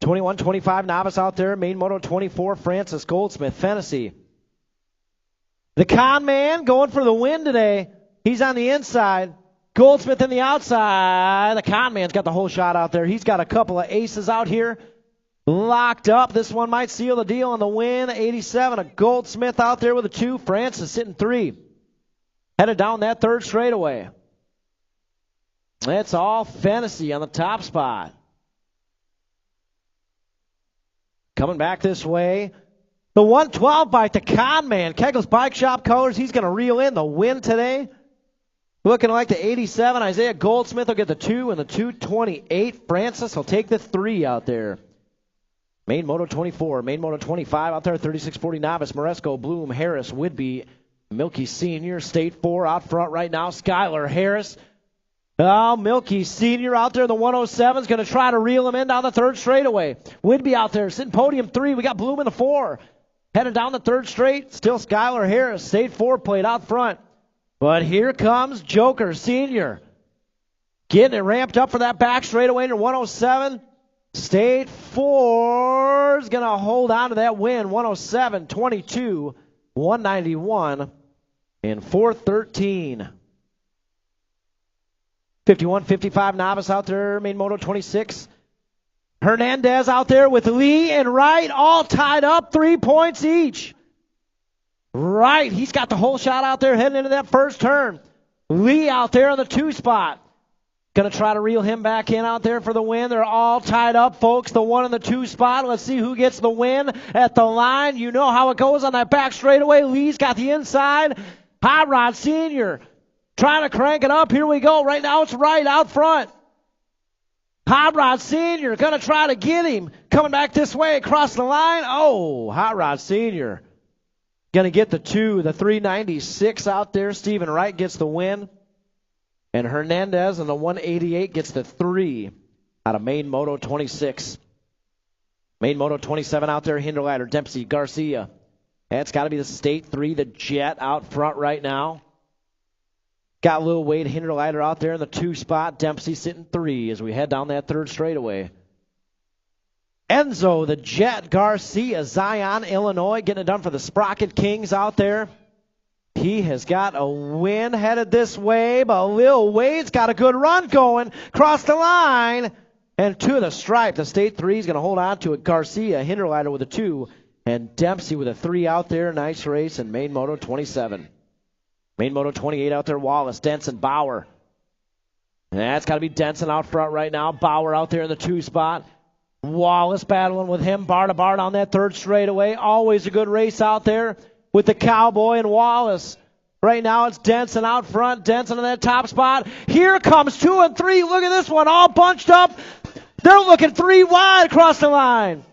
'21, 25 novice out there. Main moto 24, Francis Goldsmith, Fennessy. The con man going for the win today. He's on the inside. Goldsmith in the outside. The con man's got the whole shot out there. He's got a couple of aces out here. Locked up. This one might seal the deal on the win. 87, a Goldsmith out there with a 2. Francis sitting 3. Headed down that third straightaway. It's all Fennessy on the top spot. Coming back this way. The 112 bike, the con man. Kegel's Bike Shop colors. He's going to reel in the win today. Looking like the 87. Isaiah Goldsmith will get the 2 and the 228. Francis will take the 3 out there. Main Moto 24, Main Moto 25 out there, 3640 novice, Moresco, Bloom, Harris, Whidbey, Milky Sr., State 4 out front right now, Skylar Harris. Oh, Milky Sr. out there, the 107 is going to try to reel him in down the third straightaway. Whidbey out there, sitting podium 3. We got Bloom in the 4. Headed down the third straight, still Skylar Harris, State 4 plate out front. But here comes Joker Sr. Getting it ramped up for that back straightaway in 107. State 4 is going to hold on to that win. 107, 22, 191, and 413. 51, 55 novice out there. Main moto 26. Hernandez out there with Lee and Wright all tied up. 3 points each. Wright, he's got the whole shot out there heading into that first turn. Lee out there on the 2 spot. Going to try to reel him back in out there for the win. They're all tied up, folks. The 1 and the 2 spot. Let's see who gets the win at the line. You know how it goes on that back straightaway. Lee's got the inside. Hot Rod Sr. trying to crank it up. Here we go. Right now it's Wright out front. Hot Rod Sr. going to try to get him. Coming back this way across the line. Oh, Hot Rod Sr. going to get the 2, the 396 out there. Stephen Wright gets the win. And Hernandez in the 188 gets the 3 out of Main Moto 26. Main Moto 27 out there, Hinderleiter, Dempsey, Garcia. That's got to be the State 3, the Jet out front right now. Got Lil Wade Hinderleiter out there in the 2 spot. Dempsey sitting 3 as we head down that third straightaway. Enzo, the Jet, Garcia, Zion, Illinois, getting it done for the Sprocket Kings out there. He has got a win headed this way, but Lil Wade's got a good run going. Cross the line and to the stripe. The State 3 is going to hold on to it. Garcia, Hinderleiter with a 2, and Dempsey with a 3 out there. Nice race in Main Moto 27. Main Moto 28 out there, Wallace, Denson, Bauer. That's got to be Denson out front right now. Bauer out there in the 2 spot. Wallace battling with him, bar to bar on that 3rd straightaway. Always a good race out there with the Cowboy and Wallace. Right now it's Denson out front. Denson in that top spot. Here comes 2 and 3. Look at this one, all bunched up. They're looking 3 wide across the line.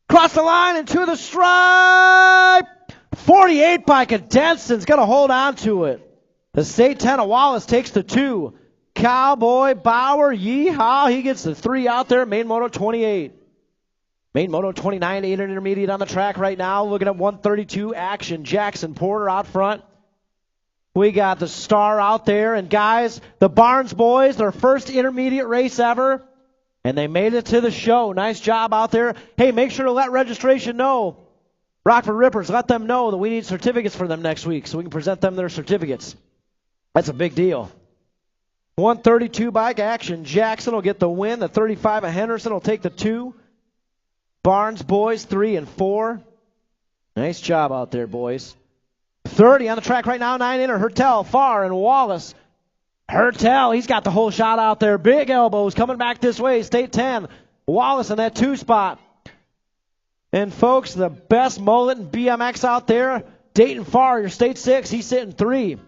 Cross the line into the stripe. 48 bike of Denson's going to hold on to it. The State 10 of Wallace takes the 2. Cowboy, Bauer, yeehaw. He gets the 3 out there. Main Moto 28. Main Moto 29, 8 intermediate on the track right now. Looking at 132 action. Jackson Porter out front. We got the Star out there. And guys, the Barnes boys, their first intermediate race ever. And they made it to the show. Nice job out there. Hey, make sure to let registration know. Rockford Rippers, let them know that we need certificates for them next week so we can present them their certificates. That's a big deal. 132 bike action. Jackson will get the win. The 35 of Henderson will take the 2. Barnes boys 3 and 4. Nice job out there, boys. 30 on the track right now. 9 inner. Hertel, Farr, and Wallace. Hertel, he's got the whole shot out there. Big elbows coming back this way. State 10. Wallace in that 2 spot. And folks, the best mullet in BMX out there. Dayton Farr, your State 6. He's sitting 3.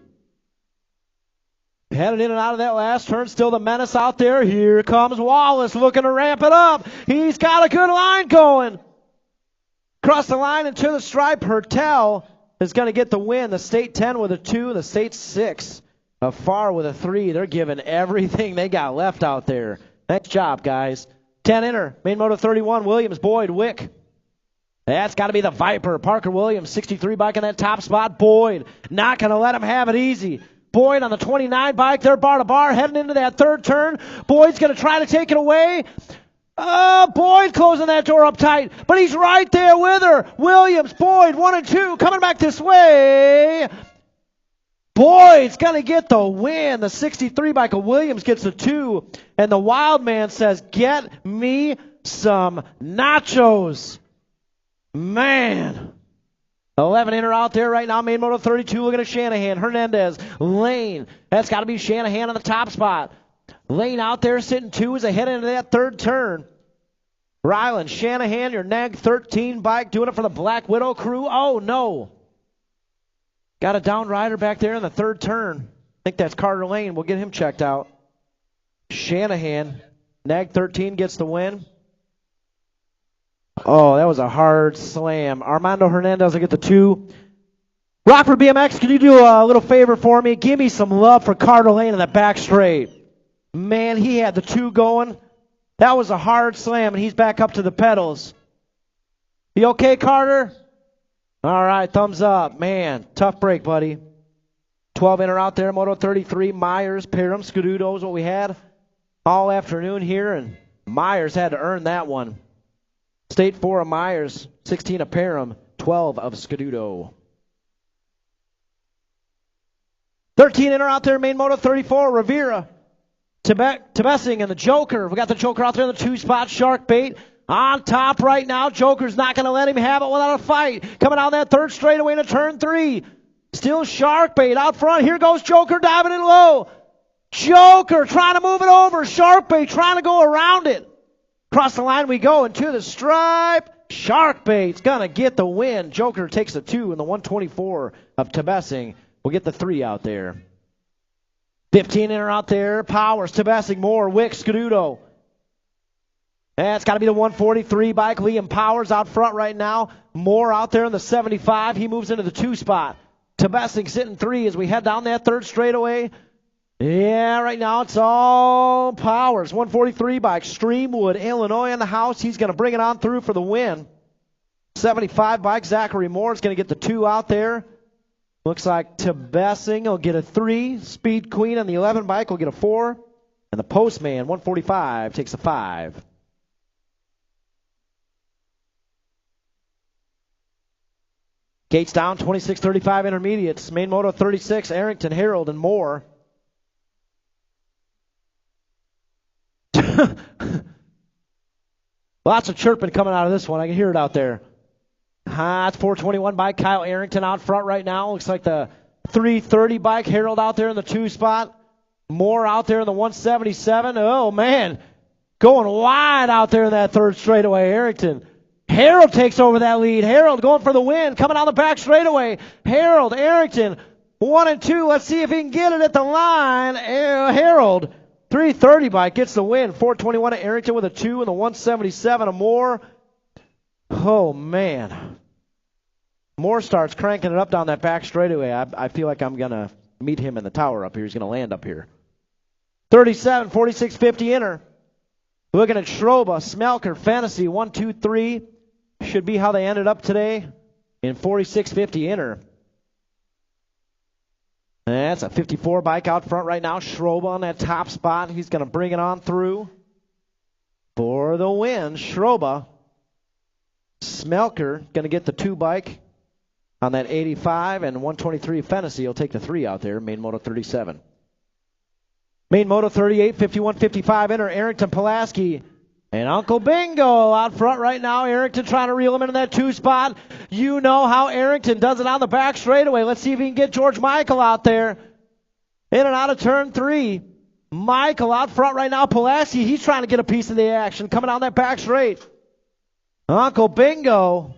Headed in and out of that last turn. Still the menace out there. Here comes Wallace looking to ramp it up. He's got a good line going. Across the line into the stripe. Hertel is going to get the win. The State 10 with a 2. The State 6 of Farr with a 3. They're giving everything they got left out there. Nice job, guys. 10 inner. Main Moto 31. Williams, Boyd, Wick. That's got to be the Viper. Parker Williams, 63 bike in that top spot. Boyd not going to let him have it easy. Boyd on the 29 bike. They're bar to bar heading into that 3rd turn. Boyd's going to try to take it away. Boyd closing that door up tight, but he's right there with her. Williams, Boyd, 1 and 2, coming back this way. Boyd's going to get the win. The 63 bike of Williams gets the 2, and the Wild Man says, get me some nachos. Man. 11 inner out there right now. Main Moto 32 looking at Shanahan. Hernandez. Lane. That's got to be Shanahan on the top spot. Lane out there sitting 2 as they head into that 3rd turn. Ryland. Shanahan, your Nag 13 bike, doing it for the Black Widow crew. Oh, no. Got a down rider back there in the 3rd turn. I think that's Carter Lane. We'll get him checked out. Shanahan. Nag 13 gets the win. Oh, that was a hard slam. Armando Hernandez will get the 2. Rockford BMX, can you do a little favor for me? Give me some love for Carter Lane in the back straight. Man, he had the 2 going. That was a hard slam, and he's back up to the pedals. You okay, Carter? All right, thumbs up. Man, tough break, buddy. 12 inner out there, Moto 33. Myers, Parham, Scududo is what we had all afternoon here, and Myers had to earn that one. State 4 of Myers, 16 of Parham, 12 of Scududo. 13 inner out there, Main Moto 34, Rivera, Tebessing, and the Joker. We got the Joker out there in the 2 spot, Shark Bait on top right now. Joker's not going to let him have it without a fight. Coming down that 3rd straightaway into turn 3. Still Shark Bait out front. Here goes Joker diving in low. Joker trying to move it over. Shark Bait trying to go around it. Across the line we go into the stripe. Sharkbait's going to get the win. Joker takes the 2 in the 124 of Tebessing. We'll get the 3 out there. 15 inner out there. Powers, Tebessing, Moore, Wick, Scududo. That's got to be the 143 bike. Liam Powers out front right now. Moore out there in the 75. He moves into the 2 spot. Tebessing sitting 3 as we head down that 3rd straightaway. Yeah, right now it's all Powers. 143 bike. Streamwood, Illinois in the house. He's going to bring it on through for the win. 75 bike. Zachary Moore is going to get the 2 out there. Looks like Tebessing will get a 3. Speed Queen on the 11 bike will get a 4. And the Postman, 145, takes a 5. Gates down, 26-35 intermediates. Main Moto 36, Arrington, Harold, and Moore. Lots of chirping coming out of this one. I can hear it out there. It's 421 by Kyle Arrington out front right now. Looks like the 330 bike. Harold out there in the 2 spot. Moore out there in the 177. Oh, man. Going wide out there in that 3rd straightaway. Arrington. Harold takes over that lead. Harold going for the win. Coming down the back straightaway. Harold, Arrington, 1 and 2. Let's see if he can get it at the line. Harold, 330 bike gets the win. 421 to Arrington with a 2 and the 177 of Moore. Oh, man. Moore starts cranking it up down that back straightaway. I feel like I'm going to meet him in the tower up here. He's going to land up here. 37, 46, 50 inner. Looking at Schroba, Smelker, Fantasy, 1, 2, 3. Should be how they ended up today in 46, 50 inner. And that's a 54 bike out front right now. Schroba on that top spot. He's going to bring it on through for the win. Schroba. Smelker going to get the 2 bike on that 85, and 123 Fantasy will take the 3 out there. Main Moto 37. Main Moto 38, 51, 55 inner. Arrington, Pulaski, and Uncle Bingo out front right now. Arrington trying to reel him into that 2 spot. You know how Arrington does it on the back straightaway. Let's see if he can get George Michael out there. In and out of turn 3. Michael out front right now. Pulaski, he's trying to get a piece of the action. Coming down that back straight. Uncle Bingo.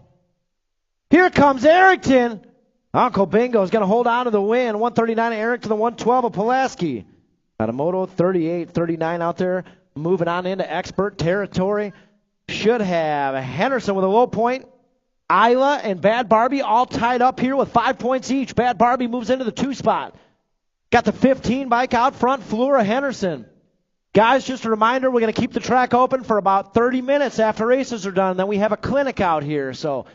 Here comes Arrington. Uncle Bingo is going to hold on to the win. 139 of Arrington, the 112 of Pulaski. Got a Moto 38, 39 out there. Moving on into expert territory. Should have Henderson with a low point. Isla and Bad Barbie all tied up here with 5 points each. Bad Barbie moves into the 2 spot. Got the 15 bike out front, Flora Henderson. Guys, just a reminder, we're going to keep the track open for about 30 minutes after races are done. Then we have a clinic out here. So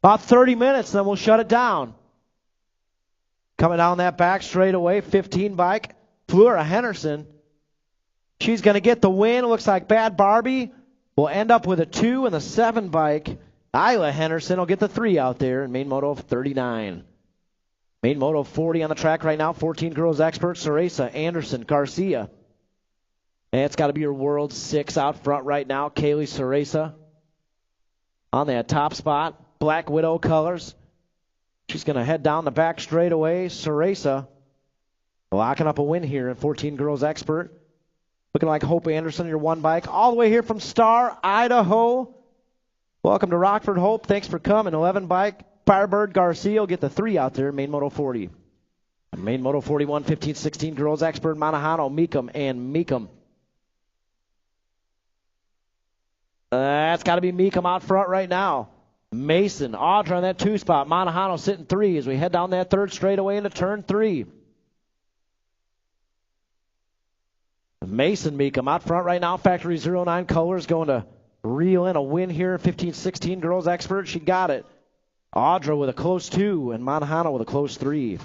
about 30 minutes, then we'll shut it down. Coming down that back straightaway, 15 bike, Flora Henderson. She's going to get the win. It looks like Bad Barbie will end up with a 2 and the 7 bike. Isla Henderson will get the 3 out there in Main Moto 39. Main Moto 40 on the track right now. 14 girls expert. Ceresa, Anderson, Garcia. And it's got to be your World 6 out front right now. Kaylee Ceresa on that top spot. Black Widow colors. She's going to head down the back straightaway. Ceresa locking up a win here in 14 girls expert. Looking like Hope Anderson, your 1 bike. All the way here from Star, Idaho. Welcome to Rockford, Hope. Thanks for coming. 11 bike. Firebird Garcia will get the 3 out there. Main Moto 40. Main Moto 41, 15, 16 girls expert. Manahano, Meekum, and Meekum. That's got to be Meekum out front right now. Mason, Audra on that 2 spot. Manahano sitting 3 as we head down that 3rd straightaway into turn 3. Mason Meekum out front right now. Factory 09 colors going to reel in a win here. 15-16 girls expert. She got it. Audra with a close 2 and Manahano with a close 3.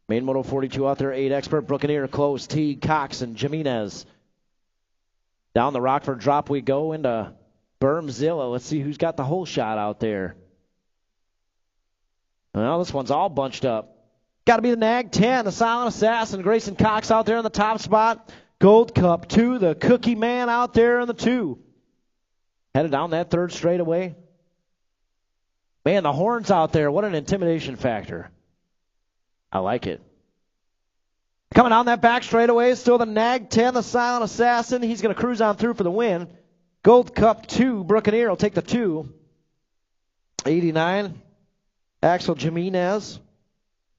Main Moto 42 out there. 8 expert. Brookeneer close. Teague, Cox, and Jimenez. Down the Rockford drop we go into Bermzilla. Let's see who's got the whole shot out there. Well, this one's all bunched up. Got to be the Nag 10, the Silent Assassin. Grayson Cox out there in the top spot. Gold Cup 2, the Cookie Man out there in the 2. Headed down that 3rd straightaway. Man, the horns out there, what an intimidation factor. I like it. Coming down that back straightaway is still the Nag 10, the Silent Assassin. He's going to cruise on through for the win. Gold Cup 2, Brookeneer will take the 2. 89, Axel Jimenez.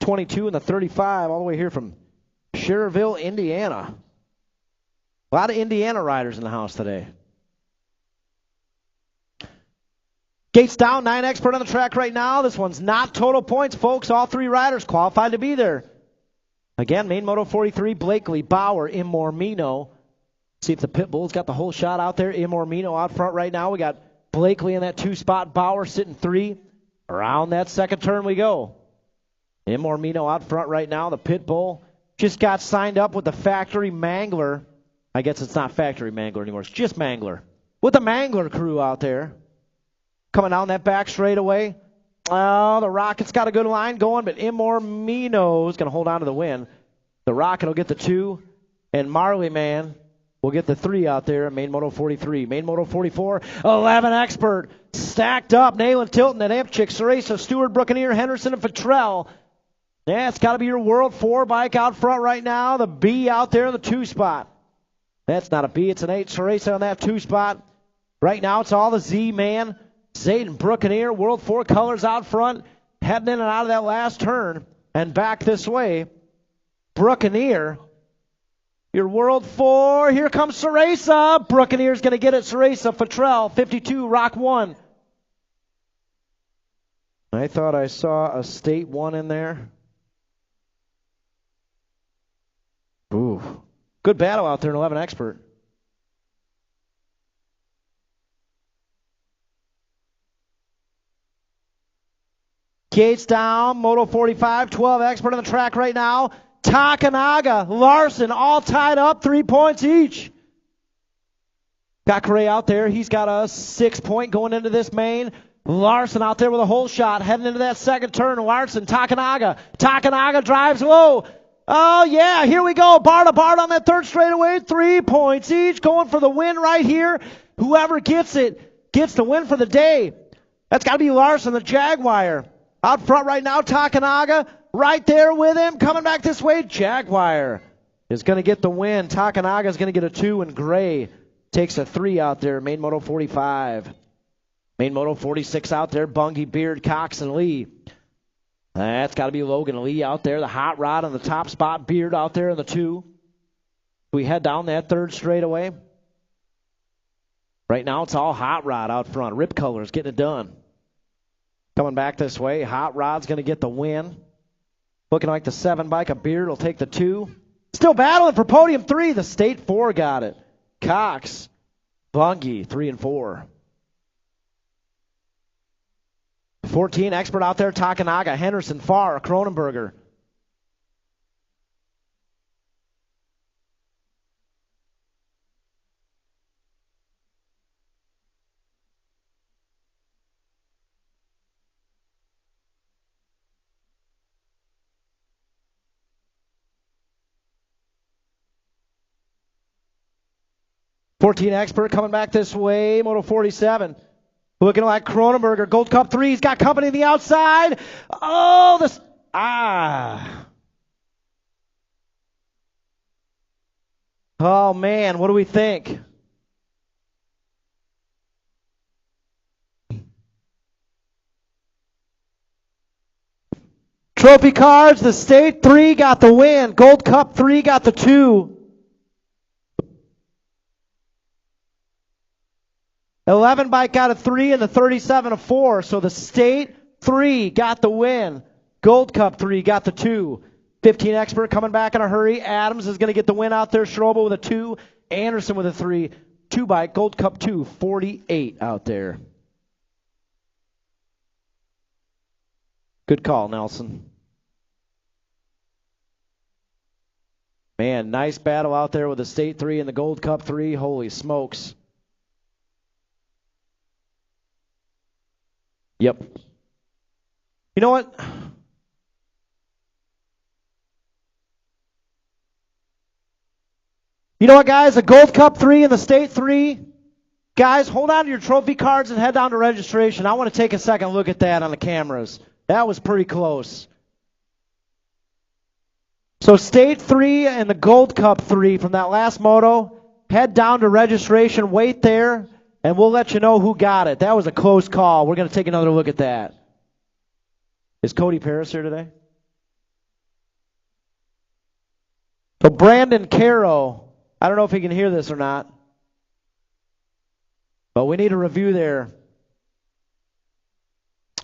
22 and the 35, all the way here from Schererville, Indiana. A lot of Indiana riders in the house today. Gates down, 9 expert on the track right now. This one's not total points, folks. All 3 riders qualified to be there. Again, Main Moto 43, Blakely, Bauer, Imormino. See if the Pit Bull's got the whole shot out there. Imormino out front right now. We got Blakely in that 2 spot. Bauer sitting 3. Around that 2nd turn we go. Imormino out front right now. The Pit Bull just got signed up with the Factory Mangler. I guess it's not Factory Mangler anymore. It's just Mangler. With the Mangler crew out there. Coming down that back straightaway. Oh, the Rocket's got a good line going, but Imormino is going to hold on to the win. The Rocket will get the 2, and Marley Man will get the 3 out there in Main Moto 43. Main Moto 44, 11 expert. Stacked up, Nayland Tilton and Ampchick, Ceresa, Stewart, Brookeneer, Henderson, and Fattrell. Yeah, it's got to be your World 4 bike out front right now. The B out there in the 2 spot. That's not a B, it's an 8. Ceresa on that 2 spot. Right now, it's all the Z man. Zayden Buccaneer, World 4 colors out front, heading in and out of that last turn. And back this way, Buccaneer, your World 4. Here comes Ceresa. Buccaneer's going to get it. Ceresa, Futrell, 52, Rock 1. I thought I saw a State 1 in there. Ooh, good battle out there in 11 Expert. Gates down, Moto 45, 12 Expert on the track right now. Takanaga, Larson, all tied up, 3 points each. Got Gray out there. He's got a 6 point going into this main. Larson out there with a hole shot, heading into that second turn. Larson, Takanaga. Takanaga drives low. Oh, yeah, here we go. Bar to bar on that third straightaway. 3 points each, going for the win right here. Whoever gets it gets the win for the day. That's got to be Larson, the Jaguar. Out front right now, Takanaga right there with him. Coming back this way, Jaguar is going to get the win. Takanaga is going to get a 2, and Gray takes a 3 out there. Main Moto 45. Main Moto 46 out there, Bungie, Beard, Cox, and Lee. That's got to be Logan Lee out there. The hot rod on the top spot, Beard out there in the 2. We head down that third straightaway. Right now it's all hot rod out front. Rip Colors getting it done. Coming back this way, Hot Rod's going to get the win. Looking like the 7 bike of Beard will take the 2. Still battling for podium 3. The State 4 got it. Cox, Bungie, 3 and 4. 14 Expert out there, Takanaga, Henderson, Farr, Cronenberger. Expert coming back this way, Moto 47. Looking like Cronenberger, Gold Cup 3. He's got company on the outside. Oh, this. Oh, man, what do we think? Trophy cards, the State 3 got the win. Gold Cup 3 got the 2. 11 bike got a 3 and the 37 a 4. So the State 3 got the win. Gold Cup 3 got the 2. 15 Expert coming back in a hurry. Adams is going to get the win out there. Strobel with a 2. Anderson with a 3. 2 bike, Gold Cup 2, 48 out there. Good call, Nelson. Man, nice battle out there with the State 3 and the Gold Cup 3. Holy smokes. Yep. You know what? You know what, guys? The Gold Cup 3 and the State 3. Guys, hold on to your trophy cards and head down to registration. I want to take a second look at that on the cameras. That was pretty close. So State 3 and the Gold Cup 3 from that last moto. Head down to registration. Wait there. And we'll let you know who got it. That was a close call. We're going to take another look at that. Is Cody Paris here today? So Brandon Caro, I don't know if he can hear this or not, but we need a review there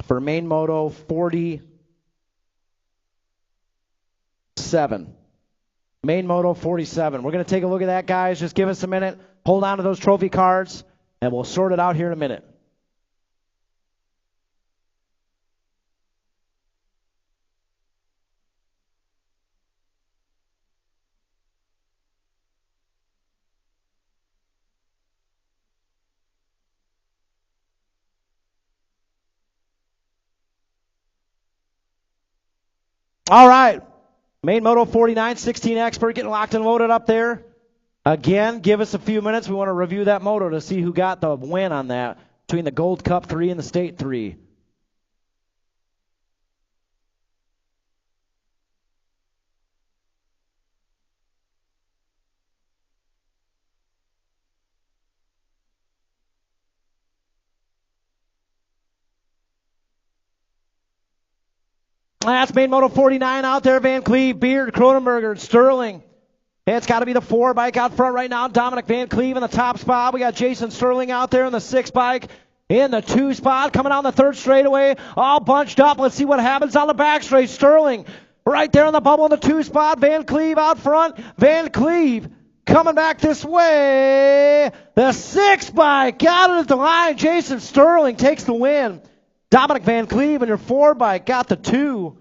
for main moto 47. Main moto 47. We're going to take a look at that, guys. Just give us a minute. Hold on to those trophy cards. And we'll sort it out here in a minute. All right. Main Moto 49, 16 Expert getting locked and loaded up there. Again, give us a few minutes. We want to review that moto to see who got the win on that between the Gold Cup 3 and the State 3. That's main moto 49 out there. Van Cleve, Beard, Cronenberger, Sterling. It's got to be the 4 bike out front right now. Dominic Van Cleve in the top spot. We got Jason Sterling out there in the 6 bike. In the 2 spot, coming down the 3rd straightaway, all bunched up. Let's see what happens on the back straight. Sterling right there in the bubble in the 2 spot. Van Cleve out front. Van Cleve coming back this way. The 6 bike got it at the line. Jason Sterling takes the win. Dominic Van Cleve in your 4 bike got the 2.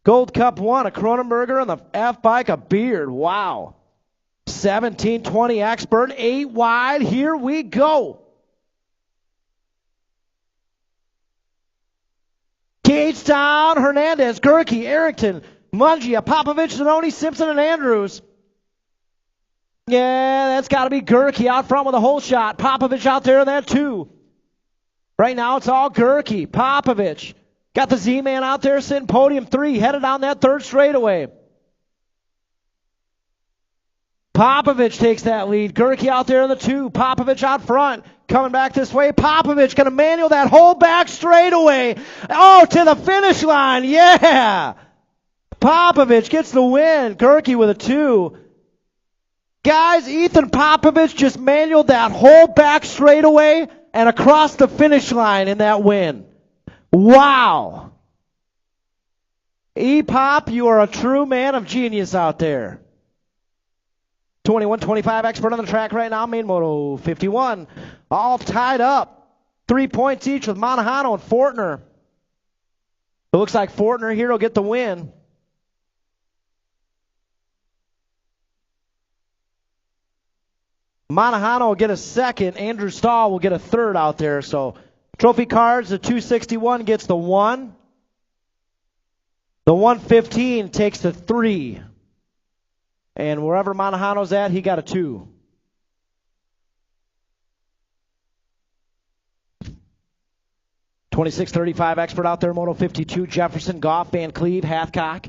Gold Cup 1, a Cronenberger, and the F bike, a Beard. Wow. 1720 expert, 8 wide. Here we go. Gagetown, Hernandez, Gerke, Arrington, Mungia, Popovich, Zanoni, Simpson, and Andrews. Yeah, that's got to be Gerke out front with a hole shot. Popovich out there in that 2. Right now it's all Gerke. Popovich. Got the Z-Man out there sitting podium 3, headed down that 3rd straightaway. Popovich takes that lead. Gerke out there in the 2. Popovich out front. Coming back this way. Popovich going to manual that whole back straightaway. Oh, to the finish line. Yeah. Popovich gets the win. Gerke with a 2. Guys, Ethan Popovich just manualed that whole back straightaway and across the finish line in that win. Wow. E-Pop, you are a true man of genius out there. 21-25 expert on the track right now. Main moto 51. All tied up. 3 points each with Monahano and Fortner. It looks like Fortner here will get the win. Monahano will get a 2nd. Andrew Stahl will get a 3rd out there. So trophy cards, the 261 gets the 1. The 115 takes the 3. And wherever Monahano's at, he got a 2. .26-35 expert out there, Moto 52, Jefferson, Goff, Van Cleve, Hathcock.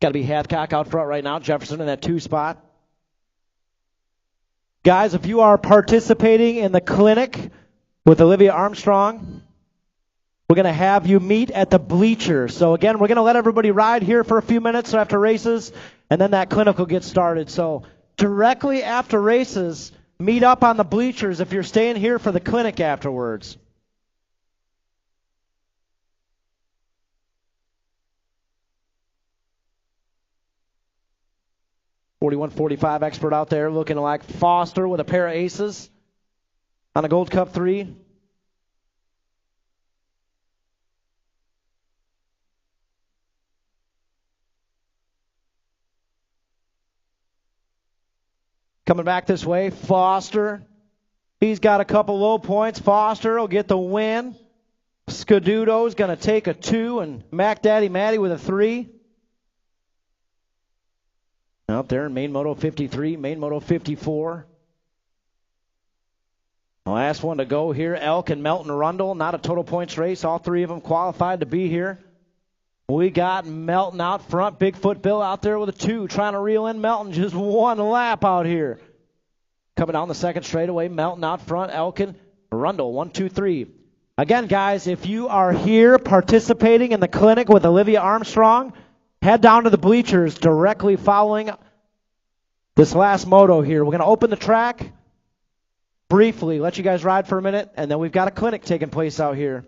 Got to be Hathcock out front right now. Jefferson in that 2 spot. Guys, if you are participating in the clinic with Olivia Armstrong, we're going to have you meet at the bleachers. So again, we're going to let everybody ride here for a few minutes after races, and then that clinic will get started. So directly after races, meet up on the bleachers if you're staying here for the clinic afterwards. .41-45 expert out there looking like Foster with a pair of aces on a Gold Cup 3. Coming back this way, Foster. He's got a couple low points. Foster will get the win. Scadudo's going to take a 2, and Mac Daddy Matty with a 3. Out there in main moto 53, main moto 54. The last one to go here, Elk and Melton Rundle. Not a total points race. All 3 of them qualified to be here. We got Melton out front. Bigfoot Bill out there with a 2, trying to reel in Melton. Just 1 lap out here. Coming down the 2nd straightaway, Melton out front, Elkin, Rundle, 1, 2, 3. Again, guys, if you are here participating in the clinic with Olivia Armstrong, head down to the bleachers directly following this last moto here. We're going to open the track briefly, let you guys ride for a minute, and then we've got a clinic taking place out here.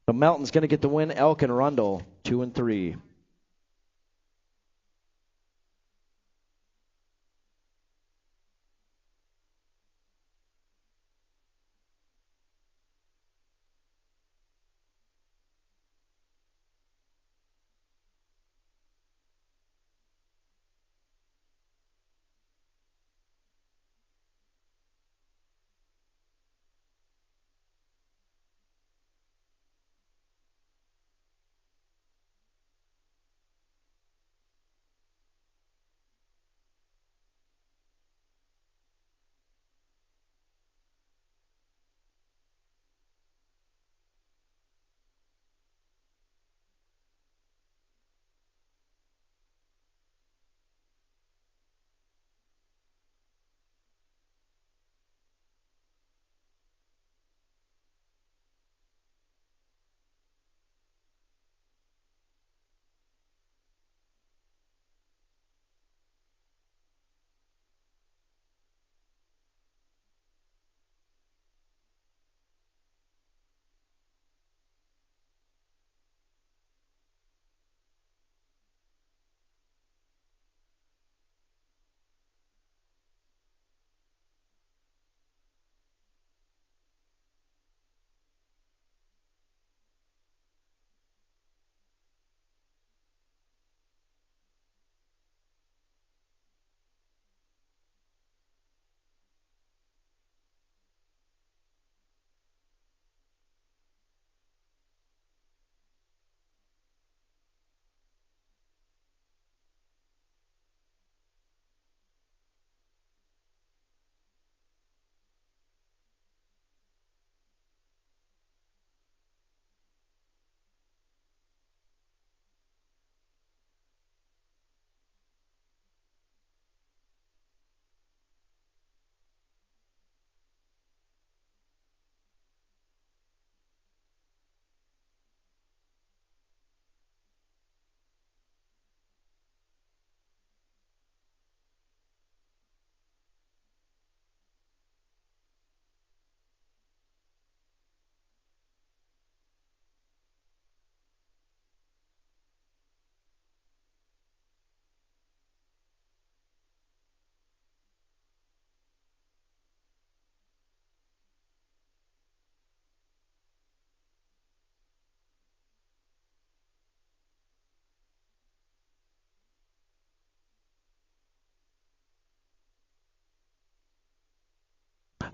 So Melton's going to get the win, Elkin, Rundle, 2 and 3.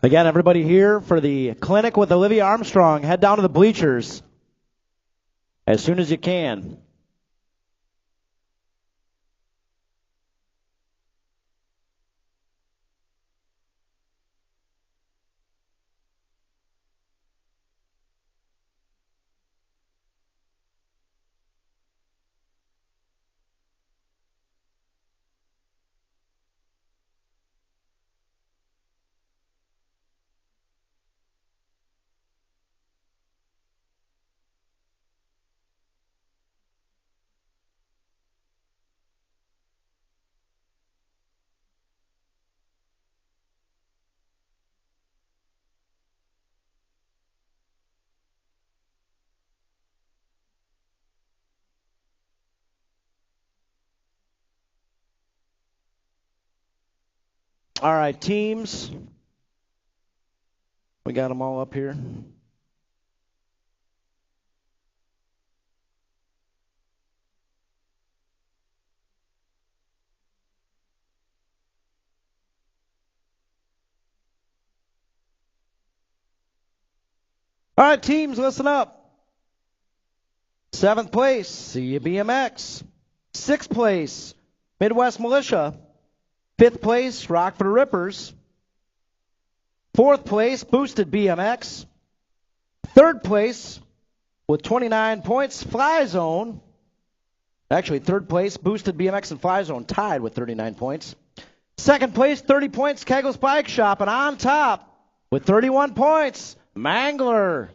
Again, everybody here for the clinic with Olivia Armstrong. Head down to the bleachers as soon as you can. All right, teams. We got them all up here. All right, teams, listen up. 7th place, See BMX. 6th place, Midwest Militia. 5th place, Rockford Rippers. 4th place, Boosted BMX. 3rd place, with 29 points, Fly Zone. Actually, 3rd place, Boosted BMX and Fly Zone tied with 39 points. 2nd place, 30 points, Keggles Bike Shop. And on top, with 31 points, Mangler.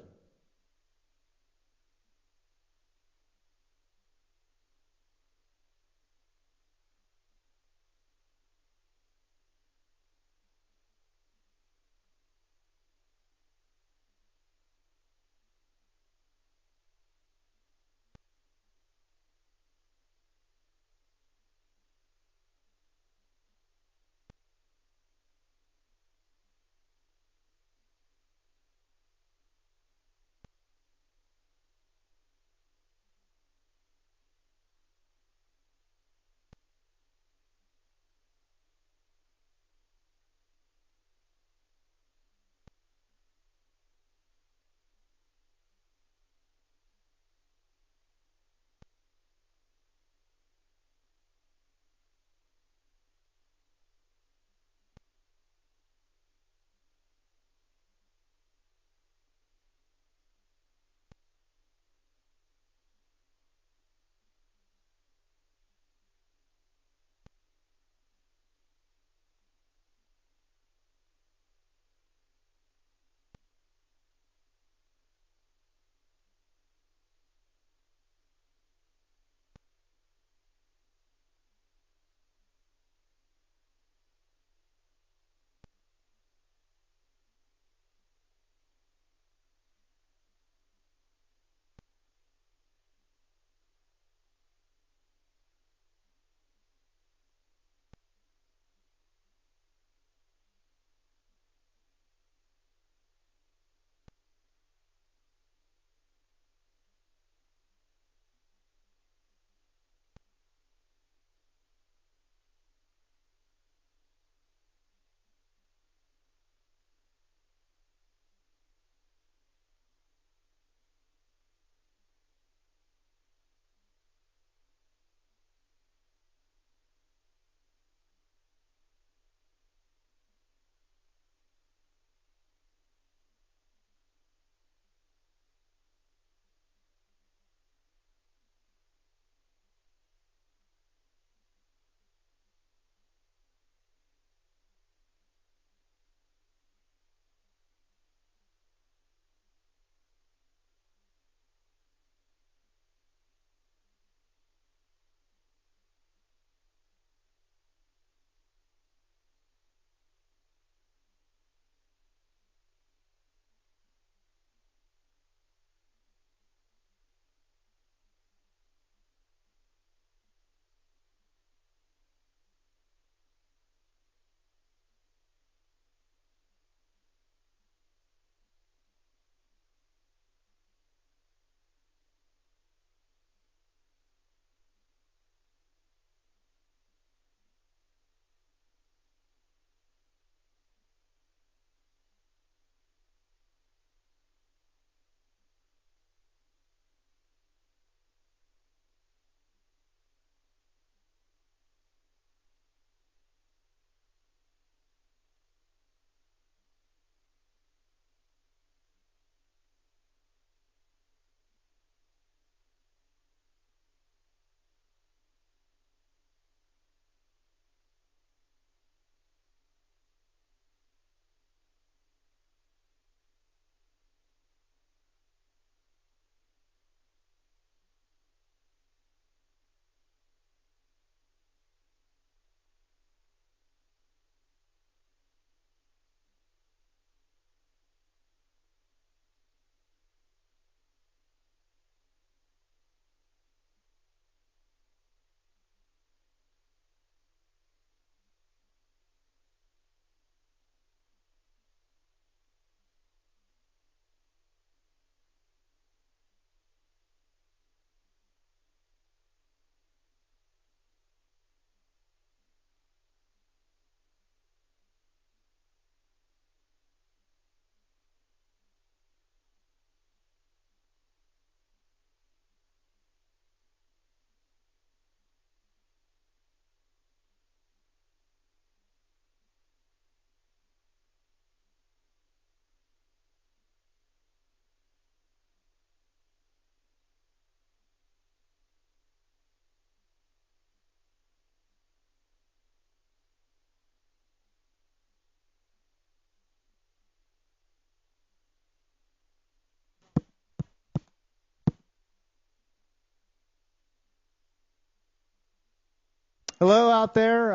Hello out there.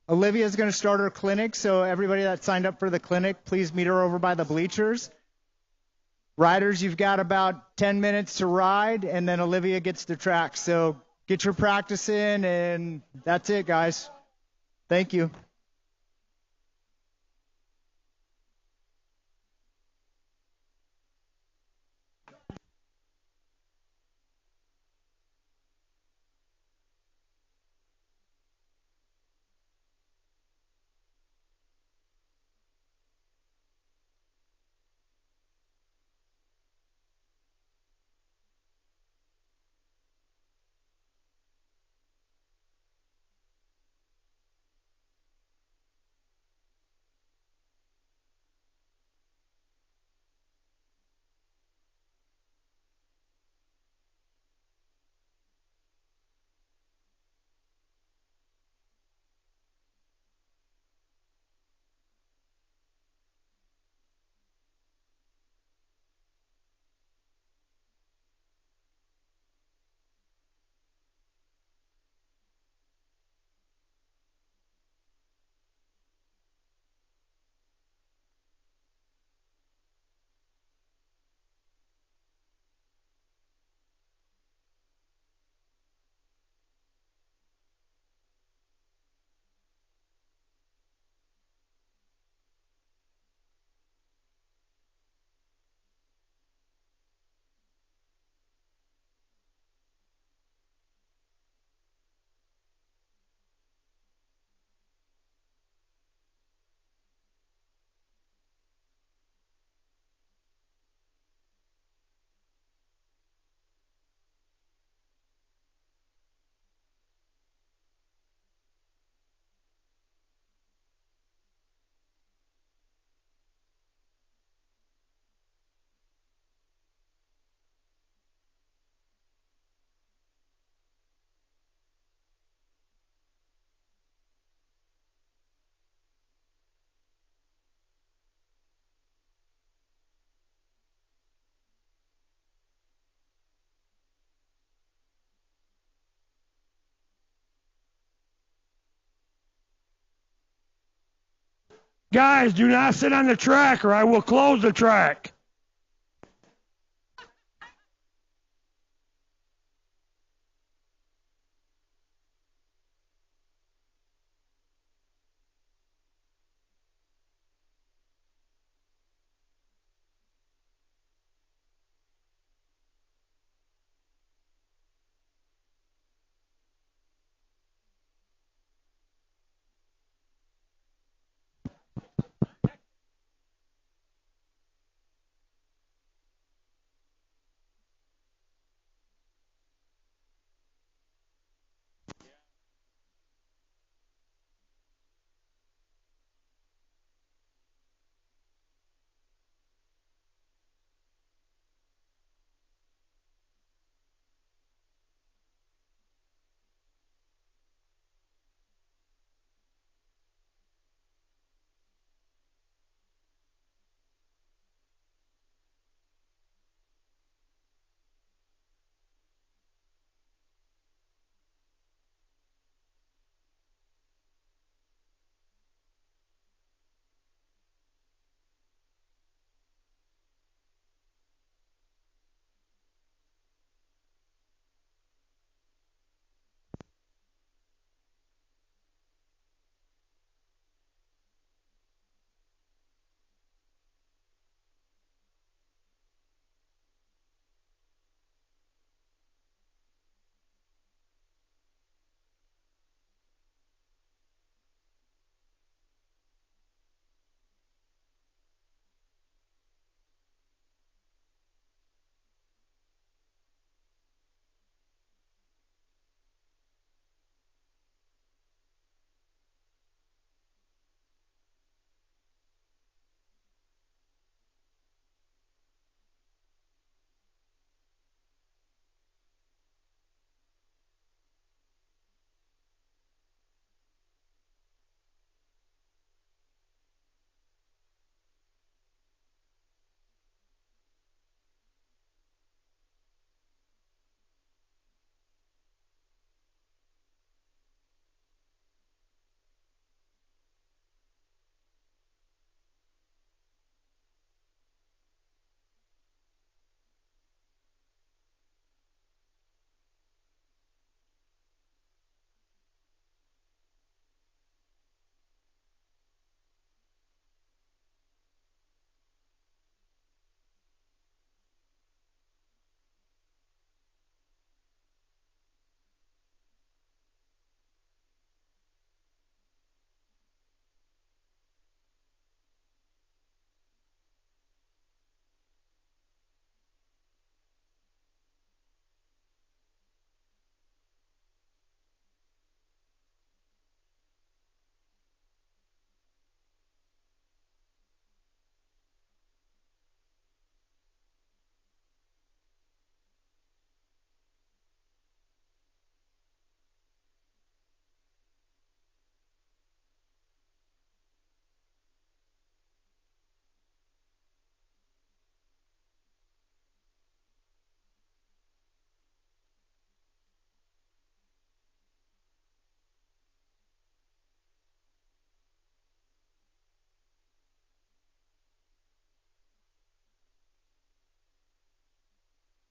Olivia's going to start her clinic, so everybody that signed up for the clinic, please meet her over by the bleachers. Riders, you've got about 10 minutes to ride, and then Olivia gets the track. So get your practice in, and that's it, guys. Thank you. Guys, do not sit on the track or I will close the track.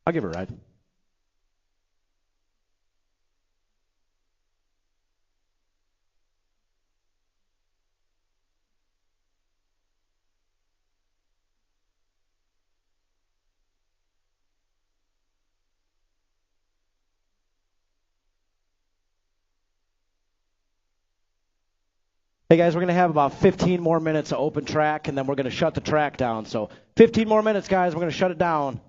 I'll give her a ride. Hey guys, we're going to have about 15 more minutes of open track, and then we're going to shut the track down. So 15 more minutes, guys. We're going to shut it down.